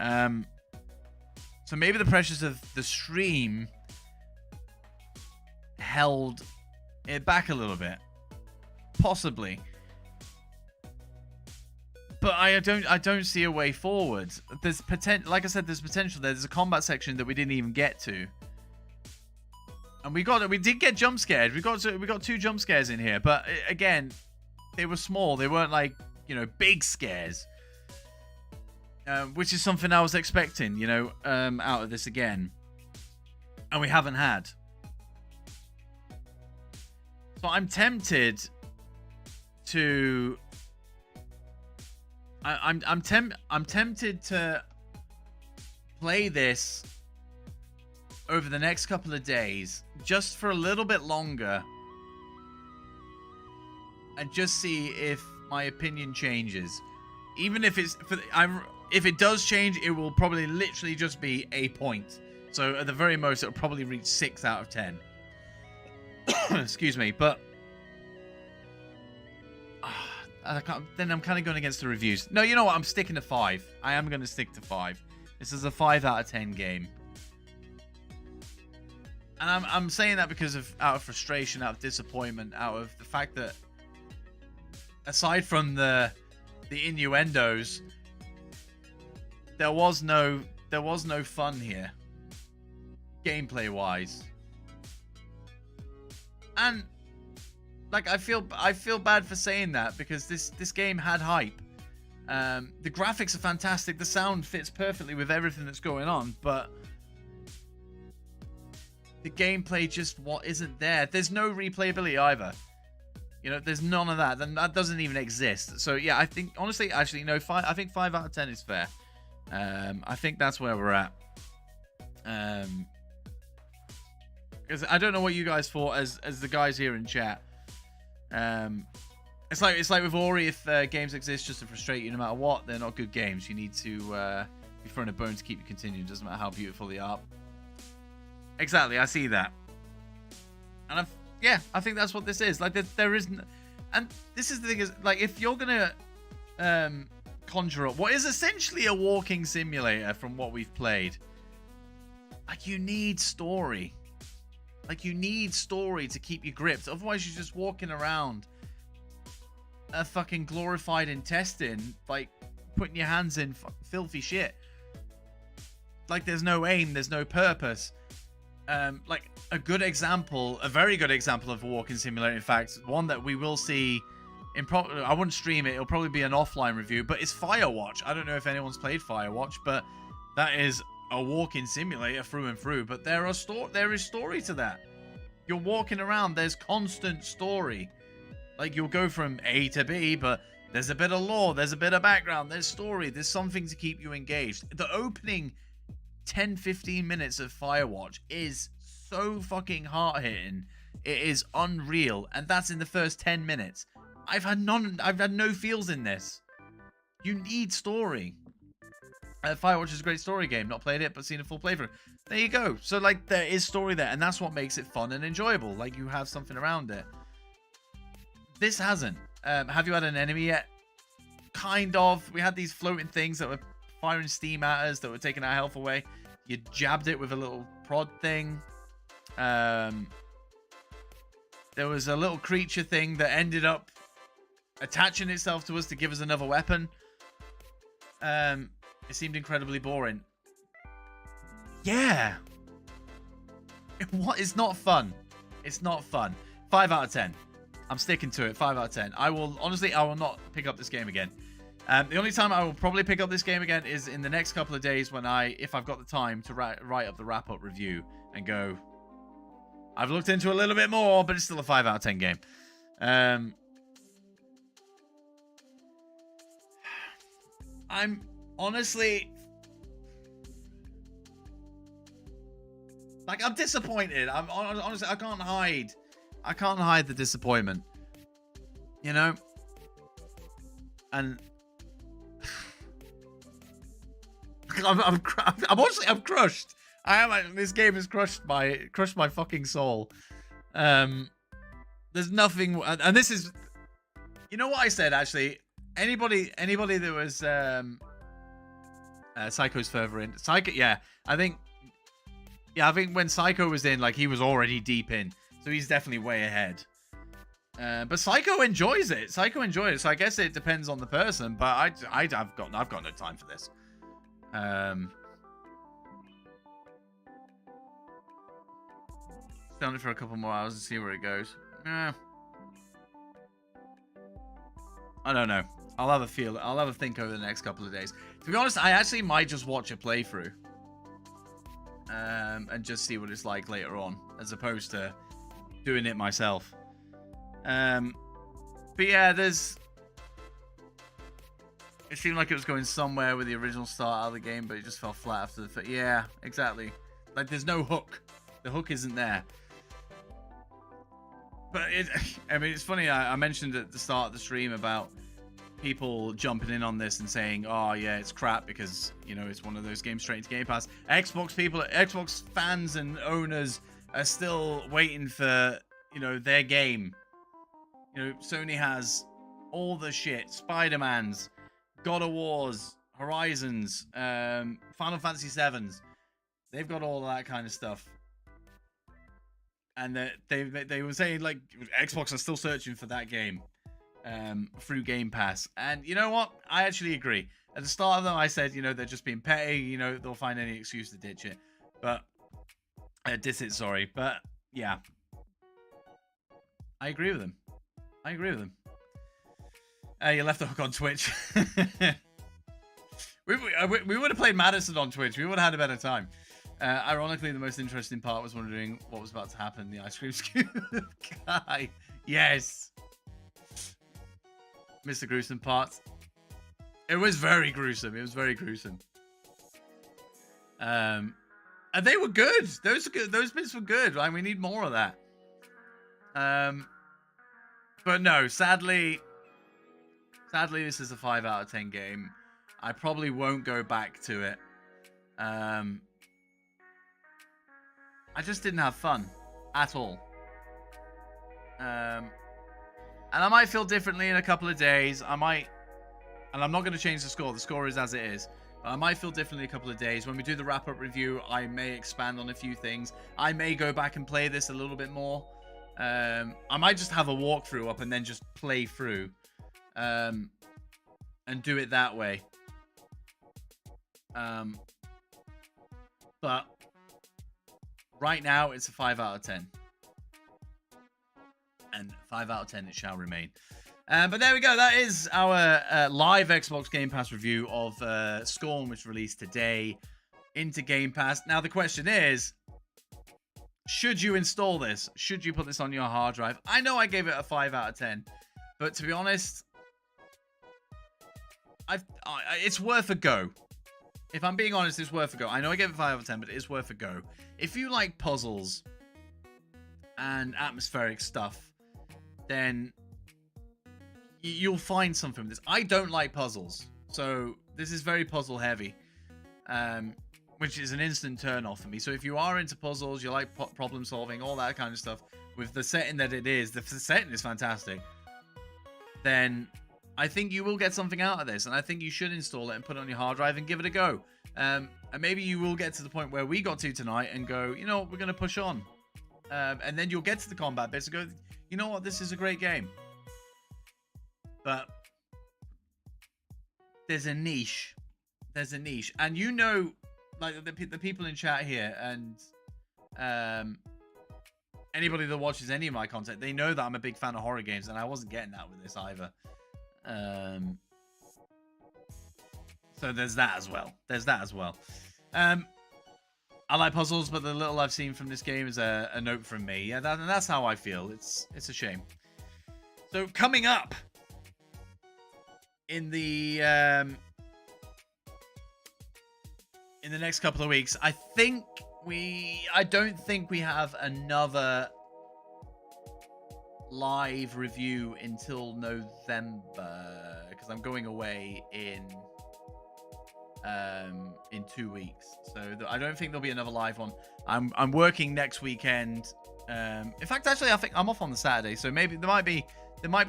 So maybe the pressures of the stream held it back a little bit, possibly. But I don't see a way forward. There's potential, like I said, there's potential there. There's a combat section that we didn't even get to, and we did get jump scared. We got 2 jump scares in here, but again, they were small. They weren't like, you know, big scares, which is something I was expecting, you know, out of this again, and we haven't had. So I'm tempted to. I'm tempted to play this over the next couple of days, just for a little bit longer, and just see if my opinion changes. Even if if it does change, it will probably literally just be a point. So at the very most, it'll probably reach 6 out of 10. Excuse me, but then I'm kind of going against the reviews. No, you know what? I'm sticking to 5. I am going to stick to 5. This is a 5 out of 10 game. And I'm saying that because out of frustration, out of disappointment, out of the fact that aside from the innuendos, there was no fun here, gameplay wise. And like I feel bad for saying that, because this game had hype. The graphics are fantastic. The sound fits perfectly with everything that's going on, but the gameplay just isn't there. There's no replayability either. You know, there's none of that. That doesn't even exist. So yeah, I think honestly, actually, no, 5. I think 5 out of 10 is fair. I think that's where we're at. Because I don't know what you guys thought as the guys here in chat. It's like with Ori, if games exist just to frustrate you no matter what, they're not good games. You need to be throwing a bone to keep you continuing. Doesn't matter how beautiful they are. Exactly, I see that. And I think that's what this is. Like there isn't, and this is the thing, is like, if you're gonna conjure up what is essentially a walking simulator from what we've played, like, you need story. Like, you need story to keep you gripped. Otherwise, you're just walking around a fucking glorified intestine, like putting your hands in filthy shit. Like, there's no aim, there's no purpose. Like a very good example of a walking simulator, in fact, one that we will see in I wouldn't stream it, it'll probably be an offline review, but it's Firewatch. I don't know if anyone's played Firewatch, but that is a walking simulator through and through. But there is story to that. You're walking around, there's constant story. Like, you'll go from A to B, but there's a bit of lore, there's a bit of background, there's story, there's something to keep you engaged. The opening 10-15 minutes of Firewatch is so fucking hard-hitting. It is unreal, and that's in the first 10 minutes. I've had no feels in this. You need story. Firewatch is a great story game. Not played it, but seen a full playthrough. There you go. So, like, there is story there, and that's what makes it fun and enjoyable. Like, you have something around it. This hasn't. Have you had an enemy yet? Kind of. We had these floating things that were firing steam at us, that were taking our health away. You jabbed it with a little prod thing. There was a little creature thing that ended up attaching itself to us to give us another weapon. It seemed incredibly boring. Yeah. What? It's not fun. It's not fun. 5 out of 10. I'm sticking to it. 5 out of 10. I will not pick up this game again. The only time I will probably pick up this game again is in the next couple of days when if I've got the time to write up the wrap-up review and go, I've looked into a little bit more, but it's still a 5 out of 10 game. I'm honestly, like, I'm disappointed. I'm honestly, I can't hide the disappointment, you know. And I'm crushed. This game has crushed my fucking soul. There's nothing, and this is, you know what I said, actually. Anybody that was Psycho's further in. Psycho, yeah, I think when Psycho was in, like, he was already deep in, so he's definitely way ahead. But Psycho enjoys it. So I guess it depends on the person. But I've got no time for this. Done it for a couple more hours and see where it goes. I don't know. I'll have a think over the next couple of days. To be honest, I actually might just watch a playthrough. And just see what it's like later on, as opposed to doing it myself. But yeah, It seemed like it was going somewhere with the original start of the game, but it just fell flat after the... Yeah, exactly. Like, there's no hook. The hook isn't there. But, I mean, it's funny. I mentioned at the start of the stream about people jumping in on this and saying, oh, yeah, it's crap because, you know, it's one of those games straight into Game Pass. Xbox fans and owners are still waiting for, you know, their game. You know, Sony has all the shit. Spider-Man's, God of Wars, Horizons, Final Fantasy 7s. They've got all of that kind of stuff. And they were saying, like, Xbox are still searching for that game through Game Pass. And you know what? I actually agree. At the start of them, I said, you know, they're just being petty. You know, they'll find any excuse to ditch it. But, diss it, sorry. But, yeah. I agree with them. You left the hook on Twitch. we would have played Madison on Twitch. We would have had a better time. Ironically, the most interesting part was wondering what was about to happen in the ice cream scoop guy. Yes. Mr. Gruesome part. It was very gruesome. And they were good. Those bits were good. Right? We need more of that. But no, sadly, this is a 5 out of 10 game. I probably won't go back to it. I just didn't have fun at all. And I might feel differently in a couple of days. And I'm not going to change the score. The score is as it is. But I might feel differently in a couple of days. When we do the wrap-up review, I may expand on a few things. I may go back and play this a little bit more. I might just have a walkthrough up and then just play through. And do it that way. But right now, it's a 5 out of 10. And 5 out of 10 it shall remain. But there we go. That is our live Xbox Game Pass review of SCORN, which released today into Game Pass. Now, the question is, should you install this? Should you put this on your hard drive? I know I gave it a 5 out of 10. But to be honest, it's worth a go. If I'm being honest, it's worth a go. I know I gave it 5 out of 10, but it is worth a go. If you like puzzles and atmospheric stuff, then you'll find something with this. I don't like puzzles, so this is very puzzle heavy, which is an instant turn off for me. So if you are into puzzles, you like problem solving, all that kind of stuff, with the setting that it is, the setting is fantastic, then I think you will get something out of this, and I think you should install it and put it on your hard drive and give it a go. And maybe you will get to the point where we got to tonight and go, you know what, we're going to push on. And then you'll get to the combat bits and go, you know what, this is a great game. But there's a niche. And you know, like the people in chat here and anybody that watches any of my content, they know that I'm a big fan of horror games, and I wasn't getting that with this either. So there's that as well. I like puzzles, but the little I've seen from this game is a note from me. Yeah, that's how I feel. It's a shame. So coming up in the next couple of weeks, I don't think we have another live review until November, because I'm going away in 2 weeks, so I don't think there'll be another live one. I'm working next weekend. In fact, actually, I think I'm off on the Saturday, so maybe there might be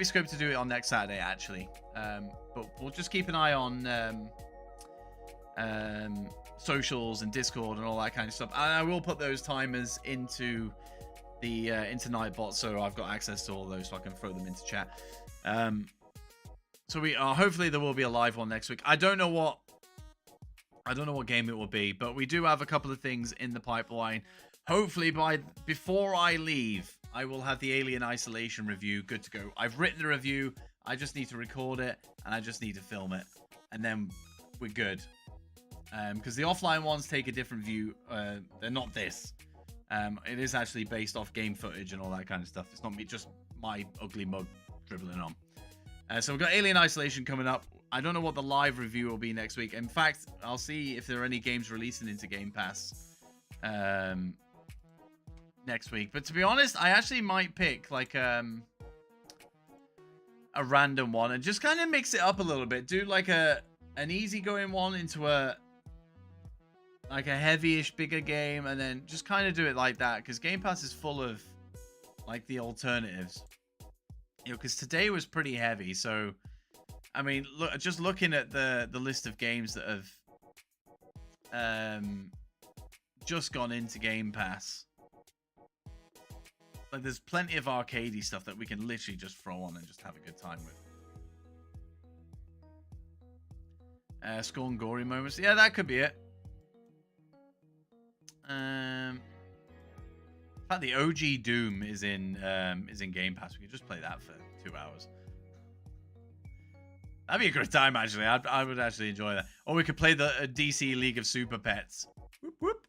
scope to do it on next Saturday, actually. But we'll just keep an eye on socials and Discord and all that kind of stuff. And I will put those timers into the into Nightbot, so I've got access to all those, so I can throw them into chat. So we are hopefully there will be a live one next week. I don't know what game it will be, but we do have a couple of things in the pipeline. Hopefully before I leave, I will have the Alien Isolation review good to go. I've written the review. I just need to record it, and I just need to film it, and then we're good. Because the offline ones take a different view. They're not this. It is actually based off game footage and all that kind of stuff. It's not me, just my ugly mug dribbling on. So we've got Alien Isolation coming up. I don't know what the live review will be next week. In fact, I'll see if there are any games releasing into Game Pass next week. But to be honest, I actually might pick like a random one and just kind of mix it up a little bit. Do like an easygoing one into a heavy-ish bigger game, and then just kind of do it like that, because Game Pass is full of like the alternatives. You know, because today was pretty heavy, so I mean, look, just looking at the list of games that have just gone into Game Pass, like there's plenty of arcadey stuff that we can literally just throw on and just have a good time with. SCORN gory moments, yeah, that could be it. In fact, the OG Doom is in Game Pass. We could just play that for 2 hours. That'd be a good time, actually. I would actually enjoy that. Or we could play the DC League of Super Pets. Whoop, whoop.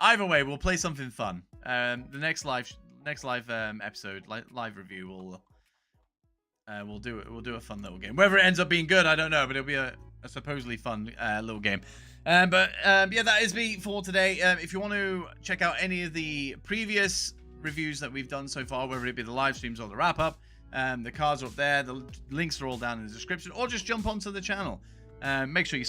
Either way, we'll play something fun. The next live episode, live review, we'll do a fun little game. Whether it ends up being good, I don't know, but it'll be a supposedly fun little game. Yeah, that is me for today. If you want to check out any of the previous reviews that we've done so far, whether it be the live streams or the wrap up, the cards are up there. The links are all down in the description, or just jump onto the channel. Make sure you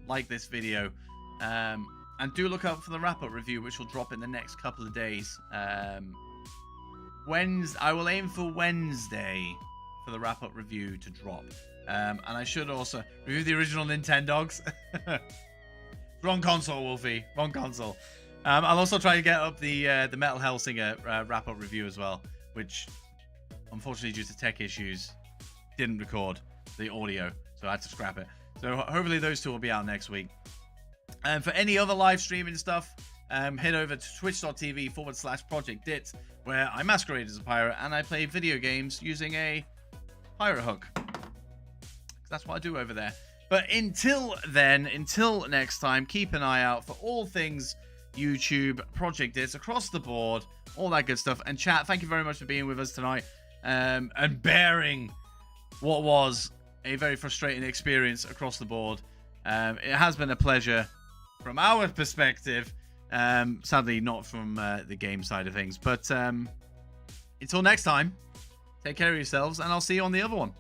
like this video, and do look out for the wrap up review, which will drop in the next couple of days. I will aim for Wednesday for the wrap up review to drop. And I should also review the original Nintendogs. Wrong console, Wolfie. Wrong console. I'll also try to get up the Metal Hellsinger wrap-up review as well, which, unfortunately, due to tech issues, didn't record the audio, so I had to scrap it. So hopefully those two will be out next week. And for any other live streaming stuff, head over to twitch.tv/ProjectDit, where I masquerade as a pirate and I play video games using a pirate hook. That's what I do over there. But until then, until next time, keep an eye out for all things YouTube, Project Dits across the board, all that good stuff. And chat, thank you very much for being with us tonight, and bearing what was a very frustrating experience across the board. It has been a pleasure from our perspective, sadly not from the game side of things. But until next time, take care of yourselves, and I'll see you on the other one.